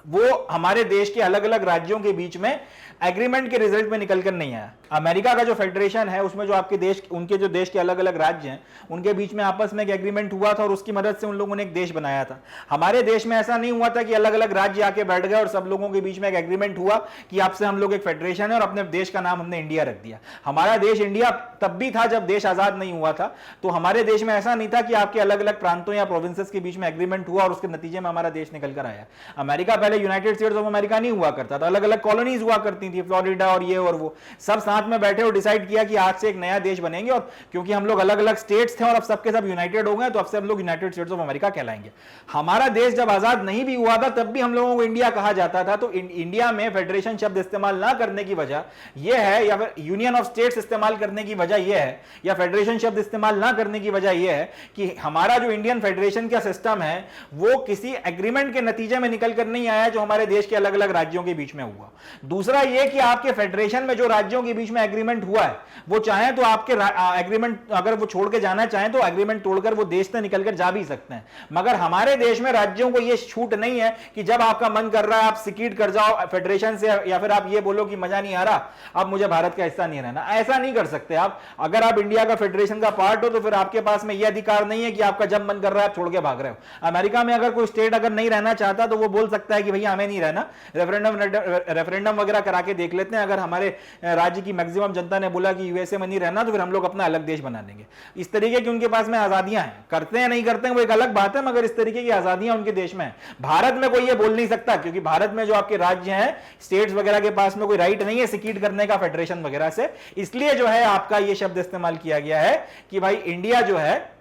वो हमारे देश के अलग अलग राज्यों के बीच में एग्रीमेंट के रिजल्ट में निकल कर नहीं आया। अमेरिका का जो फेडरेशन है उसमें जो आपके देश, उनके जो देश के अलग अलग राज्य हैं उनके बीच में आपस में एक एग्रीमेंट हुआ था और उसकी मदद से उन लोगों ने एक देश बनाया था। हमारे देश में ऐसा नहीं हुआ था कि अलग अलग राज्य आके बैठ गए और सब लोगों के बीच में एक एग्रीमेंट हुआ कि आपसे हम लोग एक फेडरेशन है और अपने देश का नाम हमने इंडिया रख दिया। हमारा देश इंडिया तब भी था जब देश आजाद नहीं हुआ था, तो हमारे देश में ऐसा नहीं था कि आपके अलग अलग प्रांतों या प्रोविंसेस के बीच में एग्रीमेंट हुआ और उसके नतीजे में हमारा देश निकल कर आया। अमेरिका पहले यूनाइटेड स्टेट्स ऑफ अमेरिका नहीं हुआ करता था, अलग अलग कॉलोनीज हुआ करती थी, फ्लोरिडा और ये और वो, सब साथ में बैठे और डिसाइड किया कि आज से एक नया देश बनेंगे, और क्योंकि हम लोग अलग अलग स्टेट्स थे और अब सबके सब यूनाइटेड हो गए तो अब से हम लोग यूनाइटेड स्टेट्स ऑफ अमेरिका कहलाएंगे। हमारा देश जब आजाद नहीं भी हुआ था तब भी हम लोगों को इंडिया कहा जाता था, तो इंडिया में फेडरेशन शब्द इस्तेमाल ना करने की वजह यह है, या फिर यूनियन ऑफ स्टेट्स इस्तेमाल करने की वजह यह है, या फेडरेशन शब्द इस्तेमाल ना करने की वजह यह है कि हमारा जो इंडियन फेडरेशन का सिस्टम है वो किसी एग्रीमेंट के नतीजे में निकल कर नहीं आया जो हमारे देश के अलग अलग राज्यों के बीच में हुआ। दूसरा यह कि आपके फेडरेशन में जो राज्यों के बीच में एग्रीमेंट हुआ है वो चाहे तो आपके एग्रीमेंट अगर वो छोड़ के जाना चाहे तो एग्रीमेंट तोड़कर वो देश से निकलकर जा भी सकते हैं, मगर हमारे देश में राज्यों को ये छूट नहीं है कि जब आपका मन कर रहा है आप सिकीट कर जाओ फेडरेशन से, या फिर आप ये बोलो कि मजा नहीं आ रहा अब मुझे भारत का हिस्सा नहीं रहना। ऐसा नहीं कर सकते आप। अगर आप इंडिया का फेडरेशन का पार्ट हो तो फिर आपके पास में यह अधिकार नहीं है कि आपका जब मन कर रहा है आप छोड़ के भाग रहे हो। अमेरिका में अगर कोई स्टेट अगर नहीं रहना चाहता तो वो बोल सकता है कि भैया हमें नहीं रहना, रेफरेंडम वगैरह करा के देख लेते हैं, अगर हमारे राज्य की मैक्सिमम जनता ने बोला कि यूएसए में नहीं रहना तो फिर हम लोग अपना अलग देश बना लेंगे। इस तरीके की उनके पास में आजादियां हैं, करते हैं नहीं करते हैं वो एक अलग बात है, मगर इस तरीके की आजादियां उनके देश में है। भारत में कोई ये बोल नहीं सकता, क्योंकि भारत में जो आपके राज्य हैं स्टेट्स वगैरह के पास में कोई राइट नहीं है सिकीट करने का फेडरेशन वगैरह से, इसलिए जो है आपका ये शब्द इस्तेमाल किया गया है कि भाई इंडिया जो है,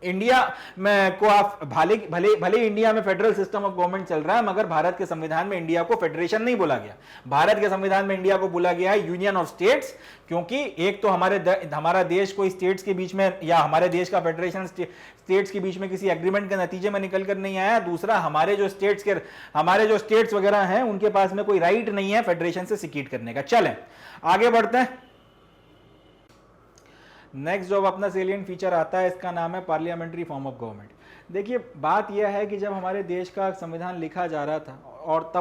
इंडिया में को आप भले इंडिया में फेडरल सिस्टम ऑफ गवर्नमेंट चल रहा है, मगर भारत के संविधान में इंडिया को फेडरेशन नहीं बोला गया। भारत के संविधान में इंडिया को बोला गया है यूनियन ऑफ स्टेट्स, क्योंकि एक तो हमारा देश कोई स्टेट्स के बीच में, या हमारे देश का फेडरेशन स्टेट्स के बीच में किसी एग्रीमेंट के नतीजे में निकल कर नहीं आया। दूसरा हमारे जो स्टेट्स वगैरह हैं उनके पास में कोई राइट नहीं है फेडरेशन से सिकीट करने का। चलें आगे बढ़ते हैं। नेक्स्ट जो अपना सेलिएंट फीचर आता है इसका नाम है पार्लियामेंट्री फॉर्म ऑफ गवर्नमेंट। देखिए बात यह है कि जब हमारे देश का संविधान लिखा जा रहा था और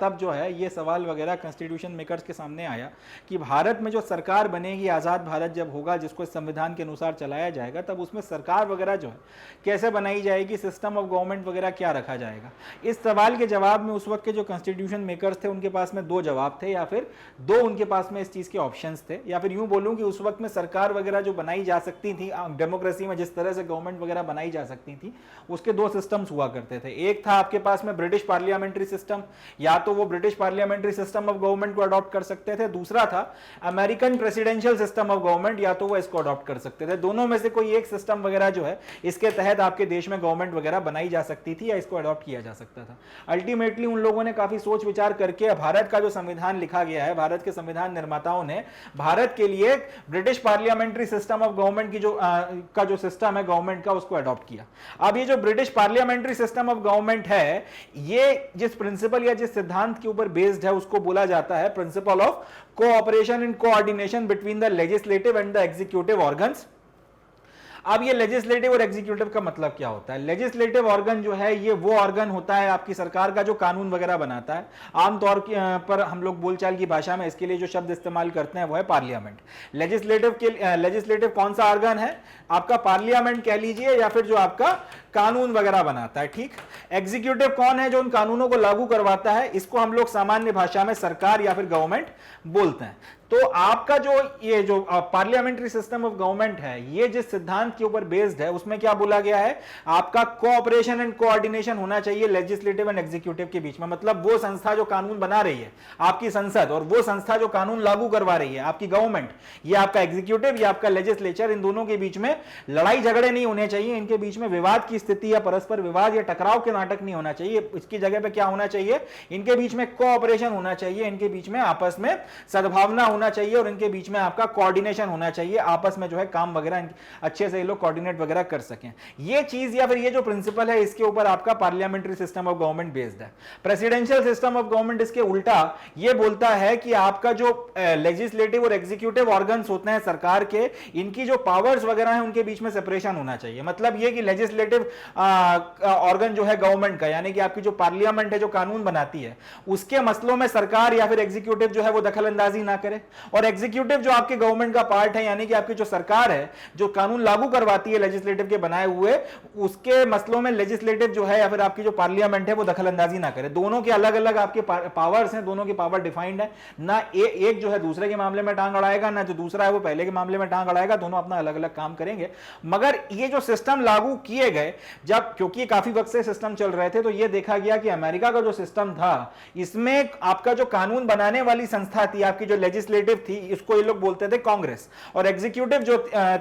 तब जो है ये सवाल वगैरह कॉन्स्टिट्यूशन मेकर्स के सामने आया कि भारत में जो सरकार बनेगी, आज़ाद भारत जब होगा जिसको संविधान के अनुसार चलाया जाएगा, तब उसमें सरकार वगैरह जो है कैसे बनाई जाएगी, सिस्टम ऑफ गवर्नमेंट वगैरह क्या रखा जाएगा। इस सवाल के जवाब में उस वक्त के जो कॉन्स्टिट्यूशन मेकर्स थे उनके पास में दो जवाब थे, या फिर दो उनके पास में इस चीज़ के ऑप्शंस थे, या फिर यूँ बोलूँ कि उस वक्त में सरकार वगैरह जो बनाई जा सकती थी डेमोक्रेसी में, जिस तरह से गवर्नमेंट वगैरह बनाई जा सकती थी, उसके दो सिस्टम्स हुआ करते थे। एक था आपके पास में ब्रिटिश पार्लियामेंट्री सिस्टम, या तो वो British parliamentary system of government को अडॉप्ट कर सकते थे। दूसरा था American presidential system of government, या तो वो इसको अडॉप्ट कर सकते थे। दोनों में से कोई एक सिस्टम वगैरह जो है इसके तहत आपके देश में गवर्नमेंट वगैरह बनाई जा सकती थी या इसको अडॉप्ट किया जा सकता था। अल्टीमेटली उन लोगों ने काफी सोच विचार करके भारत का जो संविधान लिखा गया है, भारत के संविधान निर्माताओं ने भारत के लिए British parliamentary system of government की जो सिस्टम है गवर्नमेंट का, उसको अडॉप्ट किया। अब ये जो British parliamentary system of government है, ये जिस प्रिंसिपल या जिस सिद्धांत के ऊपर बेस्ड है उसको बोला जाता है principle of cooperation and coordination between the legislative and the executive organs. अब ये लेजिस्लेटिव और एग्जीक्यूटिव का मतलब क्या होता है? लेजिस्लेटिव ऑर्गन जो है ये वो ऑर्गन होता है आपकी सरकार का जो कानून वगैरह बनाता है। आमतौर पर हम लोग बोलचाल की भाषा में इसके लिए जो शब्द इस्तेमाल करते हैं वो है पार्लियामेंट। लेजिस्लेटिव कौन सा ऑर्गन है? आपका पार्लियामेंट कह लीजिए, या फिर जो आपका कानून वगैरह बनाता है, ठीक। एग्जीक्यूटिव कौन है? जो उन कानूनों को लागू करवाता है। इसको हम लोग सामान्य भाषा में सरकार या फिर गवर्नमेंट बोलते हैं। तो आपका जो ये जो पार्लियामेंट्री सिस्टम ऑफ गवर्नमेंट है, ये जिस सिद्धांत के ऊपर बेस्ड है उसमें क्या बोला गया है? आपका कोऑपरेशन एंड कोऑर्डिनेशन होना चाहिए लेजिस्लेटिव एंड एग्जीक्यूटिव के बीच में। मतलब वो संस्था जो कानून बना रही है आपकी संसद, और वो संस्था जो कानून लागू करवा रही है आपकी गवर्नमेंट, ये आपका एग्जीक्यूटिव, ये आपका लेजिस्लेचर, इन दोनों के बीच में लड़ाई झगड़े नहीं होने चाहिए, इनके बीच में विवाद की स्थिति या परस्पर विवाद या टकराव के नाटक नहीं होना चाहिए। इसकी जगह पे क्या होना चाहिए? इनके बीच में कोऑपरेशन होना चाहिए, इनके बीच में आपस में सद्भावना होना चाहिए, और इनके बीच में आपका कोऑर्डिनेशन होना चाहिए, आपस में जो है काम वगैरह अच्छे से ये लोग कोऑर्डिनेट वगैरह कर सकें। ये चीज या फिर ये जो प्रिंसिपल है, इसके ऊपर आपका parliamentary system of government based है। प्रेसिडेंशियल सिस्टम ऑफ गवर्नमेंट इसके उल्टा ये बोलता है कि आपका जो लेजिस्लेटिव और एग्जीक्यूटिव ऑर्गन्स होते हैं सरकार के, इनकी जो पावर्स वगैरह है उनके बीच में सेपरेशन होना चाहिए। मतलब ये कि लेजिस्लेटिव ऑर्गन जो है गवर्नमेंट का, यानी कि आपकी जो पार्लियामेंट है जो कानून बनाती है, उसके मसलों में सरकार या फिर एग्जीक्यूटिव जो है वो दखल अंदाजी ना करे, और एग्जीक्यूटिव जो आपके गवर्नमेंट का पार्ट है, यानी कि आपकी जो सरकार है जो कानून लागू करवाती है लेजिस्लेटिव के बनाए हुए, उसके मसलों में लेजिस्लेटिव जो है या फिर आपकी जो पार्लियामेंट है वो दखल अंदाजी ना करे। दोनों के अलग अलग आपके पावर्स हैं, दोनों की पावर डिफाइंड है ना। एक जो है दूसरे के मामले में टांग अड़ाएगा, ना जो दूसरा है वो पहले के मामले में टांग अड़ाएगा। दोनों अपना अलग अलग काम करेंगे। मगर ये जो सिस्टम लागू किए गए, जब क्योंकि काफी वक्त से सिस्टम चल रहे थे, तो ये देखा गया कि अमेरिका का जो सिस्टम था, इसमें आपका जो कानून बनाने वाली संस्था थी आपकी जो लेजिस्लेटिव थी, इसको ये लोग बोलते थे कांग्रेस, और एग्जीक्यूटिव जो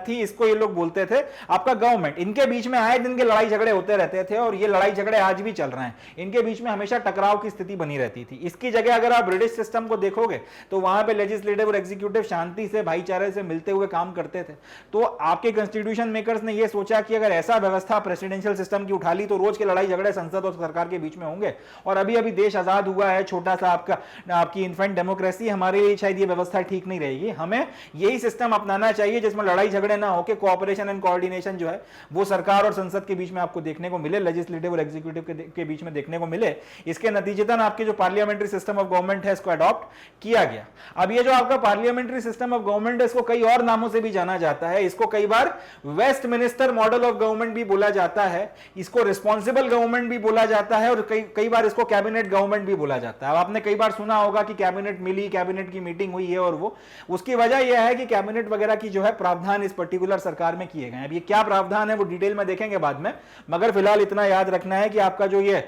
थी इसको ये लोग बोलते थे आपका गवर्नमेंट। इनके बीच में आए दिन के लड़ाई झगड़े होते रहते थे, और ये लड़ाई झगड़े आज भी चल रहे हैं। इनके बीच में हमेशा टकराव की स्थिति बनी रहती थी। इसकी जगह अगर आप ब्रिटिश सिस्टम को देखोगे तो वहां पे लेजिस्लेटिव और एग्जीक्यूटिव शांति से, भाईचारे से मिलते हुए काम करते थे। तो आपके कॉन्स्टिट्यूशन मेकर्स ने यह सोचा कि अगर ऐसा व्यवस्था प्रेसिडेंशियल सिस्टम की उठा ली तो रोज के लड़ाई झगड़े संसद और सरकार के बीच में होंगे। और अभी अभी देश आजाद हुआ है, छोटा सा आपकी इन्फेंट डेमोक्रेसी, हमारे लिए शायद ये व्यवस्था ठीक नहीं रहेगी। हमें यही सिस्टम अपनाना चाहिए जिसमें लड़ाई झगड़े ना होकर कोऑपरेशन एंड कोऑर्डिनेशन जो है वो सरकार और संसद के बीच में आपको देखने को मिले, लेजिस्लेटिव और एग्जीक्यूटिव के बीच में देखने को मिले। इसके नतीजतन आपके जो पार्लियामेंट्री सिस्टम ऑफ गवर्नमेंट है इसको अडॉप्ट किया गया। अब ये जो आपका पार्लियामेंट्री सिस्टम ऑफ गवर्नमेंट है, इसको कई और नामों से भी जाना जाता है। इसको कई बार वेस्टमिनिस्टर मॉडल ऑफ गवर्नमेंट भी बोला जाता है, इसको रिस्पॉन्सिबल गवर्नमेंट भी बोला जाता है, और कई बार इसको कैबिनेट गवर्नमेंट भी बोला जाता है। आपने कई बार सुना होगा कि कैबिनेट मिली, कैबिनेट की मीटिंग हुई है और वो, उसकी वजह यह है कि कैबिनेट वगैरह की जो है प्रावधान इस पर्टिकुलर सरकार में किए गए हैं। अब ये क्या प्रावधान है वो डिटेल में देखेंगे बाद में, मगर फिलहाल इतना याद रखना है कि आपका जो ये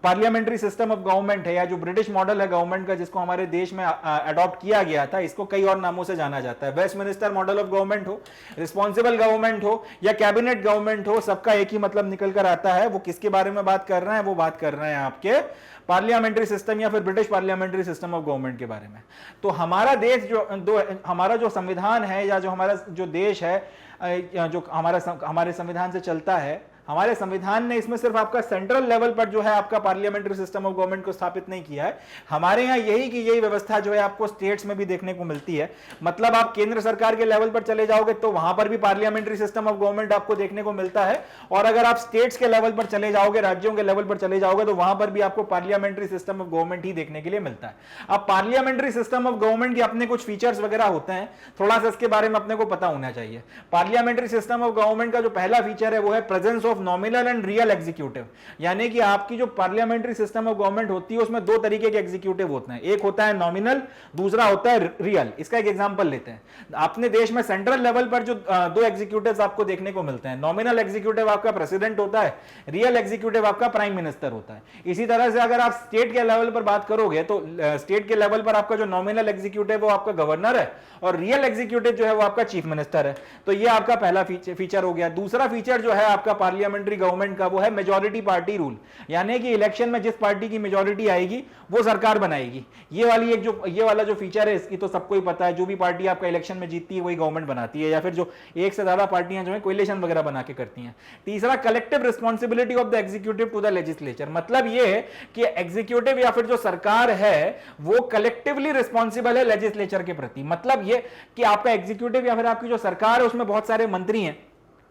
पार्लियामेंट्री सिस्टम ऑफ गवर्नमेंट है, या जो ब्रिटिश मॉडल है गवर्नमेंट का जिसको हमारे देश में अडॉप्ट किया गया था, इसको कई और नामों से जाना जाता है। वेस्टमिनिस्टर मॉडल ऑफ गवर्नमेंट हो, रिस्पॉन्सिबल गवर्नमेंट हो, या कैबिनेट गवर्नमेंट हो, सबका एक ही मतलब निकल कर आता है। वो किसके बारे में बात कर रहे हैं? वो बात कर रहे हैं आपके पार्लियामेंट्री सिस्टम या फिर British parliamentary system of government के बारे में। तो हमारा देश हमारा जो संविधान है, या जो हमारा जो देश है, जो हमारे संविधान से चलता है, हमारे संविधान ने इसमें सिर्फ आपका सेंट्रल लेवल पर जो है आपका पार्लियामेंट्री सिस्टम ऑफ गवर्नमेंट को स्थापित नहीं किया है। हमारे यहाँ यही व्यवस्था जो है आपको स्टेट्स में भी देखने को मिलती है। मतलब आप केंद्र सरकार के लेवल पर चले जाओगे तो वहां पर भी पार्लियामेंट्री सिस्टम ऑफ गवर्नमेंट आपको देखने को मिलता है, और अगर आप स्टेट्स के लेवल पर चले जाओगे, राज्यों के लेवल पर चले जाओगे, तो वहां पर भी आपको पार्लियामेंट्री सिस्टम ऑफ गवर्नमेंट ही देखने के लिए मिलता है। अब पार्लियामेंट्री सिस्टम ऑफ गवर्नमेंट के अपने कुछ फीचर्स वगैरह होते हैं, थोड़ा सा इसके बारे में अपने को पता होना चाहिए। पार्लियामेंट्री सिस्टम ऑफ गवर्नमेंट का जो पहला फीचर है वो है presence of nominal and real executive. यानी कि आपकी जो पार्लियामेंट्री सिस्टम ऑफ गवर्नमेंट होती है उसमें दो तरीके के एग्जीक्यूटिव होते हैं, एक होता है नॉमिनल, दूसरा होता है रियल। इसका एक एग्जांपल लेते हैं। अपने देश में सेंट्रल लेवल पर जो दो एग्जीक्यूटिव्स आपको देखने को मिलते हैं, नॉमिनल एग्जीक्यूटिव आपका प्रेसिडेंट होता है, रियल एग्जीक्यूटिव आपका प्राइम मिनिस्टर होता है। इसी तरह से अगर आप स्टेट के लेवल पर बात करोगे तो स्टेट के लेवल पर आपका जो नॉमिनल एग्जीक्यूटिव वो आपका गवर्नर है, और रियल एग्जीक्यूटिव जो है वो आपका चीफ मिनिस्टर है। तो ये आपका पहला फीचर हो गया। दूसरा फीचर जो है आपका पार्लियामेंट्री गवर्नमेंट का वो है मेजॉरिटी पार्टी रूल, यानी कि इलेक्शन में जिस पार्टी की मेजॉरिटी आएगी वो सरकार बनाएगी। ये वाला जो फीचर है इसकी तो सबको ही पता है, जो भी पार्टी आपका इलेक्शन में जीतती है वही गवर्नमेंट बनाती है, या फिर जो एक से ज्यादा पार्टियां जो है कोएलिशन वगैरह बना के करती हैं। तीसरा, collective responsibility of the executive to the legislature. मतलब ये है कि एग्जीक्यूटिव या फिर जो सरकार है वो कलेक्टिवली रिस्पॉन्सिबल है लेजिस्लेचर के प्रति। मतलब ये कि आपका एग्जीक्यूटिव या फिर आपकी जो सरकार है उसमें बहुत सारे मंत्री हैं,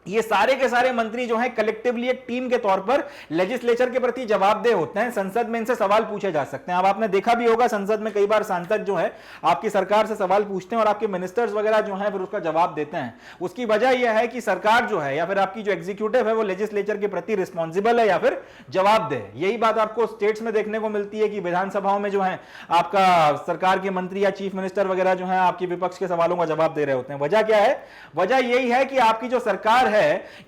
ये सारे के सारे मंत्री जो हैं कलेक्टिवली एक टीम के तौर पर लेजिस्लेचर के प्रति जवाबदेह होते हैं। संसद में इनसे सवाल पूछे जा सकते हैं। अब आपने देखा भी होगा संसद में कई बार सांसद जो है आपकी सरकार से सवाल पूछते हैं और आपके मिनिस्टर्स वगैरह जो हैं फिर उसका जवाब देते हैं। उसकी वजह यह है कि सरकार जो है या फिर आपकी जो एग्जीक्यूटिव है वो लेजिस्लेचर के प्रति रिस्पॉन्सिबल है या फिर जवाबदेह। यही बात आपको स्टेट्स में देखने को मिलती है कि विधानसभाओं में जो है आपका सरकार के मंत्री या चीफ मिनिस्टर वगैरह जो है आपकी विपक्ष के सवालों का जवाब दे रहे होते हैं। वजह क्या है? वजह यही है कि आपकी जो सरकार है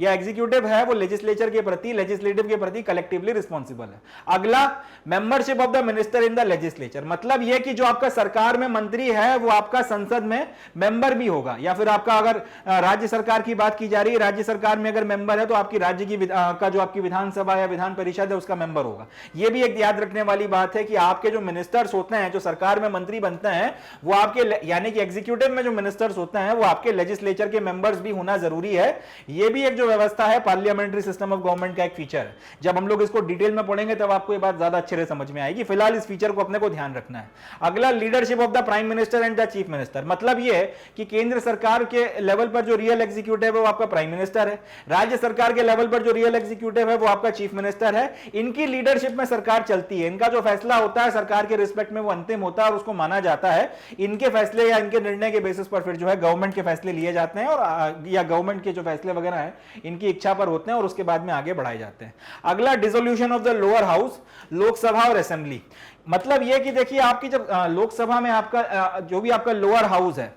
या एग्जीक्यूटिव है वो लेजिस्लेचर के प्रति, लेजिस्लेटिव के प्रति कलेक्टिवली रिस्पॉन्सिबल है। अगला, membership of the minister in the legislature, मतलब यह कि जो आपका सरकार में मंत्री है वो आपका संसद में मेंबर भी होगा। या फिर आपका अगर राज्य सरकार की बात की जा रही है, राज्य सरकार में अगर मेंबर है तो आपकी राज्य की का जो आपकी विधानसभा या विधान परिषद है उसका मेंबर होगा। यह भी एक याद रखने वाली बात है कि आपके जो मिनिस्टर्स होते हैं, जो सरकार में मंत्री बनते हैं, वो आपके यानी कि एग्जीक्यूटिव में जो मिनिस्टर्स होते हैं वो आपके लेजिस्लेचर के मेंबर्स भी होना जरूरी है। यह भी एक जो व्यवस्था है पार्लियामेंट्री सिस्टम ऑफ गवर्नमेंट का एक फीचर है। जब हम लोग इसको डिटेल में पढ़ेंगे तब आपको ये बात ज्यादा अच्छे से समझ में आएगी। फिलहाल इस फीचर को अपने को ध्यान रखना है। अगला, leadership of the prime minister and the chief minister, मतलब ये कि केंद्र सरकार के लेवल पर जो रियल एग्जीक्यूटिव है वो आपका प्राइम मिनिस्टर है, राज्य सरकार के लेवल पर जो रियल एग्जीक्यूटिव है वो आपका चीफ मिनिस्टर है। इनकी लीडरशिप में सरकार चलती है। इनका जो फैसला होता है सरकार के रिस्पेक्ट में वो अंतिम होता है और उसको माना जाता है। इनके फैसले या इनके निर्णय के बेसिस पर फिर जो है गवर्नमेंट के फैसले लिए जाते हैं और या गवर्नमेंट के जो फैसले वगैरह हैं इनकी इच्छा पर होते हैं और उसके बाद में आगे बढ़ाए जाते हैं। अगला, dissolution of the lower house, Lok Sabha और असेंबली, मतलब यह कि देखिए आपकी जब लोकसभा में आपका जो भी आपका लोअर हाउस है,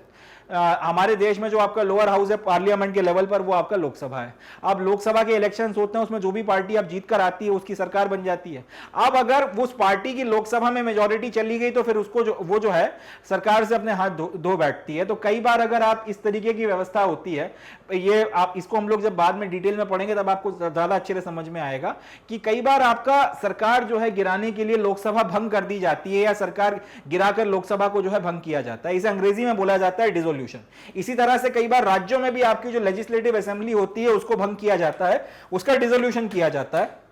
हमारे देश में जो आपका लोअर हाउस है पार्लियामेंट के लेवल पर वो आपका लोकसभा है। अब लोकसभा के इलेक्शंस होते हैं, उसमें जो भी पार्टी अब जीत कर आती है उसकी सरकार बन जाती है। अब अगर उस पार्टी की लोकसभा में मेजॉरिटी चली गई तो फिर उसको वो जो है सरकार से अपने हाथ धो बैठती है। तो कई बार अगर आप इस तरीके की व्यवस्था होती है, ये आप इसको हम लोग जब बाद में डिटेल में पढ़ेंगे तब आपको ज्यादा अच्छे से समझ में आएगा कि कई बार आपका सरकार जो है गिराने के लिए लोकसभा भंग कर दी जाती है या सरकार गिराकर लोकसभा को जो है भंग किया जाता है। इसे अंग्रेजी में बोला जाता है डिसोल्यूशन। इसी तरह से कई बार राज्यों में भी आपकी जो लेजिस्लेटिव असेंबली होती है उसको भंग किया जाता है, उसका डिसोल्यूशन किया जाता है।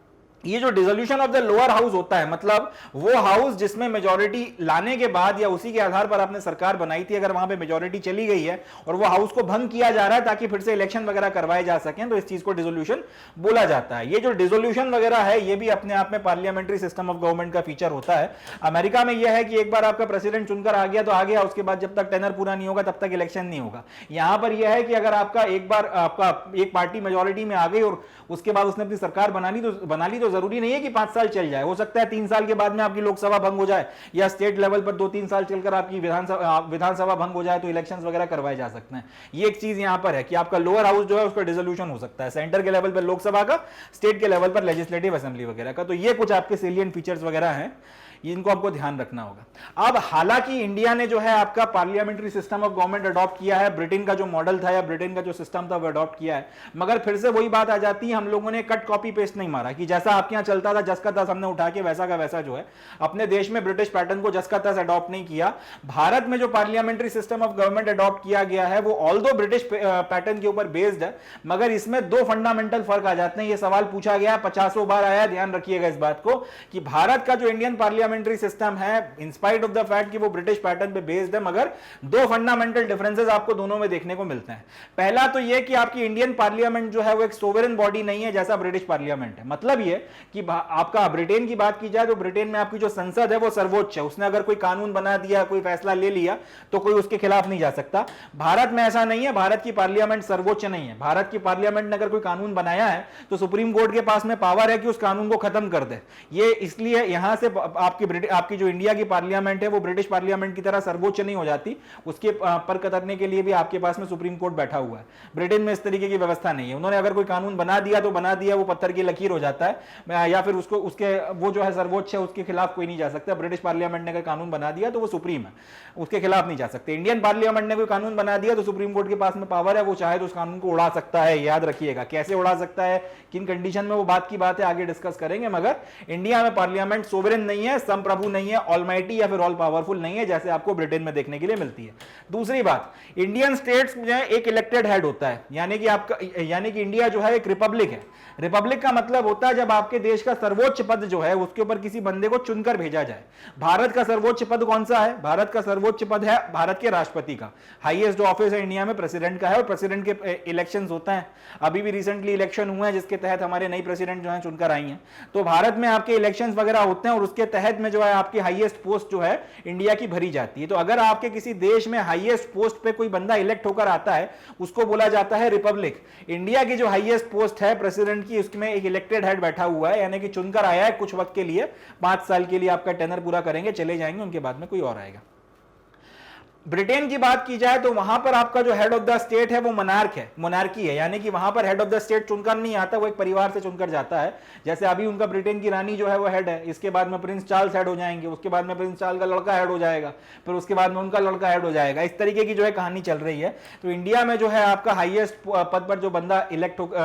ये जो dissolution of the lower house होता है, मतलब वो हाउस जिसमें मेजॉरिटी लाने के बाद या उसी के आधार पर आपने सरकार बनाई थी, अगर वहां पे मेजॉरिटी चली गई है और वो हाउस को भंग किया जा रहा है ताकि फिर से इलेक्शन वगैरह करवाए जा सकें, तो इस चीज को डिसोल्यूशन बोला जाता है। ये जो डिसोल्यूशन वगैरह है ये भी अपने आप में पार्लियामेंट्री सिस्टम ऑफ गवर्नमेंट का फीचर होता है। अमेरिका में यह है कि एक बार आपका प्रेसिडेंट चुनकर आ गया तो आ गया, उसके बाद जब तक टेनर पूरा नहीं होगा तब तक इलेक्शन नहीं होगा। यहां पर यह है कि अगर आपका एक बार आपका एक पार्टी मेजॉरिटी में आ गई और उसके बाद उसने अपनी सरकार बना ली तो जरूरी नहीं है कि 5 साल चल जाए। हो सकता है 3 साल के बाद में आपकी लोकसभा भंग हो जाए या स्टेट लेवल पर 2-3 साल चलकर आपकी विधानसभा भंग हो जाए तो इलेक्शंस वगैरह करवाए जा सकते हैं। ये एक चीज यहां पर है कि आपका लोअर हाउस जो है उसका डिसोल्यूशन हो सकता है, सेंटर के लेवल पर लोकसभा का, स्टेट के लेवल पर लेजिस्लेटिव असेंबली वगैरह का। तो ये कुछ आपके सेलिएंट फीचर्स वगैरह हैं, इनको आपको ध्यान रखना होगा। अब हालांकि इंडिया ने जो है आपका parliamentary system of government adopt किया है, ब्रिटेन का जो मॉडल था या ब्रिटेन का जो सिस्टम था वो अडॉप्ट किया है, मगर फिर से वही बात आ जाती है, हम लोगों ने कट कॉपी पेस्ट नहीं मारा कि जैसा आपके यहाँ चलता था जस का तस हमने उठा के वैसा का वैसा जो है अपने देश में ब्रिटिश पैटर्न को जस का तस अडॉप्ट नहीं किया। भारत में जो parliamentary system of government adopt किया गया है वो ऑल्दो ब्रिटिश पैटर्न के ऊपर बेस्ड है, मगर इसमें 2 फंडामेंटल फर्क आ जाते हैं। ये सवाल पूछा गया, 50 बार आया, ध्यान रखिएगा इस बात को कि भारत का जो इंडियन पार्लियामेंट्री सिस्टम है in spite of the fact कि वो ब्रिटिश पैटर्न पे बेस्ड है, मगर 2 फंडामेंटल डिफरेंसेस आपको दोनों में देखने को मिलते हैं। पहला तो ये कि आपकी इंडियन पार्लियामेंट जो है वो एक सोवरेन बॉडी नहीं है जैसा ब्रिटिश पार्लियामेंट है। मतलब ये कि आपका ब्रिटेन की बात की जाए तो ब्रिटेन में आपकी जो संसद है वो सर्वोच्च है, उसने अगर कोई कानून बना दिया, कोई फैसला ले लिया तो कोई उसके खिलाफ नहीं जा सकता। भारत में ऐसा नहीं है, भारत की पार्लियामेंट सर्वोच्च नहीं है। भारत की पार्लियामेंट ने अगर कोई कानून बनाया है तो सुप्रीम कोर्ट के पास में पावर है कि उस कानून को खत्म कर दे। ये इसलिए यहां से आपकी जो इंडिया की पार्लियामेंट है वो ब्रिटिश पार्लियामेंट की तरह सर्वोच्च नहीं हो जाती, उसके पर कतरने के लिए भी आपके पास में सुप्रीम कोर्ट बैठा हुआ है। ब्रिटेन में इस तरीके की व्यवस्था नहीं है। उन्होंने अगर कोई कानून बना दिया तो बना दिया, वो पत्थर की लकीर हो जाता है या फिर उसके वो जो है सर्वोच्च है, उसके खिलाफ कोई नहीं जा सकता। ब्रिटिश पार्लियामेंट ने अगर कानून बना दिया तो वो सुप्रीम है, उसके खिलाफ नहीं जा सकते। इंडियन पार्लियामेंट ने कोई कानून बना दिया तो सुप्रीम कोर्ट के पास में पावर है, वो चाहे तो उस कानून को उड़ा सकता है। याद रखिएगा कैसे उड़ा सकता है, किन कंडीशन में, वो बात की बात है, आगे डिस्कस करेंगे। मगर इंडिया में पार्लियामेंट सोवरेन नहीं है, संप्रभु नहीं है, ऑलमाइटी या फिर ऑल पावरफुल नहीं है जैसे आपको ब्रिटेन में देखने के लिए मिलती है। दूसरी बात, इंडियन स्टेट्स में एक इलेक्टेड हेड होता है, यानी कि इंडिया जो है एक रिपब्लिक है। रिपब्लिक का मतलब होता है जब आपके देश का सर्वोच्च पद जो है उसके ऊपर किसी बंदे को चुनकर भेजा जाए। भारत का सर्वोच्च पद कौन सा है? भारत का सर्वोच्च पद है भारत के राष्ट्रपति का। हाईएस्ट जो ऑफिस है इंडिया में प्रेसिडेंट का है, और प्रेसिडेंट के इलेक्शंस होते हैं। अभी भी रिसेंटली इलेक्शन हुए हैं जिसके तहत हमारे नई प्रेसिडेंट जो है चुनकर आई हैं। तो भारत में आपके इलेक्शंस वगैरह होते हैं और उसके तहत में जो है आपकी हाईएस्ट पोस्ट जो है इंडिया की भरी जाती है। तो अगर आपके किसी देश में हाईएस्ट पोस्ट पे कोई बंदा इलेक्ट होकर आता है उसको बोला जाता है रिपब्लिक। इंडिया की जो हाईएस्ट पोस्ट है प्रेसिडेंट की, उसमें एक इलेक्टेड हेड बैठा हुआ है, यानी कि चुनकर आया है कुछ वक्त के लिए, 5 साल के लिए आपका टेनर पूरा करेंगे, चले जाएंगे, उनके बाद में कोई और आएगा। ब्रिटेन की बात की जाए तो वहां पर आपका जो हेड ऑफ द स्टेट है वो मोनार्की है, यानी कि वहां पर हेड ऑफ द स्टेट चुनकर नहीं आता, वो एक परिवार से चुनकर जाता है। जैसे अभी उनका ब्रिटेन की रानी जो है वो हेड है, इसके बाद में प्रिंस चार्ल्स हेड हो जाएंगे, उसके बाद में प्रिंस चार्ल्स का लड़का हेड हो जाएगा, फिर उसके बाद में उनका लड़का हेड हो जाएगा। इस तरीके की जो है कहानी चल रही है। तो इंडिया में जो है आपका हाईएस्ट पद पर जो बंदा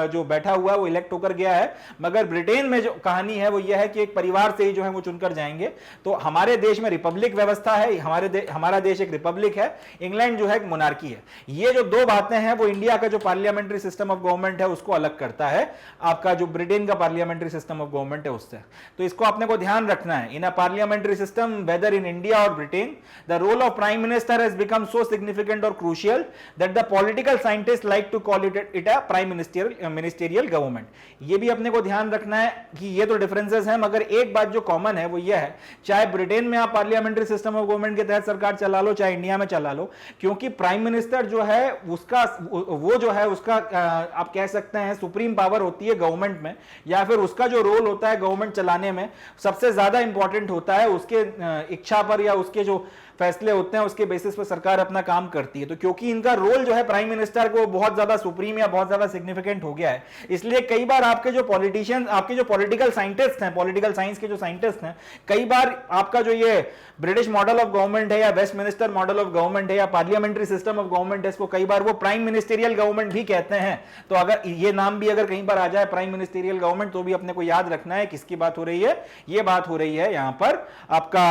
जो बैठा हुआ है वो इलेक्ट होकर गया है, मगर ब्रिटेन में जो कहानी है वो यह है कि एक परिवार से ही जो है वो चुनकर जाएंगे। तो हमारे देश में रिपब्लिक व्यवस्था है, हमारा देश एक रिपब्लिक है, इंग्लैंड जो है एक मोनार्की है। ये जो दो बातें हैं वो इंडिया का जो पार्लियामेंट्री सिस्टम ऑफ गवर्नमेंट है उसको अलग करता है आपका जो ब्रिटेन का पार्लियामेंट्री सिस्टम ऑफ गवर्नमेंट है उससे। तो इसको अपने को ध्यान रखना है। In a parliamentary system whether in India और Britain, the role of prime minister has become so significant और crucial that the political scientist like to call it a prime ministerial government. ये भी अपने को ध्यान रखना है कि ये तो डिफरेंसेस हैं, मगर एक बात जो कॉमन है वो ये है, चाहे ब्रिटेन में आप पार्लियामेंट्री सिस्टम ऑफ गवर्नमेंट के तहत सरकार चला लो, चाहे इंडिया में चला लो, क्योंकि प्राइम मिनिस्टर जो है उसका आप कह सकते हैं सुप्रीम पावर होती है गवर्नमेंट में, या फिर उसका जो रोल होता है गवर्नमेंट चलाने में सबसे ज्यादा इंपॉर्टेंट होता है उसके इच्छा पर या उसके जो फैसले होते हैं उसके बेसिस पर सरकार अपना काम करती है। तो क्योंकि इनका रोल जो है प्राइम मिनिस्टर को बहुत ज्यादा सुप्रीम या बहुत ज्यादा सिग्निफिकेंट हो गया है, इसलिए कई बार आपके जो पॉलिटिशियन, आपके जो पॉलिटिकल साइंटिस्ट हैं, पॉलिटिकल साइंस के जो साइंटिस्ट हैं, कई बार आपका जो ये ब्रिटिश मॉडल ऑफ गवर्नमेंट है या वेस्टमिनिस्टर मॉडल ऑफ गवर्नमेंट है या पार्लियामेंट्री सिस्टम ऑफ गवर्नमेंट है, इसको कई बार वो प्राइम मिनिस्टेरियल गवर्नमेंट भी कहते हैं। तो अगर ये नाम भी अगर कहीं पर आ जाए प्राइम मिनिस्टेरियल गवर्नमेंट, तो भी अपने को याद रखना है किसकी बात हो रही है। ये बात हो रही है यहां पर आपका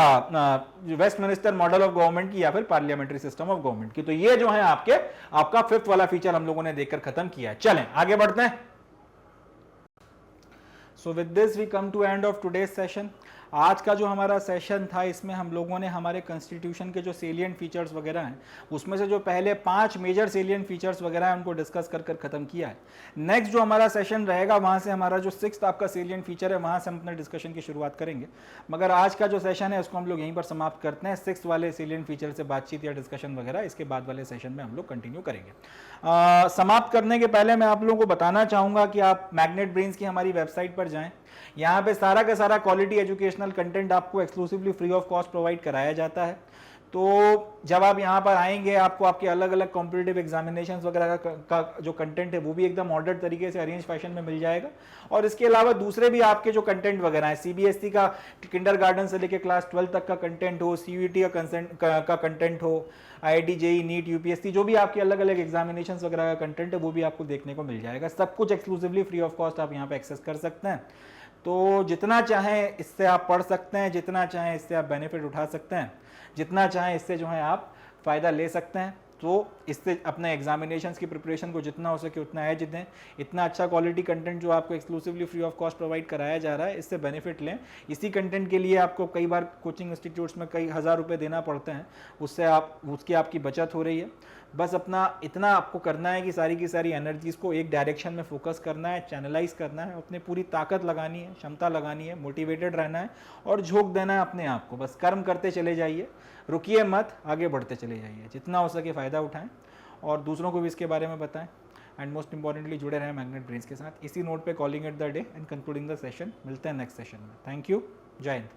वेस्टमिनिस्टर मॉडल ऑफ गवर्नमेंट की या फिर पार्लियामेंट्री सिस्टम ऑफ गवर्नमेंट की। तो ये जो है आपका 5th वाला फीचर हम लोगों ने देखकर खत्म किया है। चलें आगे बढ़ते हैं। So with this we come to end of today's session. आज का जो हमारा सेशन था इसमें हम लोगों ने हमारे कॉन्स्टिट्यूशन के जो सेलिएंट फीचर्स वगैरह हैं उसमें से जो पहले 5 मेजर सेलिएंट फीचर्स वगैरह हैं उनको डिस्कस कर खत्म किया है। नेक्स्ट जो हमारा सेशन रहेगा वहाँ से हमारा जो 6th आपका सेलिएंट फीचर है वहाँ से हम अपने डिस्कशन की शुरुआत करेंगे, मगर आज का जो सेशन है उसको हम लोग यहीं पर समाप्त करते हैं। 6th वाले सेलिएंट फीचर से बातचीत या डिस्कशन वगैरह इसके बाद वाले सेशन में हम लोग कंटिन्यू करेंगे। समाप्त करने के पहले मैं आप लोगों को बताना चाहूँगा कि आप मैग्नेट ब्रेन्स की हमारी वेबसाइट पर जाएँ। यहाँ पे सारा का सारा क्वालिटी एजुकेशनल कंटेंट आपको exclusively free of cost provide कराया जाता है। तो जब आप यहाँ पर आएंगे आपको आपके अलग अलग कॉम्पिटिटिव एग्जामिनेशंस वगैरह का जो कंटेंट है वो भी एकदम ऑर्डर्ड तरीके से अरेंज फैशन में मिल जाएगा। और इसके अलावा दूसरे भी आपके जो कंटेंट वगैरह है, सीबीएसई का किंडरगार्टन से लेकर क्लास 12 तक का कंटेंट हो, सीयूईटी का कंटेंट हो, आईआईटी जेईई नीट यूपीएससी जो भी आपके अलग अलग एग्जामिनेशंस वगैरह का कंटेंट है वो भी आपको देखने को मिल जाएगा। सब कुछ एक्सक्लूसिवली फ्री ऑफ कॉस्ट आप यहाँ पे एक्सेस कर सकते हैं। तो जितना चाहें इससे आप पढ़ सकते हैं, जितना चाहें इससे आप बेनिफिट उठा सकते हैं, जितना चाहें इससे जो है आप फ़ायदा ले सकते हैं। तो इससे अपने एग्जामिनेशंस की प्रिपरेशन को जितना हो सके उतना एज दें। इतना अच्छा क्वालिटी कंटेंट जो आपको exclusively free of cost provide कराया जा रहा है इससे बेनिफिट लें। इसी कंटेंट के लिए आपको कई बार कोचिंग इंस्टीट्यूट्स में कई हज़ार रुपये देना पड़ते हैं, उससे उसकी आपकी बचत हो रही है। बस अपना इतना आपको करना है कि सारी की सारी एनर्जीज़ को एक डायरेक्शन में फोकस करना है, चैनलाइज करना है, अपनी पूरी ताकत लगानी है, क्षमता लगानी है, मोटिवेटेड रहना है और झोंक देना है अपने आप को। बस कर्म करते चले जाइए, रुकिए मत, आगे बढ़ते चले जाइए, जितना हो सके फ़ायदा उठाएं और दूसरों को भी इसके बारे में बताएं। एंड मोस्ट इंपॉर्टेंटली जुड़े रहें मैग्नेट ब्रेन्स के साथ। इसी नोट पे calling it the day and concluding the session. मिलते हैं नेक्स्ट सेशन में। थैंक यू, जय हिंद।